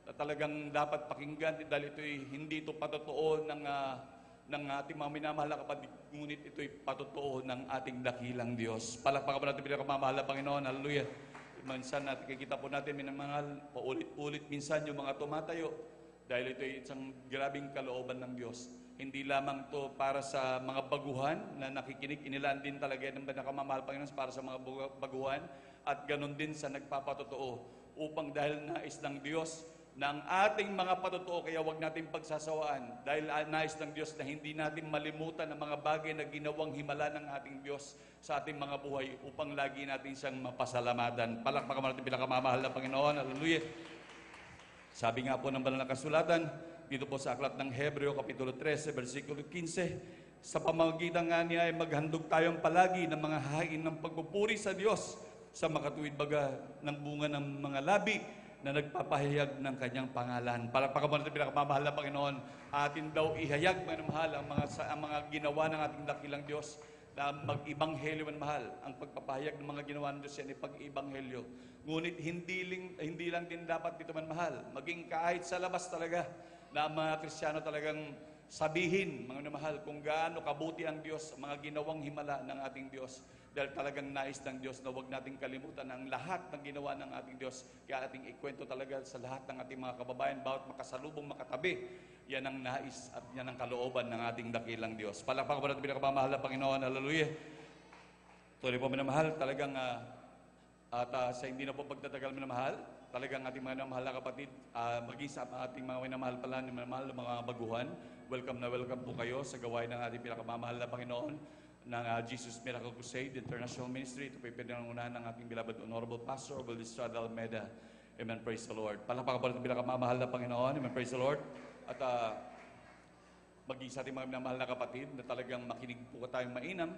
na talagang dapat pakinggan dahil hindi ito patotoo ng ating mga minamahal na kapatid, ngunit ito'y patotoo ng ating dakilang Diyos. Palakpakan po natin pinakamamahal na Panginoon, hallelujah. Minsan natin kikita po natin minamahal, paulit-ulit minsan yung mga tumatayo dahil ito'y isang grabing kalooban ng Diyos. Hindi lamang to para sa mga baguhan na nakikinig, inilaan din talaga ng pinakamamahal Panginoon para sa mga baguhan, at ganun din sa nagpapatotoo upang dahil nais ng Diyos ng ating mga patotoo, kaya wag natin pagsasawaan dahil nais ng Diyos na hindi natin malimutan ang mga bagay na ginawang himala ng ating Diyos sa ating mga buhay upang lagi natin siyang mapasalamatan. Palakpakan natin pinakamamahal na Panginoon, hallelujah. Sabi nga po ng banal na kasulatan dito po sa aklat ng Hebreo Kapitulo 13, versikulo 15, sa pamamagitan nga niya ay maghandog tayong palagi ng mga hain ng pagpupuri sa Diyos sa makatuwid baga ng bunga ng mga labi na nagpapahayag ng kanyang pangalan. Palakpakan natin pinakamamahal na Panginoon, atin daw ihayag mahal ang mga ginawa ng ating dakilang Diyos na mag-ibanghelyo mahal. Ang pagpapahayag ng mga ginawa ng Diyos yan ay pag-ibanghelyo. Ngunit hindi lang din dapat dito mahal, maging kahit sa labas talaga na ang mga Kristiyano talagang sabihin, mga mahal, kung gaano kabuti ang Diyos, mga ginawang himala ng ating Diyos. Dahil talagang nais ng Diyos na huwag nating kalimutan ang lahat ng ginawa ng ating Diyos. Kaya ating ikwento talaga sa lahat ng ating mga kababayan, bawat makasalubong, makatabi, yan ang nais at yan ang kalooban ng ating dakilang Diyos. Palakpakan po natin pinakamamahal na Panginoon, hallelujah. Tuloy po minamahal, talagang sa hindi na po pagtatagal minamahal, talagang ating mga minamahal na kapatid, maging sa ating mga minamahal pala, minamahal na mga baguhan, welcome na welcome po kayo sa gawain ng ating pinakamamahal na Panginoon ng Jesus Miracle Crusade International Ministry. Ito po yung pinangunahan ng ating beloved Honorable Pastor Will Estrada Almeda. Amen, praise the Lord. Palakpakan po natin pinakamamahal na Panginoon. Amen, praise the Lord. At maging sa ating mga minamahal na kapatid na talagang makinig po tayong mainam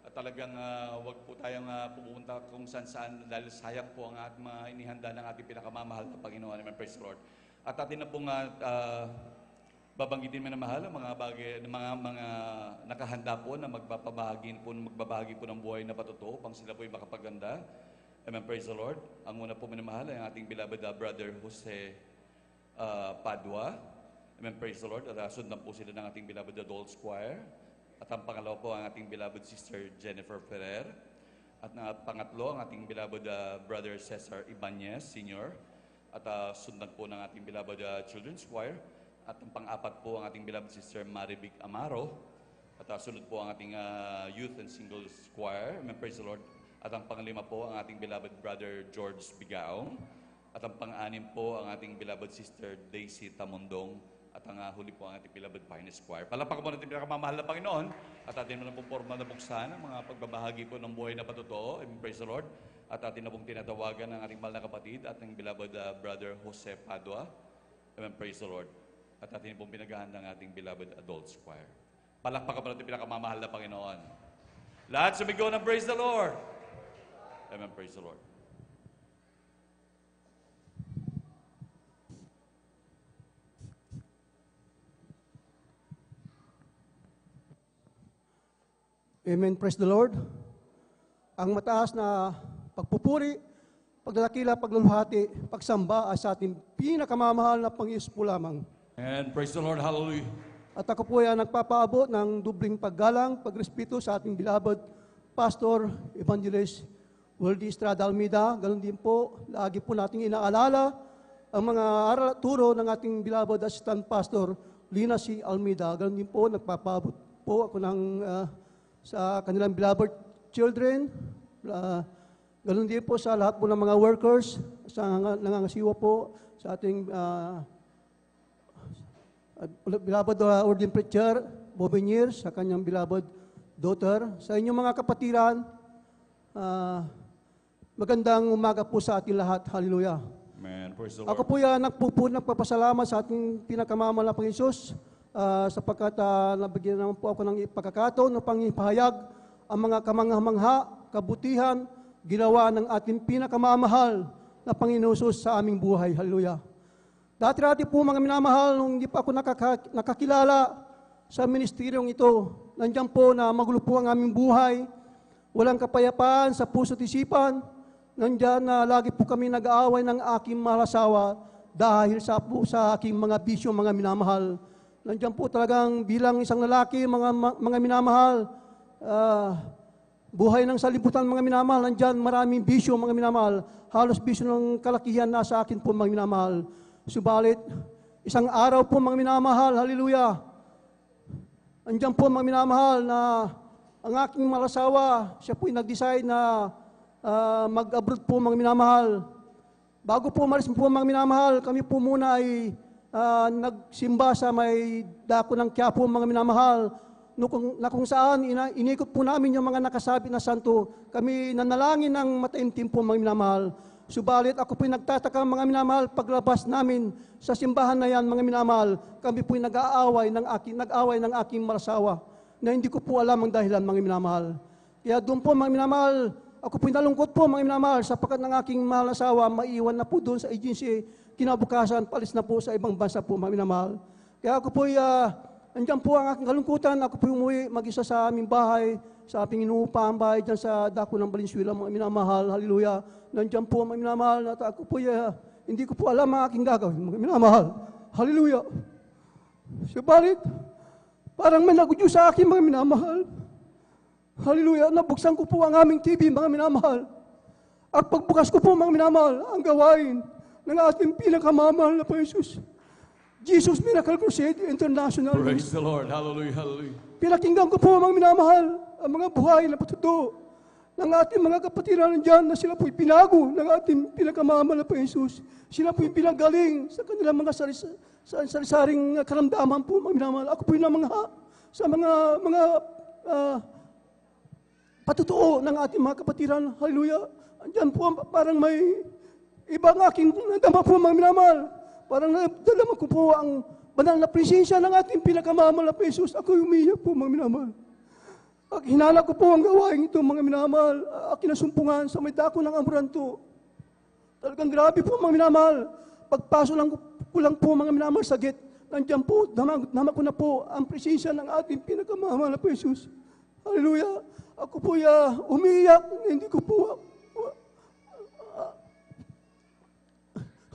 at talagang wag po tayong pupunta kung saan dahil sayang po ang ating mga inihanda ng ating pinakamamahal na Panginoon. Amen, praise the Lord. At atin na pong Babanggitin mo na mahal ang mga bagay, mga nakahanda po na magbabahagi po ng buhay na patotoo pang sila po ay makapaganda. Amen, praise the Lord. Ang una po minamahal ay ang ating beloved brother Jose Padua. Amen, praise the Lord. At sundan po sila ng ating beloved adult choir. At ang pangalawa po ang ating beloved sister Jennifer Ferrer. At pangatlo ang ating beloved brother Cesar Ibanez Sr. At sundan po ng ating beloved children's choir. At ang pang-apat po ang ating beloved sister Maribig Amaro. At sunod po ang ating youth and singles choir. Amen, praise the Lord. At ang pang-lima po ang ating beloved brother George Bigaong. At ang pang-anim po ang ating beloved sister Daisy Tamondong. At ang huli po ang ating beloved Pines Choir. Palakpakan po natin pinakamamahal na Panginoon. At atin na pong forma na buksan ang mga pagbabahagi po ng buhay na patotoo. Amen, praise the Lord. At atin na pong tinatawagan ng ating mahal na kapatid at ang beloved brother Jose Padua. Amen, praise the Lord. At atin pong pinaghahanda ng ating beloved adults choir. Palakpakan po natin pinakamamahal na Panginoon. Lahat sumigaw ng praise the Lord. Amen, praise the Lord. Amen, praise the Lord. Ang mataas na pagpupuri, pagdadakila, pagluluhati, pagsamba ay sa ating pinakamamahal na Panginoon po lamang. And praise the Lord, hallelujah. At ako po ay nagpapaabot ng dubling paggalang, pagrespeto sa ating beloved Pastor, Evangelist Worldy Estrada Almeida. Ganon din po, lagi po nating inaalala ang mga aral at turo ng ating beloved Assistant Pastor, Lina C. Almeida. Ganon din po, nagpapaabot po ako ng sa kanilang beloved children. Ganon din po sa lahat po ng mga workers, sa nangangasiwa po sa ating beloved ordained preacher, Bobenier, sa kanyang beloved daughter. Sa inyong mga kapatiran, magandang umaga po sa ating lahat. Hallelujah. Amen. Praise the Lord. Ako po yan nagpapasalamat sa ating pinakamamahal na Panginoon Jesus sapagkat nabigyan naman po ako ng pagkakataon na pangipahayag ang mga kamangha-mangha, kabutihan, ginawa ng ating pinakamamahal na Panginoon Jesus sa aming buhay. Hallelujah. Dati-dati po mga minamahal, nung hindi pa ako nakakilala sa ministeryong ito, nandiyan po na magulo po ang aming buhay, walang kapayapaan sa puso't isipan, nandiyan na lagi po kami nag-aaway ng aking malasawa dahil sa aking mga bisyo, mga minamahal. Nandiyan po talagang bilang isang lalaki, mga minamahal, buhay ng salibutan, mga minamahal, nandiyan maraming bisyo, mga minamahal, halos bisyo ng kalakihan na sa akin po, mga minamahal. Subalit, isang araw po, mga minamahal, hallelujah, nandiyan po, mga minamahal, na ang aking malasawa, siya po'y nag-decide na mag-abroad po, mga minamahal. Bago po umalis po, mga minamahal, kami po muna ay nagsimba sa may dako ng Quiapo, mga minamahal, na kung saan inikot po namin yung mga nakasabit na santo. Kami nanalangin ng mataimtim po, mga minamahal. Subalit ako po'y nagtataka, mga minamahal, paglabas namin sa simbahan na yan, mga minamahal, kami po'y nag-aaway ng aking malasawa na hindi ko po alam ang dahilan, mga minamahal. Kaya doon po, mga minamahal, ako po'y nalungkot po, mga minamahal, sapagkat ng aking mahal na asawa, maiwan na po doon sa agency, kinabukasan, palis na po sa ibang bansa po, mga minamahal. Kaya ako po'y, andyan po ang aking kalungkutan, ako po'y umuwi mag-isa sa aming bahay, sa aming inuupahan bahay, dyan sa dako ng Valenzuela, mga minamahal, hallelujah. Nandiyan po, mga minamahal, at ako po'y, hindi ko po alam ang aking gagawin, mga minamahal, hallelujah. Subalit, parang may nagudyo sa akin, mga minamahal, hallelujah, nabuksan ko po ang aming TV, mga minamahal. At pagbukas ko po, mga minamahal, ang gawain ng ating pinakamamahal na Jesus. Jesus Miracle Crusade International. Praise the Lord. Hallelujah, hallelujah. Pinakinggan ko po, mga minamahal, ang mga buhay na patotoo ng ating mga kapatiran dyan na sila po'y pinago ng ating pinakamamahal na Jesus. Sila po'y pinagaling sa kanilang mga sarisaring karamdaman po, mga minamahal. Ako po'y namangha sa mga patotoo ng ating mga kapatiran. Hallelujah. Andyan po, parang may ibang aking nadama po, mga minamahal. Parang nadama ko po ang banal na presensya ng ating pinakamamahal na Jesus. Ako'y umiyak po, mga minamahal. At hinala ko po ang gawain ito, mga minamahal. Kinasumpungan sa may dako ng Amoranto. Talagang grabe po, mga minamahal. Pagpaso lang ko lang po, mga minamahal, sa gate, nandiyan po, dama ko na po ang presensya ng ating pinakamamahal na Jesus. Hallelujah. Ako po umiiyak, hindi ko po,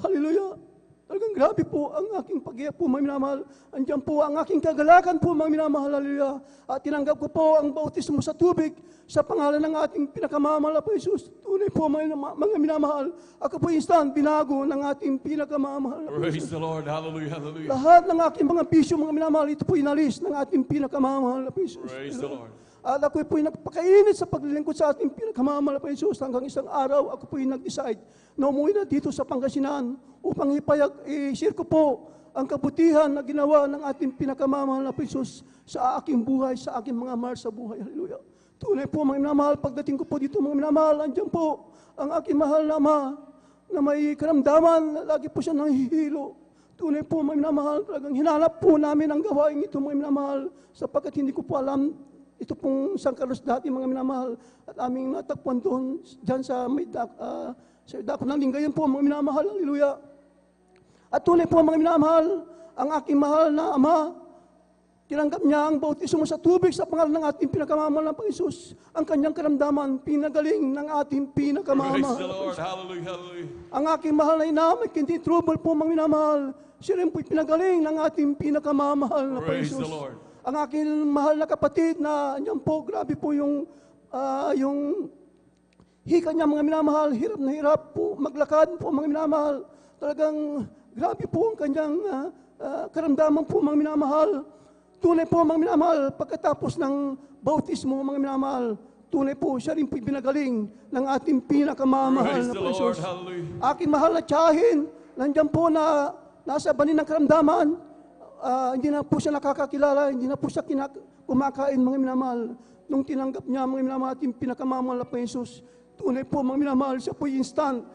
hallelujah. Talagang grabe po ang aking pag-iyak po, mga minamahal. Andiyan po ang aking kagalakan po, mga minamahal. Hallelujah. At tinanggap ko po ang bautismo sa tubig sa pangalan ng ating pinakamamahal na po Jesus. Tunay po, mga minamahal. Ako po instant binago ng ating pinakamamahal na po Praise Jesus. the Lord. Hallelujah, hallelujah. Lahat ng aking mga bisyo, mga minamahal, ito po inalis ng ating pinakamamahal na po Jesus. Praise the Lord. At ako po nagpakainit sa paglilingkod sa ating pinakamamahal na Jesus hanggang isang araw ako po nag-decide na umuwi na dito sa Pangasinan upang i-share ko po ang kabutihan na ginawa ng ating pinakamamahal na Jesus sa aking buhay, sa aking mga mahal sa buhay. Hallelujah. Tunay po mga minamahal, pagdating ko po dito mga minamahal, andyan po ang aking mahal na ama na may karamdaman, lagi po siya nanghihilo. Tunay po mga minamahal, talagang hinanap po namin ang gawain ito mga minamahal sapagkat hindi ko po alam ito pong San Carlos dati mga minamahal at aming natagpuan doon dyan sa sa dako ng Lingayen po mga minamahal. Hallelujah. At tunay po mga minamahal, ang aking mahal na ama, tinanggap niya ang bautismo sa tubig sa pangalan ng ating pinakamamahal na Panginoon. Ang kanyang karamdaman, pinagaling ng ating pinakamamahal. Praise the Lord. Hallelujah, hallelujah. Ang aking mahal na ina, may hindi trouble po mga minamahal. Siya rin po'y pinagaling ng ating pinakamamahal na Praise Panginoon. the Lord. Ang aking mahal na kapatid na yan po, grabe po yung hika niya mga minamahal, hirap na hirap po, maglakad po mga minamahal. Talagang grabe po ang kanyang karamdaman po mga minamahal. Tunay po mga minamahal, pagkatapos ng bautismo mga minamahal, tunay po siya rin po binagaling ng ating pinakamamahal Praise na the Panginoon. Lord. Hallelujah. Aking mahal na tiyahin, nandyan po na nasa banin ng karamdaman, hindi na po siya nakakakilala, hindi na po siya kumakain mga minamahal. Nung tinanggap niya mga minamahal ating pinakamamahal na Panginoon, tunay po mga minamahal, siya po instant,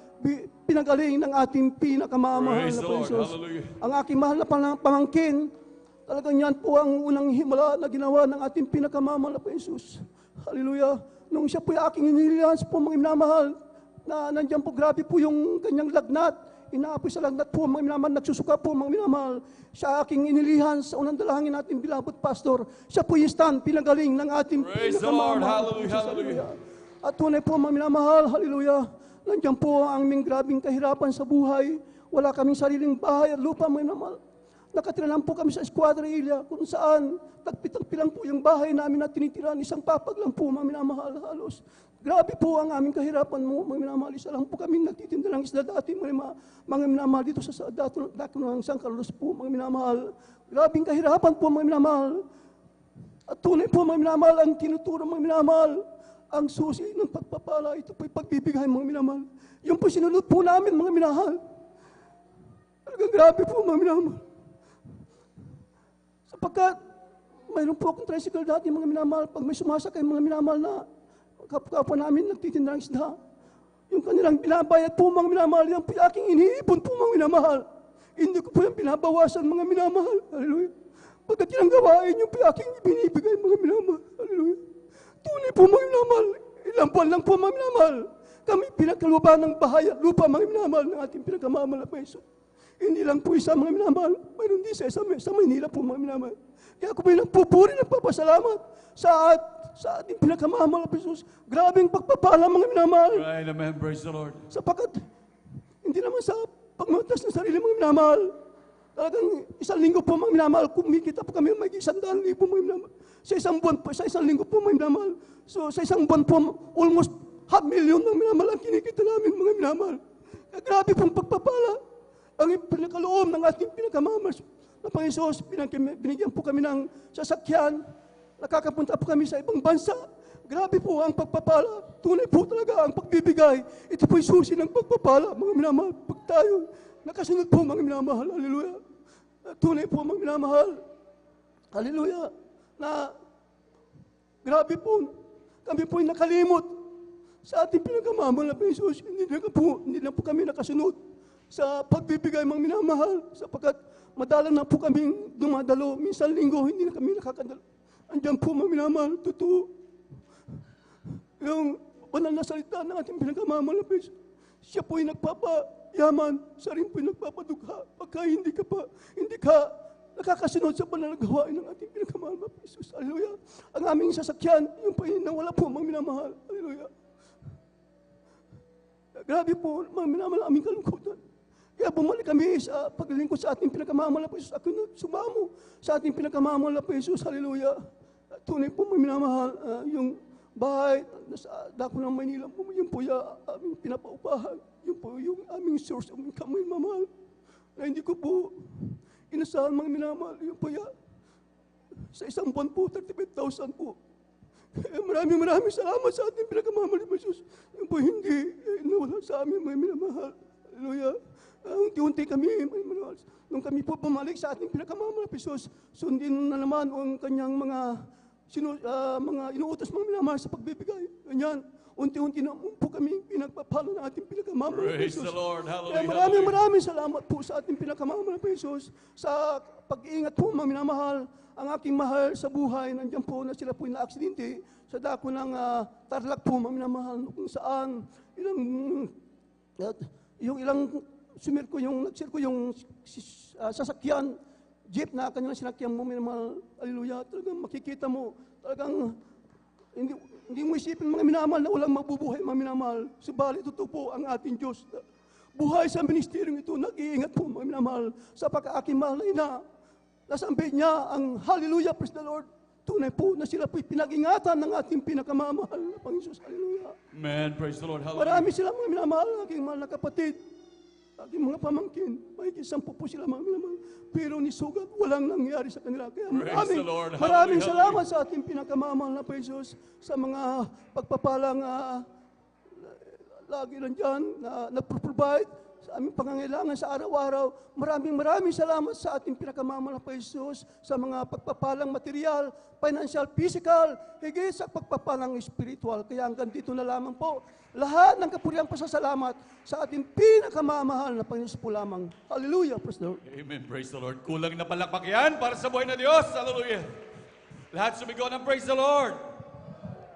pinagaling ng ating pinakamamahal Praise na the Lord. Panginoon. Hallelujah. Ang aking mahal na pamangkin, talagang yan po ang unang himala na ginawa ng ating pinakamamahal na Panginoon. Hallelujah. Nung siya po yung aking inilihans po mga minamahal, na nandyan po grabe po yung kanyang lagnat, inaapoy sa lagnat po mga minamahal, nagsusuka po mga minamahal, siya aking inilihan sa unang dalangin natin bilabot pastor, siya po yung stand, pinagaling ng ating Praise the Lord. pinakamamahal. Hallelujah, hallelujah. At tunay po mga minamahal, hallelujah, nandiyan po ang aming grabing kahirapan sa buhay, wala kaming sariling bahay at lupa mga minamahal. Nakatira lang po kami sa Escuadrilla kung saan tagpitang-pilang po yung bahay namin na tinitirahan, isang papag lang po mga minamahal halos. Grabe po ang aming kahirapan mo, mga minamahal. Isa lang po kami nagtitinda ng isda dati, mga minamahal dito sa dako ng San Carlos po, mga minamahal. Grabing kahirapan po, mga minamahal. At tunay po, mga minamahal, ang tinuturo, mga minamahal, ang susi ng pagpapala, ito po'y pagbibigay, mga minamahal. Yung po sinunod po namin, mga minamahal. Talagang grabe po, mga minamahal. Sapagkat, mayroon po akong tricycle dati, mga minamahal. Pag may sumasakay, mga minamahal na kapwa namin nagtitinda ng isda. Yung kanilang binabayad po mga minamahal, yan po yung aking iniipon po mga minamahal. Hindi ko po yung pinabawasan mga minamahal. Hallelujah. Pagkat yung gawain, yung po yung aking binibigay mga minamahal. Hallelujah. Tunay po mga minamahal. Ilang buwan lang po mga minamahal. Kami pinagkaluba ng bahay at lupa mga minamahal ng ating pinagkamamahal na peso. Hindi lang po isa mga minamahal. Mayroon din sa Maynila po mga minamahal. Kaya ako po yung nagpupuri, nagpapasalamat sa ating pinakamamahal na Jesus. Grabing pagpapala mga minamahal. Right, amen. Praise the Lord. Sapagkat, hindi naman sa pagmatas ng sarili mga minamahal. Talagang isang linggo po mga minamahal, kumikita po kami may 100,000 mga minamahal. Sa isang buwan po, sa isang linggo po mga minamahal. So sa isang buwan po, almost 500,000 ng minamahal ang kinikita namin mga minamahal. Kaya grabe pong pagpapala. Ang pinakaloob ng ating pinakamamahal na Panginoon, binigyan po kami ng sasakyan, nakakapunta po kami sa ibang bansa. Grabe po ang pagpapala. Tunay po talaga ang pagbibigay. Ito po'y susi ng pagpapala, mga minamahal. Pag tayo, nakasunod po mga minamahal. Hallelujah. Tunay po mga minamahal. Hallelujah. Na grabe po, kami po'y nakalimot sa ating pinakamamahal na Panginoon. Hindi na po kami nakasunod sa pagbibigay mga minamahal. Sapagkat madalang na po kaming dumadalo. Minsan linggo, hindi na kami nakakadalo. Andiyan po mga minamahal, totoo. Yung banal na salita ng ating pinakamamahal na Panginoon, siya po'y nagpapayaman, siya rin po'y nagpapadugha. Pagka hindi ka nakakasunod sa banal na gawain ng ating pinakamahal na Jesus. Hallelujah. Ang aming sasakyan, yung po na wala po mga minamahal. Hallelujah. Grabe po, mga minamahal, aming kalungkutan. Kaya bumalik kami sa paglilingkod sa ating pinakamahal na Jesus. Ako na sumamo sa ating pinakamahal na Jesus. Hallelujah. Tunay po mga minamahal, yung bahay nasa dako ng Maynila po, yun po yung aming pinapaupahan. Yun po yung aming source, aming kamay mamahal. Na hindi ko po inasahan mga minamahal. Yun po ya, sa isang buwan po, 35,000 po. Kaya maraming salamat sa ating pinakamahal na Jesus. Yun po hindi nawala sa amin mga minamahal. Hallelujah. Unti-unti kami, mga minamahal. Nung kami po bumalik sa ating pinakamahal na Jesus, sundin na naman ang kanyang mga inuutos mga minamahal sa pagbibigay. Ganyan, unti-unti na po kami pinagpapalo ng ating pinakamahal na Praise Jesus. the Lord. Kaya Hallelujah. maraming salamat po sa ating pinakamahal na Jesus sa pag-iingat po mga minamahal. Ang aking mahal sa buhay, nandiyan po na sila po na aksidente sa dako ng Tarlac po mga minamahal, kung saan ilang nagsirko yung sasakyan, jeep na kanilang sinakyan mo, minamahal. Hallelujah. Talagang makikita mo, talagang hindi mo isipin mga minamahal na walang mabubuhay mga minamahal. Subalit totoo po ang ating Diyos. Buhay sa ministeryong ito, nag-iingat po mga minamahal sa pagka-aking mahal na ina. Nasambit niya ang hallelujah, praise the Lord. Tunay po na sila po'y pinag-ingatan ng ating pinakamamahal na Panginoon. Hallelujah. Amen. Praise the Lord. Hallelujah. Marami sila mga minamahal, aking mahal na kapatid. Aking mga pamangkin, may kisampu po sila mga minamahal. Pero ni sugat, walang nangyari sa kanila. Kaya Praise the Lord. maraming Hallelujah. salamat sa ating pinakamamahal na Jesus sa mga pagpapalang lagi nandyan na nagpro-provide sa aming pangangailangan sa araw-araw. Maraming salamat sa ating pinakamamahal na Jesus sa mga pagpapalang material, financial, physical, higit sa pagpapalang spiritual. Kaya hanggang dito na lamang po, lahat ng kapuriang pasasalamat sa ating pinakamamahal na Panginoon po lamang. Hallelujah, praise the Lord. Amen. Praise the Lord. Kulang na palakpak yan para sa buhay na Diyos. Hallelujah. Lahat sumigaw ng praise the Lord.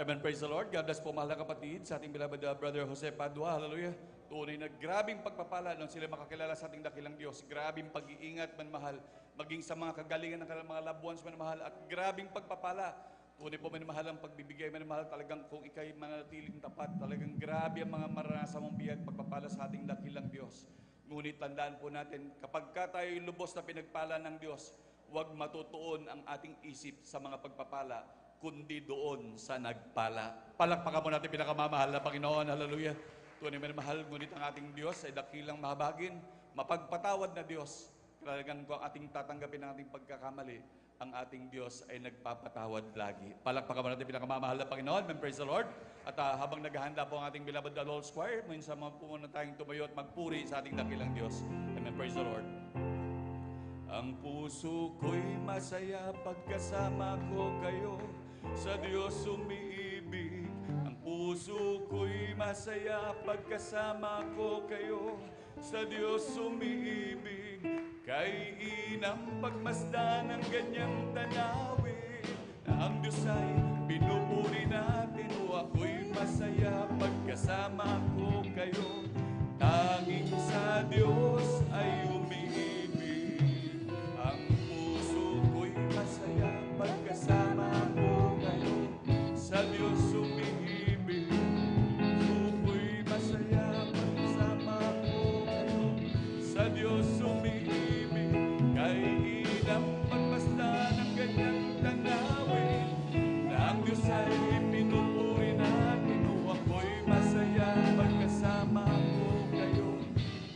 Amen. Praise the Lord. God bless po, mahal na kapatid, sa ating beloved brother Jose Padua. Hallelujah. Tunay na grabing pagpapala nung sila makakilala sa ating dakilang Diyos. Grabing pag-iingat, manmahal, maging sa mga kagalingan ng kanilang mga loved ones, manmahal, at grabing pagpapala. Tunay po, manmahal, ang pagbibigay, manmahal, talagang kung ikay manatiling tapat, talagang grabe ang mga maranasan mong biyag pagpapala sa ating dakilang Diyos. Ngunit tandaan po natin, kapag ka tayo'y lubos na pinagpala ng Diyos, huwag matutuon ang ating isip sa mga pagpapala, kundi doon sa nagpala. Palakpakan mo natin pinakamamahal na Panginoon. Hallelujah. Tunay na mahal, ngunit ang ating Diyos ay dakilang mahabagin, mapagpatawad na Diyos. Talagang kung ating tatanggapin ang ating pagkakamali, ang ating Diyos ay nagpapatawad lagi. Palakpakan mo natin pinakamamahal na Panginoon. Amen. Praise the Lord. At habang naghahanda po ang ating beloved Lord's Choir, minsan mga pumunta tayong tumayo at magpuri sa ating dakilang Diyos. Amen. Praise the Lord. Ang puso ko'y masaya pagkasama ko kayo, sa Diyos umiibig. Ang puso ko'y masaya pagkasama ko kayo, sa Diyos umiibig. Kay inang pagmasdan ng ganyang tanawin, na ang Diyos ay pinupuri natin. O ako'y masaya pagkasama ko kayo, tanging sa Diyos ay umiibig. Ang puso ko'y masaya pagkasama ko kayo, sa Diyos umiibig. Puso ko'y masaya pagkasama ko kayo, sa Diyos umiibig. Kay inang pagmasdan ng ganyang tanawin, na ang Diyos ay pinupuri natin. O ako'y masaya pagkasama ko kayo,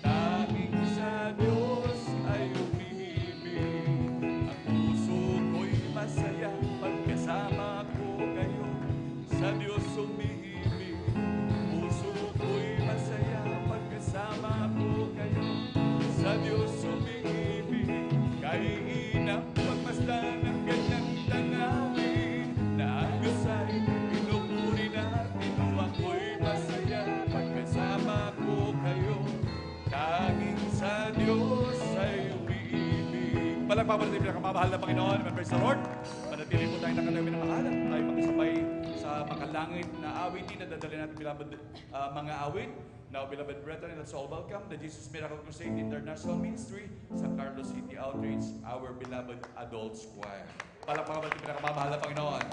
tanging sa Diyos ay umiibig. Ang puso ko'y masaya pagkasama ko kayo, sa Diyos umiibig. Puso ko'y masaya pagkasama ko kayo, sa Diyos umiibig. Kay inang pagmasdan ng ganyang tanawin, na ang Diyos ay pinupuri natin. O ako'y masaya pagkasama ko kayo, tanging sa Diyos ay umiibig. Palagpapan natin pinakamamahal na Panginoon. Praise the Lord. Manatili po tayo nakatayo minamahal at tayo makisabay sa makalangit na awitin na dadalhin natin beloved mga awit. Now, beloved brethren, let's all welcome the Jesus Miracle Crusade International Ministry sa Carlos City Outreach, our beloved adults choir. Palakpakan natin pinakamamahal na Panginoon.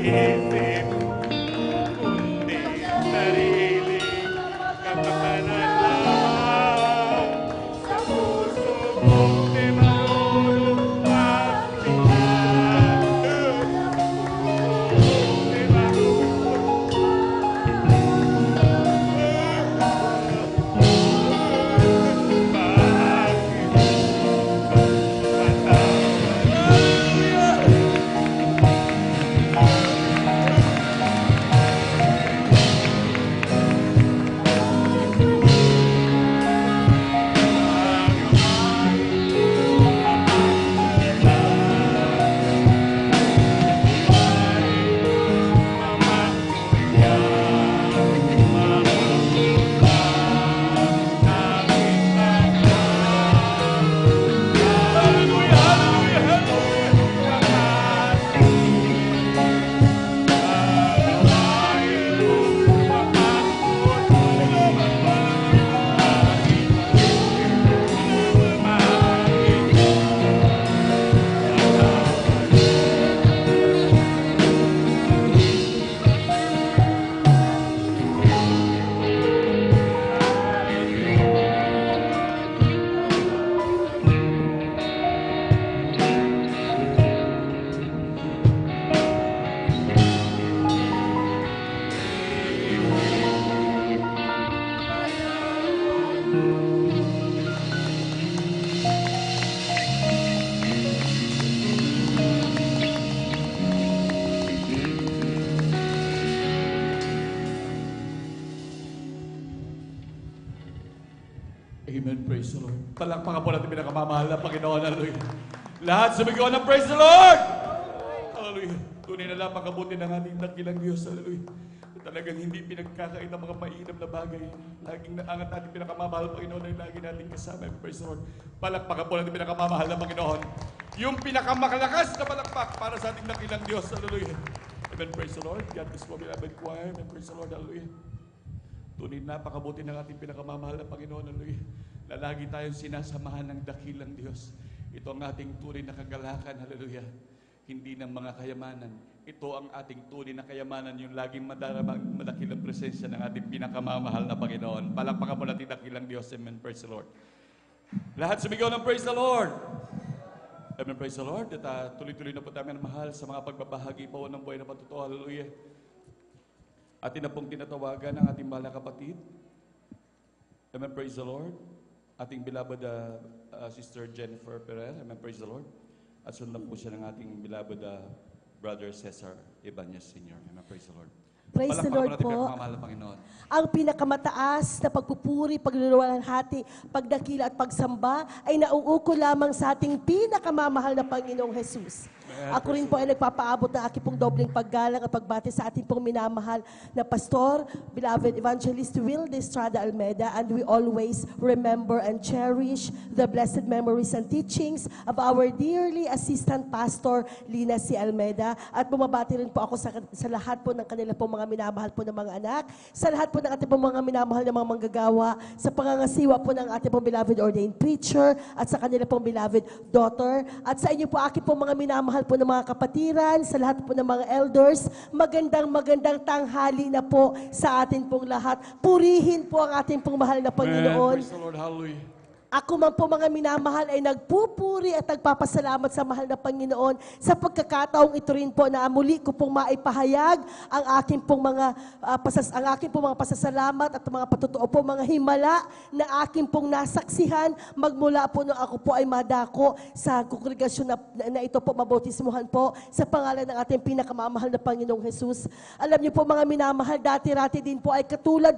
isip, kundi sarili, kapakanan lang. Sa puso kong di marunong magtingnan, di marunong Amen, praise the Lord. Palakpakan po natin pinakamamahal na Panginoon, hallelujah. Lahat sumigaw ng praise the Lord! Hallelujah. Tunay na lang pagkabuti ng ating dakilang Diyos, hallelujah. Talagang hindi pinagkakait ang mga mainam na bagay. Laging naangat natin pinakamamahal na Panginoon ay lagi natin kasama. Praise the Lord. Palakpakan po natin pinakamamahal na Panginoon. Yung pinakamalakas na palakpak para sa ating dakilang Diyos, hallelujah. Amen, praise the Lord. God bless po, beloved choir. Amen, praise the Lord, hallelujah. Tunay napakabuti ng ating pinakamamahal na Panginoon, hallelujah. Na lagi tayong sinasamahan ng dakilang Diyos. Ito ang ating tunay na kagalakan, hallelujah. Hindi ng mga kayamanan. Ito ang ating tunay na kayamanan, yung laging madakilang presensya ng ating pinakamamahal na Panginoon. Palakpakan po natin dakilang Diyos. Amen, praise the Lord. Lahat sumigaw ng praise the Lord. Amen, praise the Lord. At tuloy-tuloy na po tayo ng mahal sa mga pagbabahagi po ng buhay na patutuo, hallelujah. Atin na pong tinatawagan ang ating mahal na kapatid. Amen, praise the Lord. Ating beloved Sister Jennifer Perel. Amen, praise the Lord. At sundan po siya ng ating beloved Brother Cesar Ibanez Sr. Amen, praise the Lord. Praise the Lord po. Ang pinakamataas na pagpupuri, pagluluwalhati, pagdakila at pagsamba ay nauuko lamang sa ating pinakamamahal na Panginoong Jesus. Ako rin po ay nagpapaabot ng aking pong dobleng paggalang at pagbati sa ating pong minamahal na pastor, beloved Evangelist Will de Estrada Almeida, and we always remember and cherish the blessed memories and teachings of our dearly assistant pastor, Lina C. Almeida. At bumabati rin po ako sa lahat po ng kanila pong mga minamahal po ng mga anak, sa lahat po ng ating pong mga minamahal na mga manggagawa, sa pangangasiwa po ng ating pong beloved ordained preacher, at sa kanila pong beloved daughter, at sa inyo po aking pong mga minamahal po ng mga kapatiran, sa lahat po ng mga elders, magandang tanghali na po sa atin pong lahat. Purihin po ang ating pong mahal na Panginoon. Praise the Lord, hallelujah. Ako man po mga minamahal ay nagpupuri at nagpapasalamat sa mahal na Panginoon sa pagkakataong ito rin po na muli ko pong maipahayag ang aking pong mga pasasalamat at mga patotoo po, mga himala na aking pong nasaksihan magmula po nung ako po ay madako sa kongregasyon na ito po, mabautismuhan po sa pangalan ng ating pinakamamahal na Panginoong Jesus. Alam niyo po mga minamahal, dati-rati din po ay katulad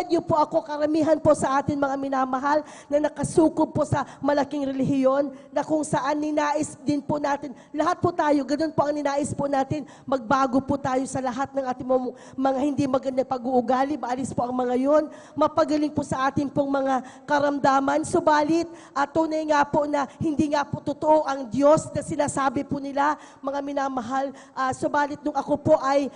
niyo po ako, karamihan po sa atin mga minamahal na nakasukob po sa malaking relihiyon na kung saan ninais din po natin, lahat po tayo, ganun po ang ninais po natin, magbago po tayo sa lahat ng ating mga hindi magandang pag-uugali, maalis po ang mga yon, mapagaling po sa ating pong mga karamdaman, subalit at tunay nga po na hindi nga po totoo ang Diyos na sinasabi po nila, mga minamahal, subalit nung ako po ay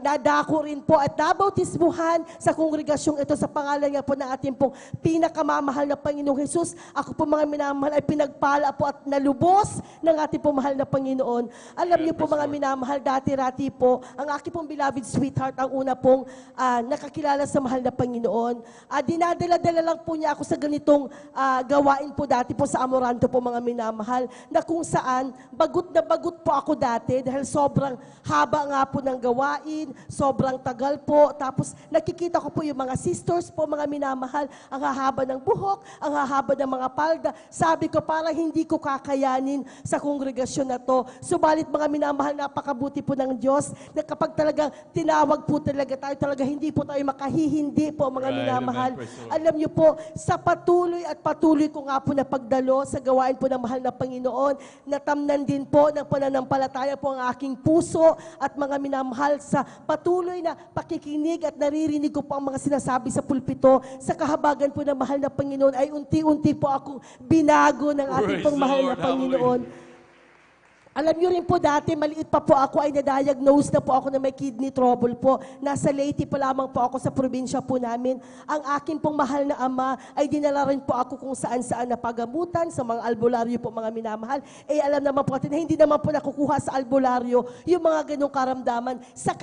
nadako rin po at nabautismuhan sa kongregasyong ito sa pangalan nga po ng ating pong pinakamamahal mahal na Panginoong Jesus. Ako po mga minamahal ay pinagpala po at nalubos ng ating po mahal na Panginoon. Alam niyo po mga minamahal, dati-rati po, ang aking pong beloved sweetheart, ang una pong nakakilala sa mahal na Panginoon. Dinadala-dala lang po niya ako sa ganitong gawain po dati po sa Amoranto po mga minamahal, na kung saan bagut na bagut po ako dati dahil sobrang haba nga po ng gawain, sobrang tagal po. Tapos nakikita ko po yung mga sisters po mga minamahal, ang hahaba ng buhok, ang hahaba ng mga palda. Sabi ko, parang hindi ko kakayanin sa kongregasyon na to. Subalit mga minamahal, napakabuti po ng Diyos na kapag talagang tinawag po talaga tayo, talaga hindi po tayo makahihindi po mga minamahal. Alam niyo po, sa patuloy at patuloy ko nga po na pagdalo sa gawain po ng mahal na Panginoon, natamnan din po ng pananampalataya po ang aking puso at mga minamahal sa patuloy na pakikinig at naririnig ko po ang mga sinasabi sa pulpito. Sa kahabagan po ng mahal na Panginoon ay unti-unti po akong binago ng ating pong mahal na Panginoon. Alam niyo rin po dati, maliit pa po ako ay na-diagnose na po ako na may kidney trouble po. Nasa Leyte pa lamang po ako sa probinsya po namin. Ang akin pong mahal na ama ay dinala rin po ako kung saan-saan na pagamutan, sa mga albularyo po mga minamahal. Alam naman po natin na hindi naman po nakukuha sa albularyo yung mga ganong karamdaman. Sa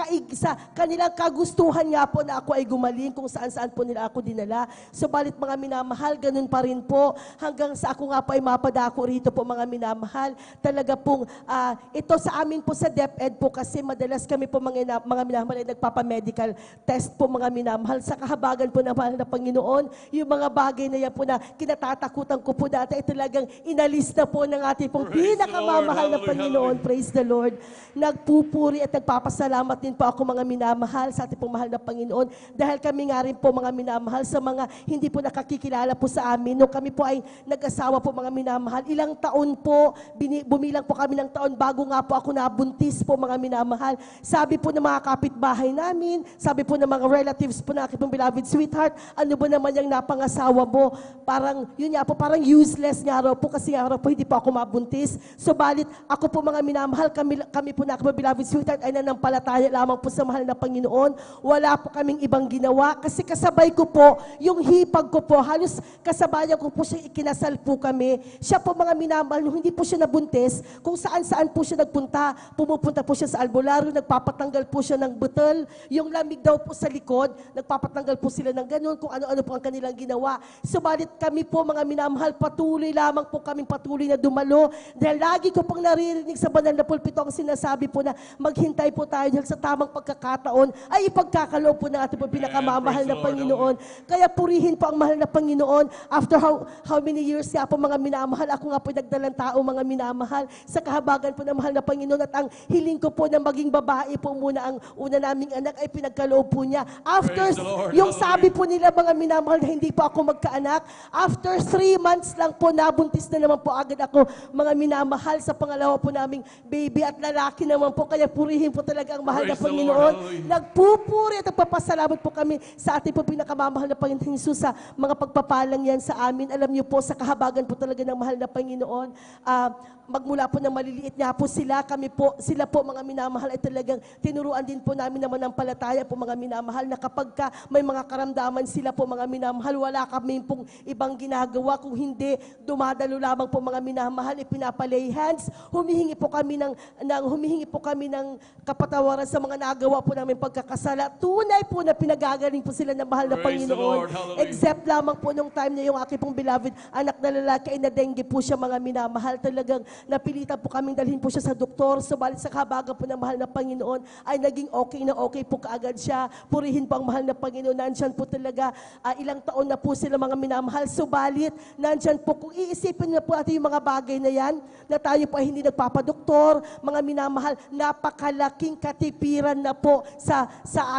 kanilang kagustuhan nga po na ako ay gumaling kung saan-saan po nila ako dinala. Subalit mga minamahal, ganun pa rin po. Hanggang sa ako nga po ay mapadako rito po mga minamahal. Talaga pong ito sa amin po sa DepEd po kasi madalas kami po mga minamahal ay nagpapamedical test po mga minamahal. Sa kahabagan po ng mahal na Panginoon, yung mga bagay na yan po na kinatatakutan ko po dati ay talagang inalis na po ng ating pong pinakamamahal na Panginoon. Praise the Lord. Nagpupuri at nagpapasalamat din po ako mga minamahal sa ating pong mahal na Panginoon dahil kami nga rin po mga minamahal sa mga hindi po nakakikilala po sa amin. Nung kami po ay nag-asawa po mga minamahal, ilang taon po, bumilang po kami ng taon bago nga po ako nabuntis po mga minamahal. Sabi po ng mga kapitbahay namin, sabi po ng mga relatives po na aking pong beloved sweetheart, ano ba naman yung napangasawa mo? Parang, yun nga po, parang useless nga raw po kasi nga raw po hindi po ako mabuntis. Subalit, ako po mga minamahal, kami po na aking pong beloved sweetheart ay nanampalataya lamang po sa mahal na Panginoon. Wala po kaming ibang ginawa kasi kasabay ko po, yung hipag ko po, halos kasabayan ko po siya, ikinasal po kami. Siya po mga minamahal, hindi po siya nabuntis, kung saan po siya nagpunta. Pumupunta po siya sa albularyo, nagpapatanggal po siya ng butel. Yung lamig daw po sa likod, nagpapatanggal po sila ng ganun, kung ano-ano po ang kanilang ginawa. Subalit kami po mga minamahal, patuloy lamang po kaming patuloy na dumalo. Dahil lagi ko pong naririnig sa banal na pulpito ang sinasabi po na maghintay po tayo dahil sa tamang pagkakataon ay ipagkakaloob po ng ating po pinakamamahal na Panginoon. Kaya purihin po ang mahal na Panginoon. After how many years nga po mga minamahal, ako nga po nagdalang tao mga minamahal sa kahabagan po ng mahal na Panginoon at ang hiling ko po na maging babae po muna ang una naming anak ay pinagkaloob po niya. After, yung sabi po nila mga minamahal na hindi po ako magkaanak, after 3 months lang po nabuntis na naman po agad ako mga minamahal sa pangalawa po naming baby at lalaki naman po. Kaya purihin po talaga ang mahal na Panginoon. Nagpupuri at nagpapasalamat po kami sa ating po pinakamamahal na Panginoon Jesus sa mga pagpapalang yan sa amin. Alam niyo po sa kahabagan po talaga ng mahal na Panginoon, magmula po ng maliliit nga po sila po mga minamahal ay talagang tinuruan din po namin naman ng palataya po mga minamahal na kapag may mga karamdaman sila po mga minamahal, wala kami pong ibang ginagawa kung hindi dumadalo lamang po mga minamahal, ipinapalay hands, humihingi po kami ng kapatawaran sa mga nagawa po namin pagkakasala. Tunay po na pinagagaling po sila ng mahal na Panginoon. Except lamang po nung time na yung aking pong beloved anak na lalaki ay na-dengue po siya mga minamahal. Talagang napilitan po kaming dalhin po siya sa doktor. Subalit sa kahabagan po ng mahal na Panginoon ay naging okay po kaagad siya. Purihin po ang mahal na Panginoon. Nandyan po talaga ilang taon na po sila mga minamahal. Subalit nandyan po kung iisipin na po natin yung mga bagay na yan na tayo po ay hindi nagpapadoktor, mga minamahal, napakalaking katipiran na po sa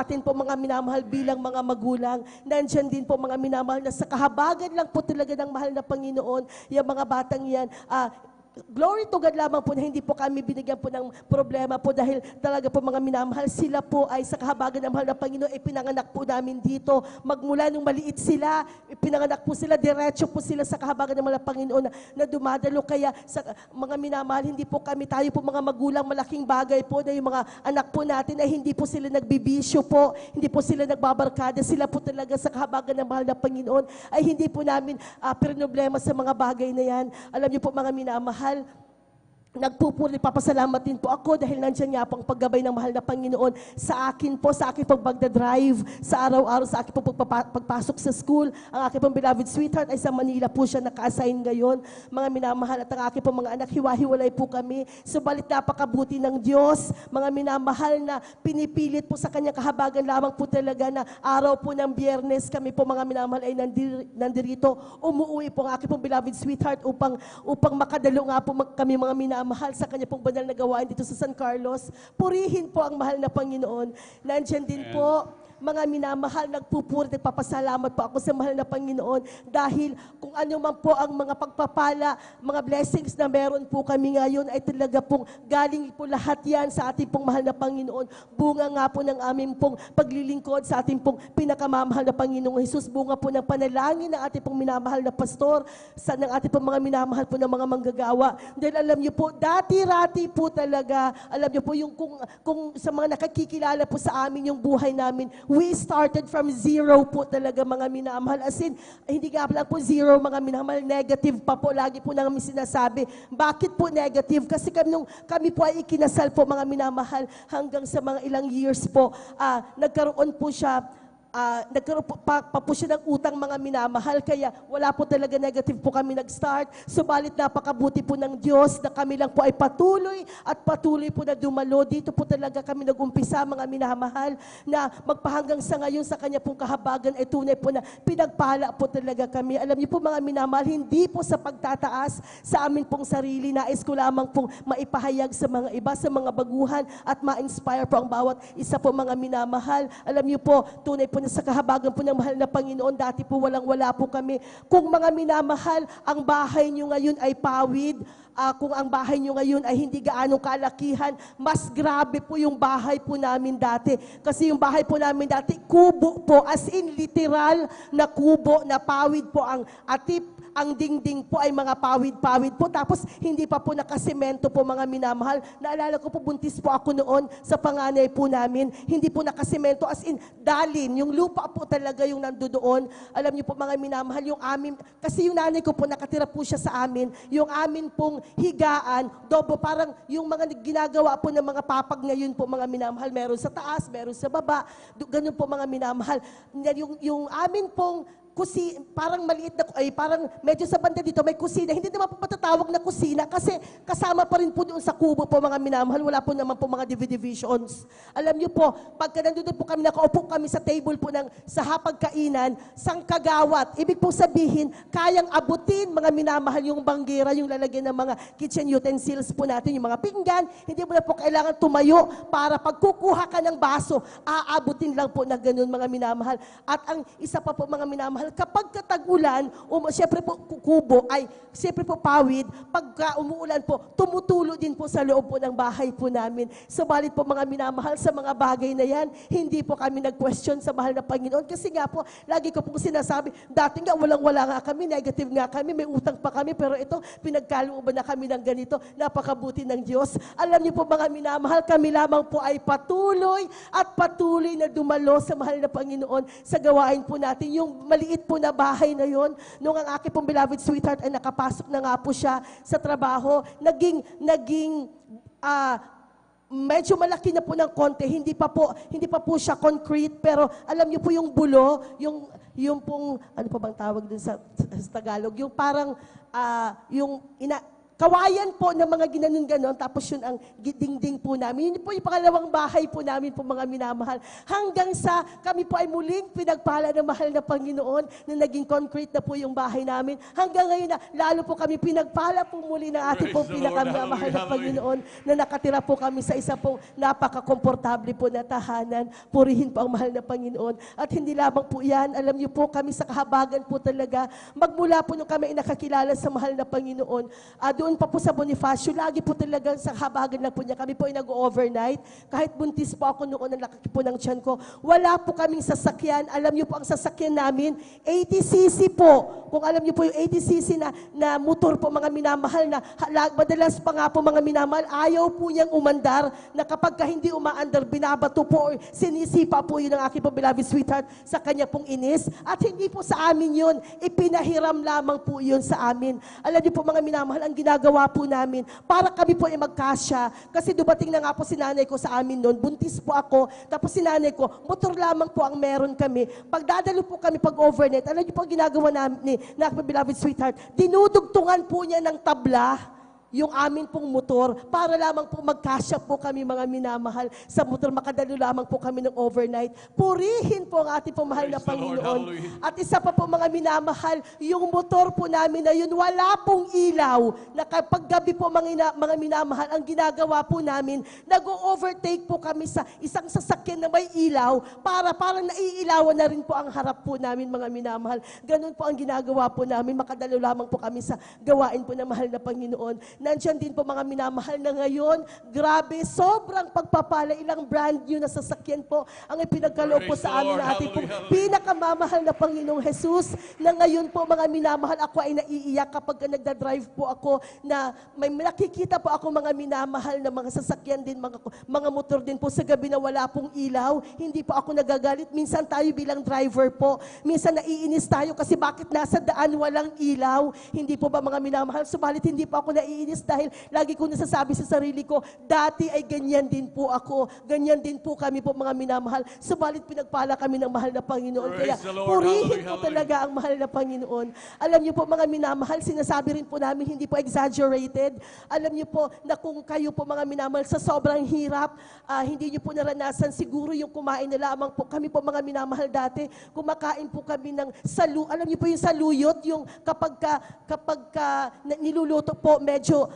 atin po mga minamahal bilang mga magulang. Nandyan din po mga minamahal na sa kahabagan lang po talaga ng mahal na Panginoon, yung mga batang yan, glory to God lamang po na hindi po kami binigyan po ng problema po dahil talaga po mga minamahal, sila po ay sa kahabagan ng mahal na Panginoon, pinanganak po namin dito. Magmula nung maliit sila, pinanganak po sila, diretso po sila sa kahabagan ng mahal na Panginoon na dumadalo. Kaya sa mga minamahal, hindi po kami, tayo po mga magulang, malaking bagay po na yung mga anak po natin ay hindi po sila nagbibisyo po, hindi po sila nagbabarkada, sila po talaga sa kahabagan ng mahal na Panginoon ay hindi po namin problema sa mga bagay na yan. Alam niyo po mga minamahal, nagpupuri, papasalamat din po ako dahil nandiyan nga po ang paggabay ng mahal na Panginoon sa akin po, sa aking pagdadrive, sa araw-araw, sa aking pagpasok sa school. Ang aking pong beloved sweetheart ay sa Manila po siya naka-assign ngayon. Mga minamahal, at ang aking pong mga anak, hiwa-hiwalay po kami. Subalit napakabuti ng Diyos, mga minamahal na pinipilit po sa kanyang kahabagan lamang po talaga na araw po ng Biyernes kami po mga minamahal ay nandirito. Umuwi po ang aking pong beloved sweetheart upang makadalo nga po kami mga minamahal mahal sa kanya pong banal na gawain dito sa San Carlos. Purihin po ang mahal na Panginoon. Nandyan din po, mga minamahal, nagpupuri, nagpapasalamat po ako sa mahal na Panginoon dahil kung ano man po ang mga pagpapala, mga blessings na meron po kami ngayon ay talaga pong galing po lahat yan sa ating pong mahal na Panginoon. Bunga nga po ng aming pong paglilingkod sa ating pong pinakamamahal na Panginoong Jesus. Bunga po ng panalangin ng ating pong minamahal na pastor, ng ating pong mga minamahal po ng mga manggagawa. Dahil alam niyo po, dati-rati po talaga, alam niyo po yung kung sa mga nakakikilala po sa amin yung buhay namin, we started from zero po talaga mga minamahal. As in, hindi nga lang po zero mga minamahal, negative pa po. Lagi po namin sinasabi. Bakit po negative? Kasi kami po ay ikinasal po mga minamahal hanggang sa mga ilang years po. Nagkaroon po siya, nagkaroon pa po siya ng utang mga minamahal, kaya wala po talaga negative po kami nag-start. Subalit napakabuti po ng Diyos na kami lang po ay patuloy at patuloy po na dumalo. Dito po talaga kami nag-umpisa mga minamahal na magpahanggang sa ngayon sa kanya pong kahabagan ay tunay po na pinagpala po talaga kami. Alam niyo po mga minamahal, hindi po sa pagtataas sa amin pong sarili, nais ko lamang pong maipahayag sa mga iba, sa mga baguhan at ma-inspire po ang bawat isa po mga minamahal. Alam niyo po, tunay po sa kahabagan po ng mahal na Panginoon, dati po walang-wala po kami. Kung mga minamahal, ang bahay nyo ngayon ay pawid, kung ang bahay nyo ngayon ay hindi gaano kalakihan, mas grabe po yung bahay po namin dati. Kasi yung bahay po namin dati, kubo po, as in literal na kubo, na pawid po ang atip, ang dingding po ay mga pawid-pawid po. Tapos hindi pa po nakasemento po mga minamahal. Naalala ko po, buntis po ako noon sa panganay po namin. Hindi po nakasemento, as in dalin. Yung lupa po talaga yung nandoon. Alam niyo po mga minamahal, yung amin, kasi yung nanay ko po nakatira po siya sa amin. Yung amin pong higaan, dobo, parang yung mga ginagawa po ng mga papag ngayon po mga minamahal. Meron sa taas, meron sa baba. Ganun po mga minamahal. Yung amin pong parang maliit na, parang medyo sa banda dito may kusina. Hindi naman po matatawag na kusina kasi kasama pa rin po doon sa kubo po mga minamahal. Wala po naman po mga divisions. Alam niyo po, pagka nandun po kami, nakaupo kami sa table po sa hapagkainan, sang kagawat. Ibig po sabihin, kayang abutin mga minamahal yung banggera, yung lalagyan ng mga kitchen utensils po natin, yung mga pinggan. Hindi mo na po kailangan tumayo para pagkukuha ka ng baso, aabutin lang po na ganun mga minamahal. At ang isa pa po mga minamahal, kapag katag-ulan, siyempre po kubo ay siyempre po pawid, pagka umuulan po, tumutulo din po sa loob po ng bahay po namin. Subalit po mga minamahal, sa mga bagay na yan, hindi po kami nag-question sa mahal na Panginoon. Kasi nga po, lagi ko pong sinasabi, dati nga walang-wala nga kami, negative nga kami, may utang pa kami, pero ito, pinagkalooban na kami ng ganito, napakabuti ng Diyos. Alam niyo po mga minamahal, kami lamang po ay patuloy at patuloy na dumalo sa mahal na Panginoon sa gawain po natin. Yung maliit po na bahay na yon, nung ang aking pong beloved sweetheart ay nakapasok na nga po siya sa trabaho, naging medyo malaki na po ng konti, hindi pa po siya concrete, pero alam niyo po yung bulo, yung pong, ano pa bang tawag dun sa Tagalog, yung parang, kawayan po ng mga ginanon-ganon, tapos yun ang dingding po namin. Yun po yung pangalawang bahay po namin po mga minamahal. Hanggang sa kami po ay muling pinagpala ng mahal na Panginoon na naging concrete na po yung bahay namin. Hanggang ngayon na lalo po kami pinagpala po muli ng ating pong pinakamamahal na Panginoon na nakatira po kami sa isa pong napaka-komportable po na tahanan. Purihin po ang mahal na Panginoon. At hindi lamang po yan, alam niyo po kami sa kahabagan po talaga, magmula po nung kami nakakilala sa mahal na Panginoon, doon doon pa po sa Bonifacio, lagi po talagang sa habagan lang po niya. Kami po ay nag-overnight. Kahit buntis po ako noon, ang laki po ng tiyan ko. Wala po kaming sasakyan. Alam niyo po ang sasakyan namin, 80cc po. Kung alam niyo po yung 80cc na motor po mga minamahal na madalas pa nga po mga minamahal, ayaw po niyang umandar na kapag hindi umaandar, binabato po or sinisipa po yun ng aking po beloved sweetheart sa kanya pong inis. At hindi po sa amin yun, ipinahiram lamang po yun sa amin. Alam niyo po mga minamahal, ang ginagawa po namin, para kami po ay magkasya. Kasi dumating na nga po si nanay ko sa amin noon, buntis po ako, tapos si nanay ko, motor lamang po ang meron kami. Pagdadalo po kami pag overnight, alam niyo po ang ginagawa namin, na beloved sweetheart, dinudugtungan po niya ng tabla yung amin pong motor para lamang po magkasya po kami mga minamahal sa motor. Makadalo lamang po kami ng overnight. Purihin po ang ating pong mahal na Praise the Lord. Panginoon. Hallelujah. At isa pa po mga minamahal, yung motor po namin na yun, wala pong ilaw. Na kapag gabi po mga minamahal, ang ginagawa po namin, nag-overtake po kami sa isang sasakyan na may ilaw para parang naiilawan na rin po ang harap po namin mga minamahal. Ganun po ang ginagawa po namin. Makadalo lamang po kami sa gawain po ng mahal na Panginoon. Nandiyan din po mga minamahal na ngayon, grabe, sobrang pagpapala, ilang brand new na sasakyan po ang ipinagkaloob po Praise sa the amin Lord. na ating pong Hallelujah. pinakamamahal na Panginoong Jesus, na ngayon po mga minamahal, ako ay naiiyak kapag nagdadrive po ako na may nakikita po ako mga minamahal na mga sasakyan din, mga motor din po sa gabi na wala pong ilaw. Hindi po ako nagagalit. Minsan tayo bilang driver po, minsan naiinis tayo kasi bakit nasa daan walang ilaw. Hindi po ba mga minamahal? Subalit hindi po ako naiinis dahil lagi ko nasasabi sa sarili ko, dati ay ganyan din po ako. Ganyan din po kami po mga minamahal. Subalit pinagpala kami ng mahal na Panginoon. Kaya Praise the Lord. purihin Hallelujah, po talaga ang mahal na Panginoon. Alam niyo po mga minamahal, sinasabi rin po namin, hindi po exaggerated. Alam niyo po na kung kayo po mga minamahal sa sobrang hirap, hindi niyo po naranasan siguro yung kumain na lamang po. Kami po mga minamahal dati, kumakain po kami ng alam niyo po yung saluyot, yung kapag niluluto po, medyo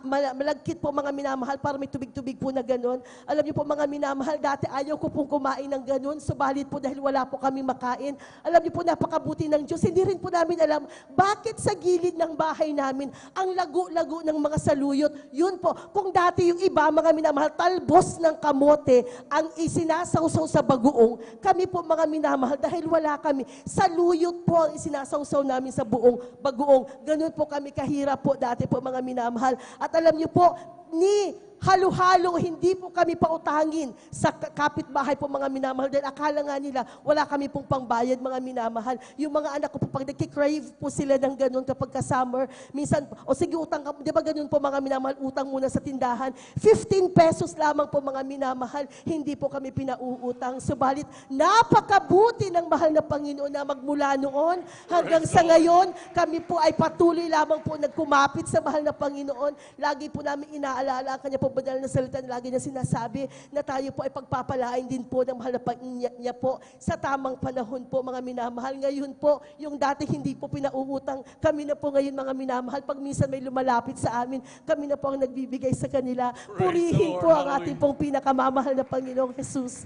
malagkit po mga minamahal para may tubig-tubig po na gano'n. Alam niyo po mga minamahal, dati ayaw ko pong kumain ng gano'n, subalit po dahil wala po kami makain. Alam niyo po napakabuti ng Diyos. Hindi rin po namin alam bakit sa gilid ng bahay namin ang lago-lago ng mga saluyot. Yun po, kung dati yung iba mga minamahal, talbos ng kamote ang isinasawsaw sa bagoong, kami po mga minamahal, dahil wala kami, saluyot po ang isinasawsaw namin sa buong bagoong. Ganun po kami kahirap po dati po mga minamahal. At alam niyo po, ni halo-halo, hindi po kami pautangin sa kapitbahay po mga minamahal dahil akala nga nila wala kami pong pangbayad mga minamahal. Yung mga anak ko po pag nagkikrave po sila ng ganun kapag ka-summer, minsan, o sige utang ka, di ba ganun po mga minamahal, utang muna sa tindahan, 15 pesos lamang po mga minamahal, hindi po kami pinauutang. Subalit, napakabuti ng mahal na Panginoon na magmula noon hanggang sa ngayon, kami po ay patuloy lamang po nagkumapit sa mahal na Panginoon. Lagi po namin inaalala ang kanya po banal na salita na lagi na sinasabi na tayo po ay pagpapalain din po ng mahal na niya po sa tamang panahon po mga minamahal. Ngayon po, yung dati hindi po pinauutang, kami na po ngayon mga minamahal. Pag minsan may lumalapit sa amin, kami na po ang nagbibigay sa kanila. Purihin po ang ating pong pinakamamahal na Panginoong Jesus.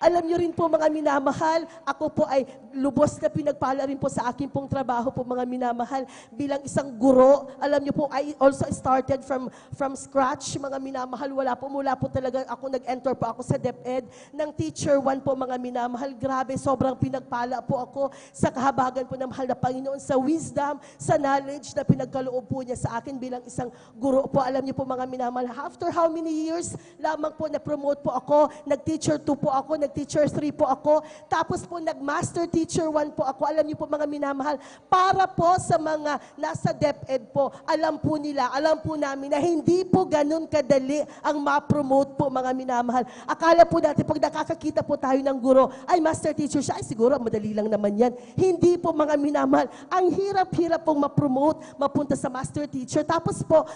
Alam niyo rin po mga minamahal, ako po ay lubos na pinagpala rin po sa aking pong trabaho po mga minamahal bilang isang guro. Alam niyo po, I also started from scratch mga minamahal. Mula po talaga ako nag-enter po ako sa DepEd ng Teacher 1 po mga minamahal. Grabe, sobrang pinagpala po ako sa kahabagan po ng mahal na Panginoon, sa wisdom, sa knowledge na pinagkaloob po niya sa akin bilang isang guro po. Alam niyo po mga minamahal, after how many years lamang po na-promote po ako, nag-Teacher 2 po ako, Teacher 3 po ako, tapos po nag-Master Teacher 1 po ako. Alam niyo po mga minamahal, para po sa mga nasa DepEd po, alam po namin na hindi po ganun kadali ang ma-promote po mga minamahal. Akala po natin pag nakakakita po tayo ng guro, ay Master Teacher siya, ay siguro madali lang naman yan. Hindi po mga minamahal, ang hirap-hirap pong ma-promote, mapunta sa Master Teacher. Tapos po,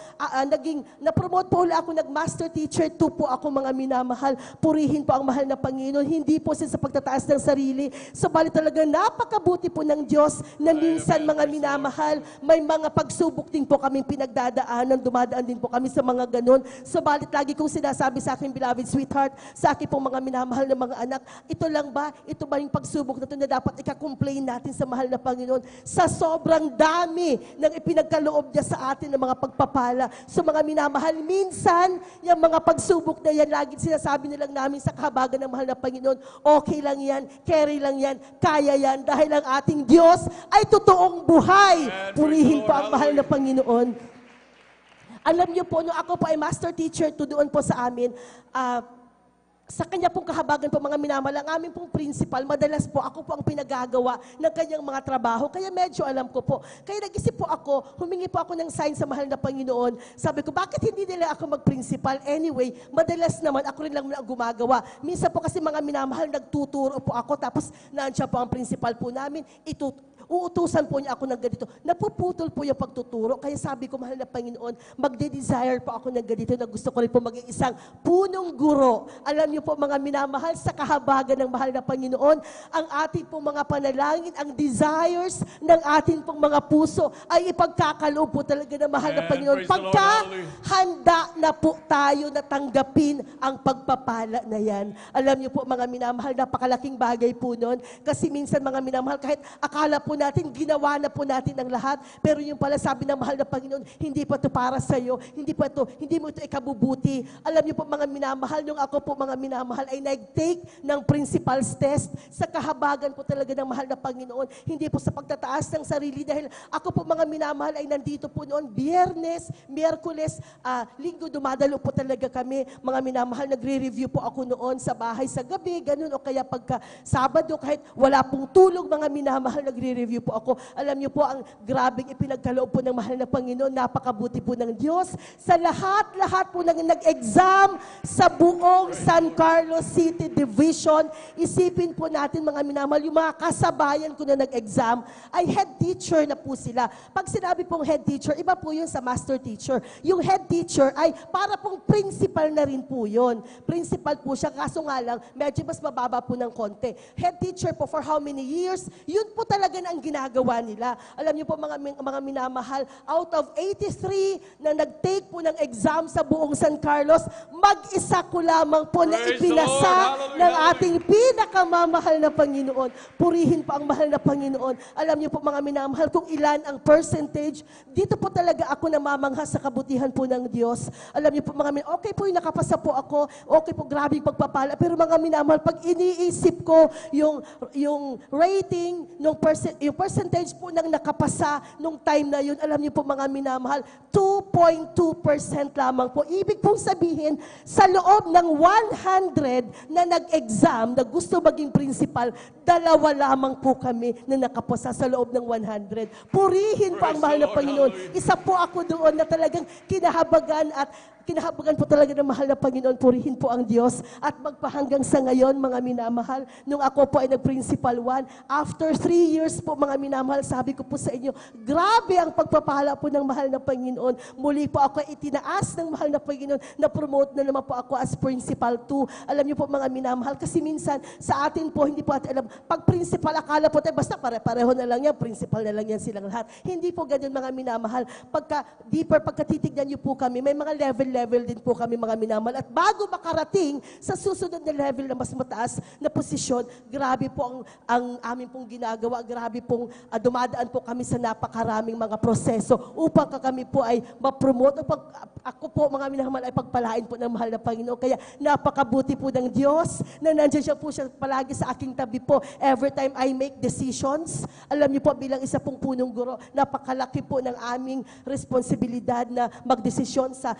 na-promote po ulit ako, nag-Master Teacher 2 po ako mga minamahal. Purihin po ang mahal na Panginoon. Panginoon, hindi po sa pagtataas ng sarili. Subalit talaga napakabuti po ng Diyos na minsan mga minamahal, may mga pagsubok din po kaming pinagdadaanan, dumadaan din po kami sa mga ganun. Subalit lagi kong sinasabi sa aking beloved sweetheart, sa aking pong mga minamahal na mga anak, ito lang ba? Ito ba yung pagsubok na ito na dapat ika-complain natin sa mahal na Panginoon? Sa sobrang dami ng ipinagkaloob niya sa atin ng mga pagpapala. So mga minamahal, minsan, yung mga pagsubok na yan, lagi sinasabi nilang namin sa kahabagan ng mahal na Panginoon, okay lang yan, carry lang yan, kaya yan, dahil ang ating Diyos ay totoong buhay. Purihin po ang mahal na Panginoon. Alam niyo po, nung ako po ay master teacher to doon po sa amin, sa kanya pong kahabagan po mga minamahal, ang aming pong principal, madalas po ako po ang pinagagawa ng kanyang mga trabaho. Kaya medyo alam ko po. Kaya nag-isip po ako, humingi po ako ng sign sa mahal na Panginoon. Sabi ko, bakit hindi nila ako mag-principal? Anyway, madalas naman ako rin lang ang gumagawa. Minsan po kasi mga minamahal, nagtuturo po ako, tapos nandiyan po ang principal po namin, uutusan po niya ako ng ganito. Napuputol po yung pagtuturo. Kaya sabi ko, mahal na Panginoon, magde-desire po ako ng ganito na gusto ko rin po maging isang punong guro. Alam niyo po mga minamahal, sa kahabagan ng mahal na Panginoon, ang ating pong mga panalangin, ang desires ng ating pong mga puso ay ipagkakaloob po talaga ng mahal na Panginoon. Pagka handa na po tayo na tanggapin ang pagpapala na yan. Alam niyo po mga minamahal, napakalaking bagay po nun. Kasi minsan mga minamahal, kahit akala po natin, ginawa na po natin ang lahat, pero yung pala sabi ng mahal na Panginoon, hindi pa ito para sa iyo, hindi mo ito ikabubuti. Alam niyo po mga minamahal, nung ako po mga minamahal ay nag-take ng principal's test sa kahabagan po talaga ng mahal na Panginoon, hindi po sa pagtataas ng sarili, dahil ako po mga minamahal ay nandito po noon, Biyernes, Miyerkules, Linggo, dumadalo po talaga kami, mga minamahal, nagre-review po ako noon sa bahay sa gabi, ganun, o kaya pagka Sabado, kahit wala pong tulog, mga minamahal, nagre-review po ako. Alam niyo po, ang grabing ipinagkaloob po ng mahal na Panginoon, napakabuti po ng Diyos. Sa lahat po ng nag-exam sa buong San Carlos City Division, isipin po natin mga minamahal, yung mga kasabayan ko na nag-exam, ay head teacher na po sila. Pag sinabi pong head teacher, iba po yun sa master teacher. Yung head teacher ay para pong principal na rin po yun. Principal po siya, kaso nga lang, medyo mas mababa po ng konti. Head teacher po for how many years? Yun po talaga na ang ginagawa nila. Alam niyo po mga minamahal, out of 83 na nag-take po ng exam sa buong San Carlos, mag-isa ko lamang po na ipinasa ng ating pinakamamahal na Panginoon. Purihin po ang mahal na Panginoon. Alam niyo po mga minamahal, kung ilan ang percentage, dito po talaga ako namamangha sa kabutihan po ng Diyos. Alam niyo po mga minamahal, okay po yung nakapasa po ako, okay po, grabe yung pagpapala, pero mga minamahal, pag iniisip ko yung rating, yung percentage po ng nakapasa nung time na yun, alam niyo po mga minamahal, 2.2% lamang po. Ibig pong sabihin, sa loob ng 100 na nag-exam, na gusto maging principal, 2 lamang po kami na nakapasa sa loob ng 100. Purihin po ang mahal na Panginoon. Isa po ako doon na talagang kinahabagan po talaga ng mahal na Panginoon. Purihin po ang Diyos. At magpahanggang sa ngayon, mga minamahal, nung ako po ay nag-principal 1, after 3 years po, mga minamahal, sabi ko po sa inyo, grabe ang pagpapala po ng mahal na Panginoon. Muli po ako ay itinaas ng mahal na Panginoon, na-promote na naman po ako as principal 2. Alam niyo po mga minamahal, kasi minsan sa atin po, hindi po atin alam, pag principal, akala po tayo, basta pareho na lang yan, principal na lang yan silang lahat. Hindi po ganyan mga minamahal. Pagka titignan niyo po kami, may mga level din po kami mga minamahal. At bago makarating sa susunod na level na mas mataas na posisyon, grabe po ang aming pong ginagawa, grabe pong dumadaan po kami sa napakaraming mga proseso upang kami po ay ma-promote. Ako po mga minamahal ay pagpalain po ng mahal na Panginoon. Kaya napakabuti po ng Diyos na nandiyan siya palagi sa aking tabi po. Every time I make decisions, alam niyo po bilang isa pong punong guro, napakalaki po ng aming responsibilidad na magdesisyon sa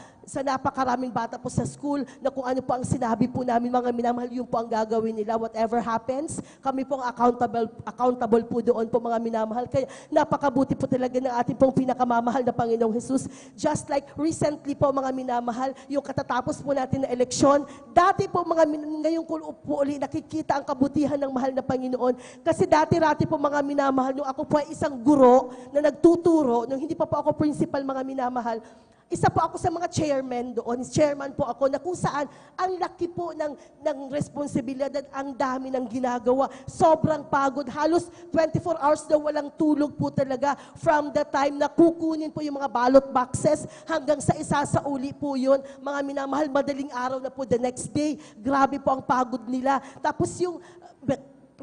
napakaraming bata po sa school, na kung ano po ang sinabi po namin mga minamahal, yun po ang gagawin nila. Whatever happens, kami pong accountable po doon po mga minamahal. Kaya napakabuti po talaga ng ating pong pinakamamahal na Panginoong Jesus. Just like recently po mga minamahal, yung katatapos po natin na eleksyon, dati po ngayon ko po uli nakikita ang kabutihan ng mahal na Panginoon. Kasi dati-rati po mga minamahal, nung ako po ay isang guro na nagtuturo, nung hindi pa po ako principal mga minamahal, isa po ako sa mga chairman doon. Chairman po ako na kung saan ang laki po ng responsibilidad, ang dami ng ginagawa. Sobrang pagod. Halos 24 hours na walang tulog po talaga from the time na kukunin po yung mga ballot boxes hanggang sa isasauli po yun. Mga minamahal, madaling araw na po the next day. Grabe po ang pagod nila. Tapos yung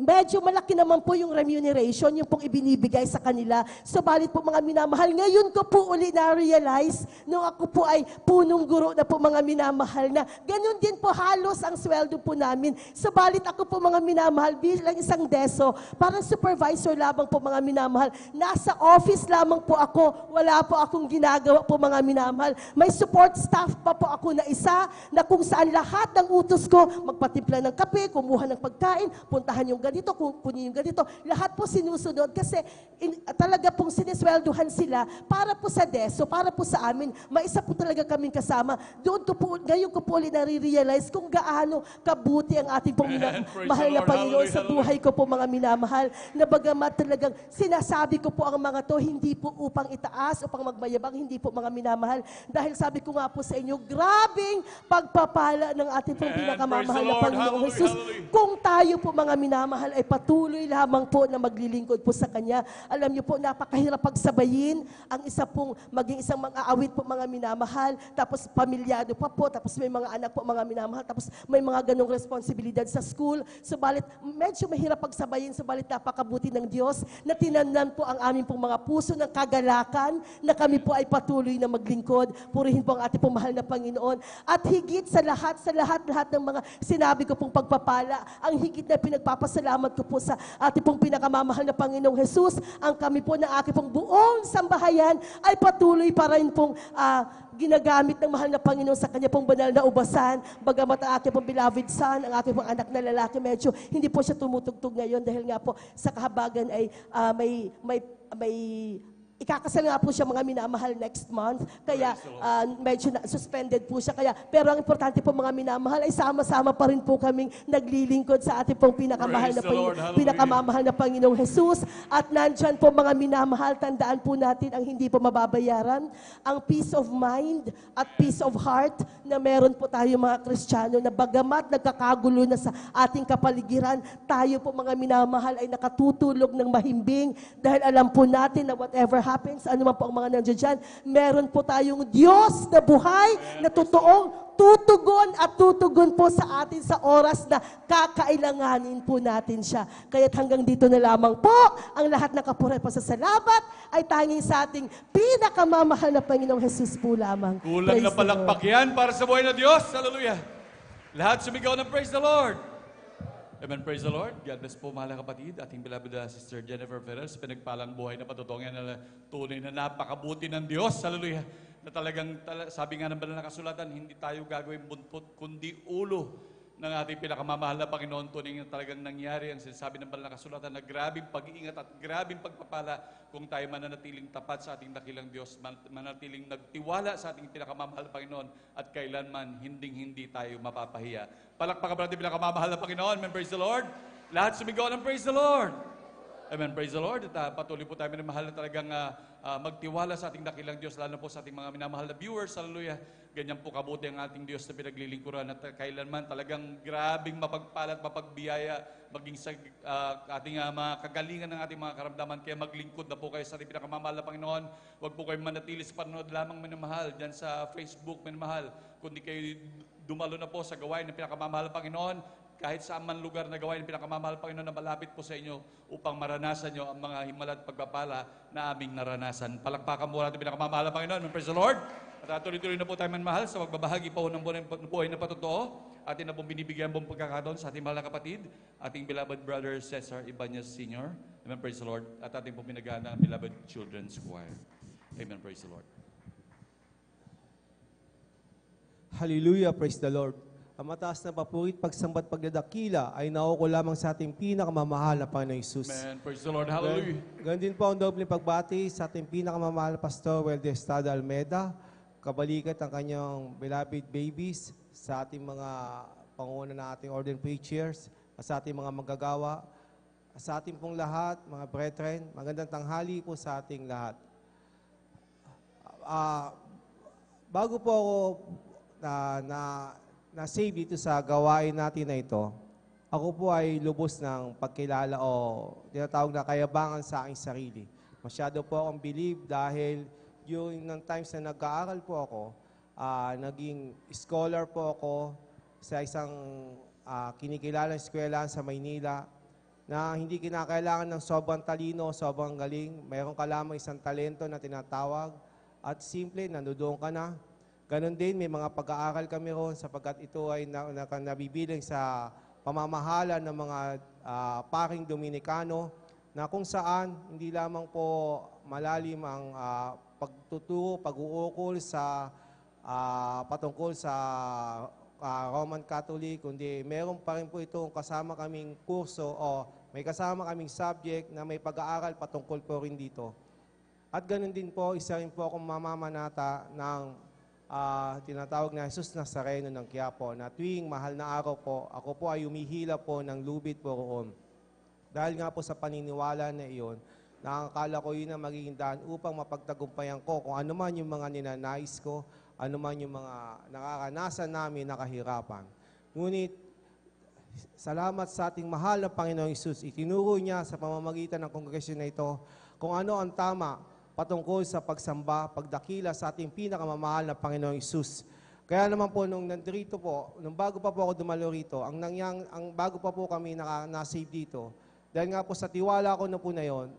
medyo malaki naman po yung remuneration, yung pong ibinibigay sa kanila. Subalit po mga minamahal, ngayon ko po uli na-realize, nung ako po ay punong guro na po mga minamahal na, ganun din po halos ang sweldo po namin. Subalit ako po mga minamahal, bilang isang deso, parang supervisor lamang po mga minamahal. Nasa office lamang po ako, wala po akong ginagawa po mga minamahal. May support staff pa po ako na isa, na kung saan lahat ng utos ko, magpatimpla ng kape, kumuha ng pagkain, puntahan yung ganito, kunin yung ganito. Lahat po sinusunod kasi talaga pong sinisweldohan sila para po sa DESO, para po sa amin. Maisa po talaga kaming kasama. Doon ko po, ngayon ko po ulit nare-realize kung gaano kabuti ang ating pong mahal na Panginoon sa buhay ko po mga minamahal. Na bagamat talagang sinasabi ko po ang mga to, hindi po upang itaas, upang magmayabang, hindi po mga minamahal. Dahil sabi ko nga po sa inyo, grabing pagpapala ng ating pong pinakamamahal na Panginoong Jesus. Kung tayo po mga minamahal ay patuloy lamang po na maglilingkod po sa Kanya. Alam niyo po, napakahirap pagsabayin ang isa pong maging isang mga awit po mga minamahal, tapos pamilyado pa po, tapos may mga anak po mga minamahal, tapos may mga ganong responsibilidad sa school. Subalit, medyo mahirap pagsabayin, subalit napakabuti ng Diyos na tinannan po ang aming pong mga puso ng kagalakan na kami po ay patuloy na maglingkod. Purihin po ang ating pong mahal na Panginoon. At higit sa lahat ng mga sinabi ko pong pagpapala, ang higit na pinagpapasalamat ko po sa ating pong pinakamamahal na Panginoong Jesus, ang kami po na aking pong buong sambahayan ay patuloy pa rin pong ginagamit ng mahal na Panginoon sa kanya pong banal na ubasan. Bagamat ang aking pong beloved son, ang aking pong anak na lalaki, medyo hindi po siya tumutugtog ngayon dahil nga po sa kahabagan ay may ikakasal nga po siya mga minamahal next month. Kaya medyo suspended po siya. Pero ang importante po mga minamahal ay sama-sama pa rin po kaming naglilingkod sa ating pong pinakamamahal na Panginoong Jesus. At nandyan po mga minamahal, tandaan po natin ang hindi po mababayaran. Ang peace of mind at peace of heart na meron po tayo mga Kristiyano na bagamat nagkakagulo na sa ating kapaligiran, tayo po mga minamahal ay nakatutulog ng mahimbing dahil alam po natin na whatever happens, ano man po ang mga nandiyan dyan, meron po tayong Diyos na buhay, na totoong tutugon po sa atin sa oras na kakailanganin po natin siya. Kaya't hanggang dito na lamang po, ang lahat ng kapurihan pa sa salamat ay tanging sa ating pinakamamahal na Panginoong Jesus po lamang. Kulang na palakpak yan para sa buhay na Diyos. Hallelujah. Lahat sumigaw ng praise the Lord. Amen, praise the Lord. God bless po, mahal na kapatid. Ating beloved Sister Jennifer Ferrer, pinagpalang buhay na patutong yan na tunay na napakabuti ng Diyos. Hallelujah. Na talagang, sabi nga ng banal na kasulatan, hindi tayo gagawin buntot, kundi ulo ng ating pinakamamahal na Panginoon. Tunay na talagang nangyari ang sinasabi ng banal na kasulatan na grabing pag-iingat at grabing pagpapala kung tayo mananatiling tapat sa ating dakilang Diyos, mananatiling nagtiwala sa ating pinakamamahal na Panginoon at kailanman hindi tayo mapapahiya. Palakpakan pa natin pinakamamahal na Panginoon. Amen, praise the Lord. Lahat sumigaw ng praise the Lord. Amen, praise the Lord. At patuloy po tayo minamahal na talagang magtiwala sa ating dakilang Diyos, lalo po sa ating mga minamahal na viewers. Hallelujah. Ganyan po kabuti ang ating Diyos na pinaglilingkuran at kailanman talagang grabing mapagpala at mapagbiyaya maging sa ating mga kagalingan ng ating mga karamdaman. Kaya maglingkod na po kayo sa ating pinakamamahal na Panginoon. Huwag po kayo manatili sa panonood lamang minamahal dyan sa Facebook minamahal, kundi kayo dumalo na po sa gawain ng pinakamamahal na Panginoon. Kahit saan man lugar na gawain ng pinakamamahal na Panginoon na malapit po sa inyo upang maranasan nyo ang mga himala at pagpapala na aming naranasan. Palakpakan po natin pinakamamahal na Panginoon. Praise the Lord. At tuloy-tuloy na po tayo manmahal sa magbabahagi po ng buhay na patotoo. Atin na pong binibigyan pong pagkakataon sa ating mahal na kapatid, ating beloved brother Cesar Ibanez Sr. Amen, praise the Lord. At ating pong pinagana ang beloved children's choir. Amen, praise the Lord. Hallelujah, praise the Lord. Ang mataas na papurit, pagsambat, pagdadakila ay nauko lamang sa ating pinakamamahal na Panginoon Jesus. Amen, praise the Lord. Hallelujah. Ganun din po ang doble pagbati sa ating pinakamamahal na Pastor Welder Estrada Almeda, kabalikat ang kanyang beloved babies, sa ating mga panguna ng ating ordained preachers, sa ating mga manggagawa, sa ating pong lahat, mga brethren, magandang tanghali po sa ating lahat. bago po ako na-save dito sa gawain natin na ito, ako po ay lubos ng pagkilala o tinatawag na kayabangan sa aking sarili. Masyado po akong believe dahil yung ng times na nag-aaral po ako, naging scholar po ako sa isang kinikilalang eskwelahan sa Maynila na hindi kinakailangan ng sobrang talino, sobrang galing. Mayroon ka lamang isang talento na tinatawag at simple, nandoon ka na. Ganon din, may mga pag-aaral kami roon sapagkat ito ay nabibilang sa pamamahala ng mga paring Dominikano na kung saan hindi lamang po malalim ang pagtuturo, pag-uukol sa patungkol sa Roman Catholic, kundi meron pa rin po itong kasama kaming kurso o may kasama kaming subject na may pag-aaral patungkol po rin dito. At ganun din po, isa rin po akong mamamanata ng tinatawag na Jesus Nazareno ng Quiapo na tuwing mahal na araw po, ako po ay umihila po ng lubid po roon. Dahil nga po sa paniniwala na iyon, nakakala ko yun ang magiging daan upang mapagtagumpayan ko kung ano man yung mga ninanais ko, ano man yung mga nakakanasan namin na kahirapan. Ngunit, salamat sa ating mahal na Panginoong Hesus, itinuro niya sa pamamagitan ng kongregasyon na ito kung ano ang tama patungkol sa pagsamba, pagdakila sa ating pinakamamahal na Panginoong Hesus. Kaya naman po, nung nandito po, nung bago pa po ako dumalo rito, ang bago pa po kami na-save dito, dahil nga po sa tiwala ko na po na yon,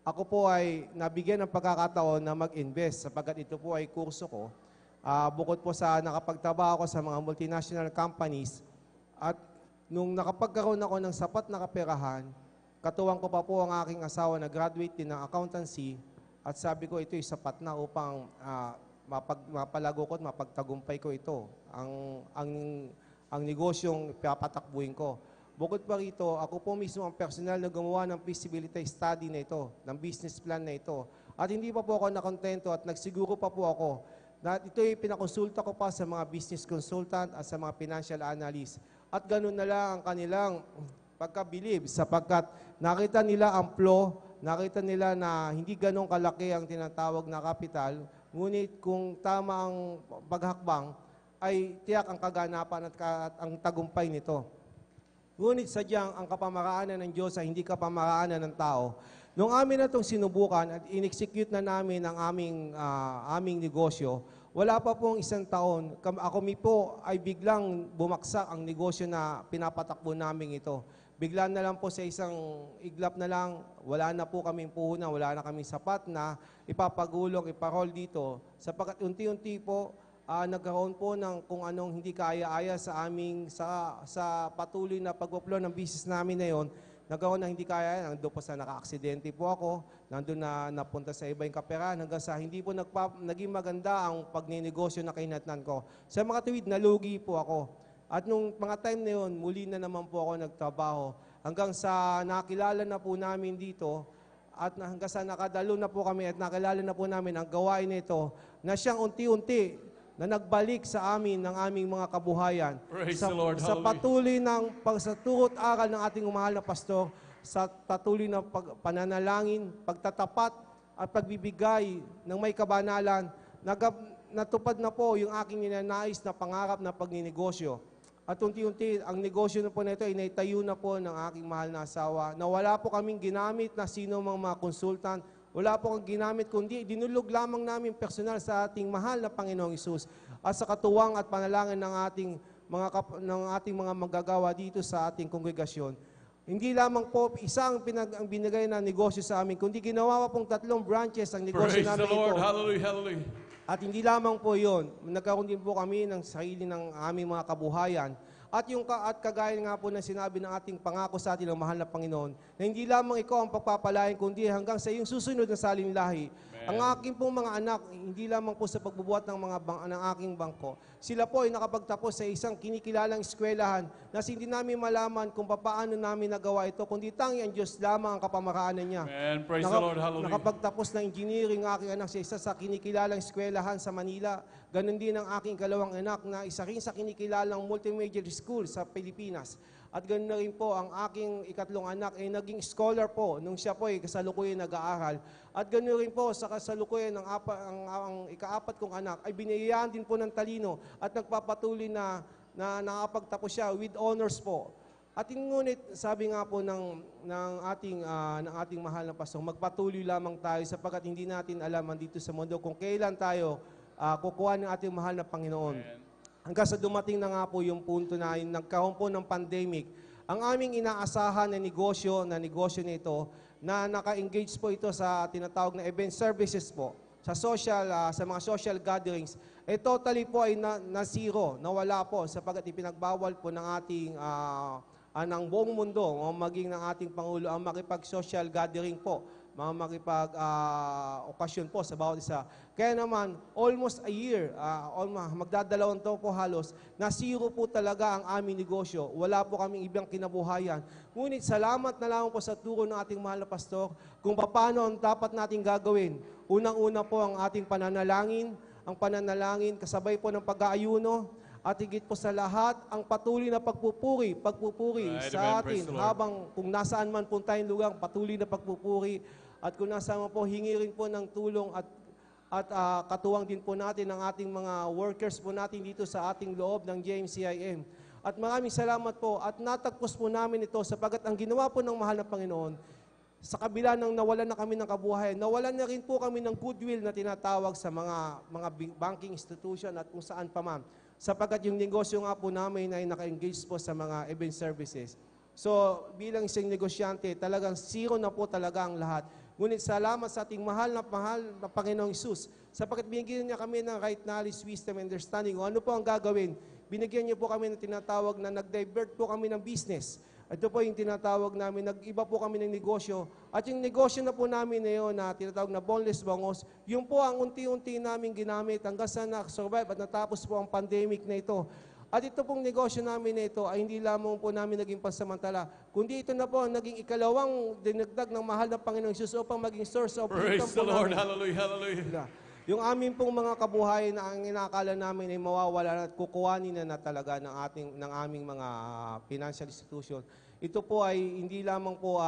ako po ay nabigyan ng pagkakataon na mag-invest sapagkat ito po ay kurso ko. Bukod po sa nakapagtrabaho ako sa mga multinational companies at nung nakapagkaroon ako ng sapat na kaperahan, katuwang ko pa po ang aking asawa na graduate din ng accountancy at sabi ko ito'y sapat na upang mapalago ko at mapagtagumpay ko ito, ang negosyong papatakbuhin ko. Bukod pa rito, ako po mismo ang personal na gumawa ng feasibility study na ito, ng business plan na ito. At hindi pa po ako nakontento at nagsiguro pa po ako na ito'y pinakonsulta ko pa sa mga business consultant at sa mga financial analyst. At ganun na lang ang kanilang pagka-believe sapagkat nakita nila ang flow, nakita nila na hindi ganun kalaki ang tinatawag na kapital, ngunit kung tama ang paghakbang, ay tiyak ang kaganapan at ang tagumpay nito. Ngunit sadyang ang kapamaraanan ng Diyos ay hindi kapamaraanan ng tao. Nung amin na itong sinubukan at in-execute na namin ang aming negosyo, wala pa pong isang taon, ako po ay biglang bumaksak ang negosyo na pinapatakbo namin ito. Bigla na lang po sa isang iglap na lang, wala na po kaming puhunan, wala na kaming sapat na ipapagulong, iparol dito. Sapagkat unti-unti po, nagkaroon po ng kung anong hindi kaaya-aya sa aming sa patuloy na pag-upload ng business namin na yon. Nagkaroon ng hindi kaya, nandun po sa naka-aksidente po ako, nandun na napunta sa iba yung kaperahan, hanggang sa hindi po naging maganda ang pagninegosyo na kahinatnan ko. Sa mga tuwid, nalugi po ako. At nung mga time na yun, muli na naman po ako nagtrabaho. Hanggang sa nakilala na po namin dito, at hanggang sa nakadalo na po kami at nakilala na po namin ang gawain nito, na siyang unti-unti na nagbalik sa amin ng aming mga kabuhayan. Praise the Lord. Sa patuloy ng pagsaturot aral ng ating mahal na pastor, sa patuloy na pananalangin, pagtatapat at pagbibigay ng may kabanalan, natupad na po yung aking ninanais na pangarap na pagninegosyo. At unti-unti, ang negosyo na po na ito ay naitayo na po ng aking mahal na asawa na wala po kaming ginamit na sino mga konsultant. Wala po kang ginamit, kundi dinulog lamang namin personal sa ating mahal na Panginoong Hesus at sa katuwang at panalangin ng ating mga magagawa dito sa ating kongregasyon. Hindi lamang po isang ang binigay na negosyo sa amin, kundi ginawa pa pong 3 branches ang negosyo Praise namin the Lord. ito. Hallelujah, hallelujah. At hindi lamang po yon, nagkaroon din po kami ng sarili ng aming mga kabuhayan. At kagaya nga po na sinabi ng ating pangako sa atin ng mahal na Panginoon, na hindi lamang ikaw ang pagpapalain, kundi hanggang sa iyong susunod na salinlahi. Ang aking pong mga anak, hindi lamang po sa pagbubuhat ng aking bangko, sila po ay nakapagtapos sa isang kinikilalang eskwelahan na hindi namin malaman kung paano namin nagawa ito, kundi tangi ang Diyos lamang ang kapamaraanan niya. Amen. Praise the Lord. Hallelujah. Nakapagtapos ng engineering ang aking anak sa isa sa kinikilalang eskwelahan sa Manila. Ganon din ang aking kalawang anak na isa rin sa kinikilalang multi-major school sa Pilipinas. At ganoon na rin po ang aking ikatlong anak ay naging scholar po nung siya po ay kasalukuyan nag-aaral. At ganoon rin po sa kasalukuyan ang ikaapat kong anak ay biniyayaan din po ng talino at nagpapatuloy na nakapagtapos siya with honors po. At ngunit sabi nga po ng ating mahal na pastor, magpatuloy lamang tayo sapagkat hindi natin alam dito sa mundo kung kailan tayo kukuha ng ating mahal na Panginoon. Hanggang sa dumating na nga po yung punto na nagkaroon po ng pandemic, ang aming inaasahan na negosyo nito, na naka-engage po ito sa tinatawag na event services po, sa mga social gatherings, totally po ay na-zero, nawala po, sapagkat ipinagbawal po ng ating ng buong mundo, o maging ng ating Pangulo, ang makipag-social gathering po, okasyon po sa bawat isa. Kaya naman, almost a year, magdadalawang taon po halos, na-zero po talaga ang aming negosyo. Wala po kaming ibang kinabuhayan. Ngunit salamat na lang po sa turo ng ating mahal na pastor kung paano ang dapat nating gagawin. Unang-una po ang ating pananalangin, kasabay po ng pag-aayuno, at higit po sa lahat, ang patuloy na pagpupuri Right, sa amen. Praise atin the Lord. habang kung nasaan man po tayong lugar, patuloy na pagpupuri at kung nasaan man po, hingi rin po ng tulong at katuwang din po natin ang ating mga workers po natin dito sa ating loob ng JMCIM. At maraming salamat po at natagpos po namin ito sapagkat ang ginawa po ng mahal na Panginoon, sa kabila ng nawalan na kami ng kabuhayan, nawalan na rin po kami ng goodwill na tinatawag sa mga banking institution at kung saan pa man. Sapagkat yung negosyo nga po namin ay naka-engage po sa mga event services. So, bilang isang negosyante, talagang zero na po talaga ang lahat. Ngunit salamat sa ating mahal na Panginoong Hesus, sapagkat binigyan niya kami ng right knowledge, wisdom, and understanding. O ano po ang gagawin? Binigyan niyo po kami ng tinatawag na nag-divert po kami ng business. Ito po yung tinatawag namin, nag-iba po kami ng negosyo. At yung negosyo na po namin na yun, na tinatawag na boneless bangos, yung po ang unti-unti namin ginamit hanggang sa na-survive at natapos po ang pandemic na ito. At ito pong negosyo namin na ito ay hindi lamang po namin naging pansamantala, kundi ito na po ang naging ikalawang dinagdag ng mahal na Panginoong Hesus upang maging source of Praise income the po Lord. namin. Hallelujah, hallelujah. Yung amin pong mga kabuhayan na ang inakala namin ay mawawala at kukuhanin na talaga ng aming mga financial institution. Ito po ay hindi lamang po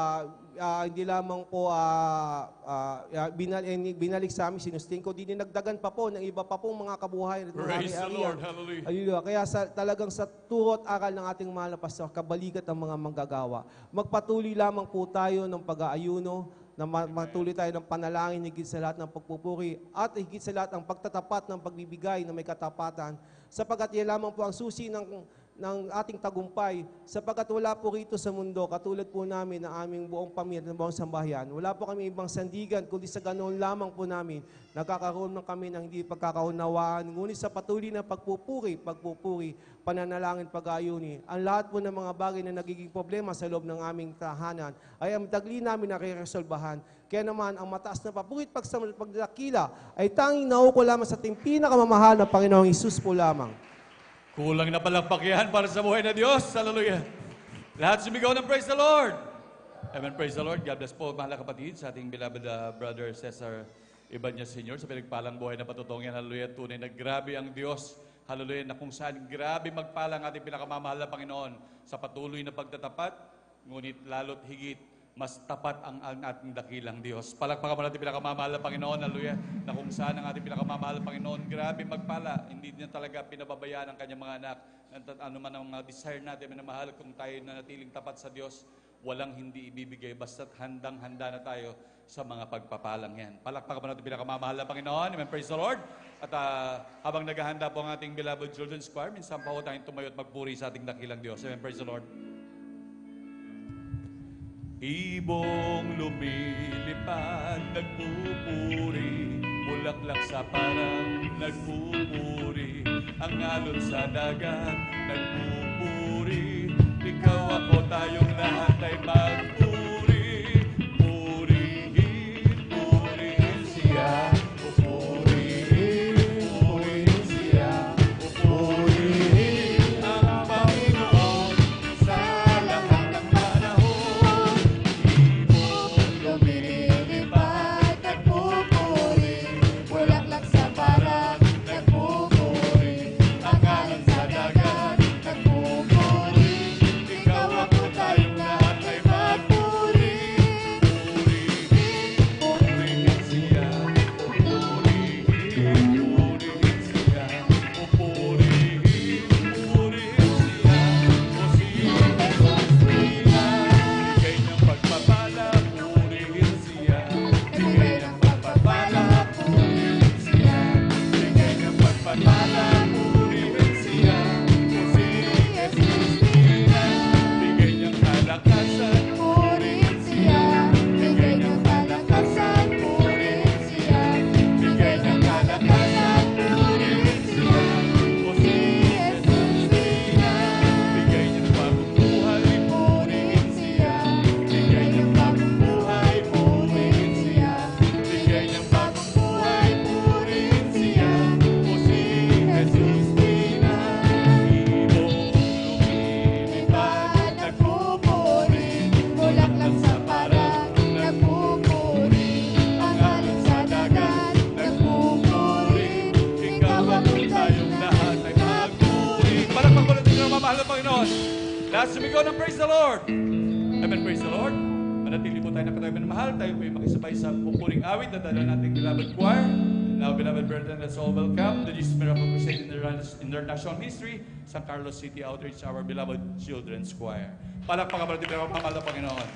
binalik sa amin, sinustain ko, dinagdagan pa po ng iba pa pong mga kabuhayan at mga Praise the ari-arian. Lord. Hallelujah. Hallelujah. Kaya talagang sa turo at aral ng ating mahal na pastor, kabalikat ang mga manggagawa. Magpatuloy lamang po tayo ng pag-aayuno, na matuloy tayo ng panalangin, higit sa lahat ng pagpupuri, at higit sa lahat ng pagtatapat ng pagbibigay na may katapatan, sapagkat yan lamang po ang susi ng ating tagumpay, sapagkat wala po rito sa mundo, katulad po namin na aming buong pamilya, ng buong sambahayan, wala po kami ibang sandigan, kundi sa ganoon lamang po namin, nagkakaroon ng kami ng hindi pagkakaunawaan, ngunit sa patuloy na pagpupuri, pananalangin, pag-aayuni, ang lahat po ng mga bagay na nagiging problema sa loob ng aming tahanan, ay ang dagli namin na re-resolbahan. Kaya naman, ang mataas na papurit pagdakila ay tanging nauko lamang sa ating pinakamamahal na Panginoong Hesus po lamang. Kulang na palakpakihan para sa buhay na Diyos. Hallelujah. Lahat sumigaw ng praise the Lord. Amen. Praise the Lord. God bless po, mga kapatid, sa ating beloved brother Cesar Ibanez Sr. sa pinagpalang buhay na patutong yan. Hallelujah. Tunay na grabe ang Diyos. Hallelujah. Na kung saan grabe magpalang ating pinakamamahal na Panginoon sa patuloy na pagtatapat, ngunit lalo't higit mas tapat ang ating dakilang Diyos. Palakpakan mo natin pinakamamahal na Panginoon, hallelujah, na kung saan ang ating pinakamamahal na Panginoon, grabe magpala, hindi niya talaga pinababayaan ang kanyang mga anak. Ano man ang mga desire natin, minamahal, kung tayo na natiling tapat sa Diyos, walang hindi ibibigay, basta't handang-handa na tayo sa mga pagpapalang yan. Palakpakan mo natin pinakamamahal na Panginoon, amen, praise the Lord. At habang naghahanda po ang ating beloved children's choir, minsan pa po tayong tumayo at magpuri sa ating dakilang Diyos, amen, praise the Lord. Ibong lumilipad, nagpupuri, bulaklak sa parang nagpupuri, ang alon sa dagat, nagpupuri, ikaw ako tayong lahat ay magpuri, purihin, purihin siya, purihin siya, purihin ang Panginoon sa lahat ng panahon. Lumilipad, nagpupuri, bulaklak sa parang nagpupuri, ang alon sa dagat, nagpupuri, Panginoon. Lahat sumigaw ng praise the Lord. Amen, praise the Lord. Manatili po tayo na katabi ng mahal. Tayo po yung makisabay sa pupuring awit na dala nating beloved choir. Now, beloved brethren, let's all welcome the Jesus Miracle Crusade International Ministry, San Carlos City Outreach, our beloved children's choir. Palakpakan po natin ang mahal na Panginoon.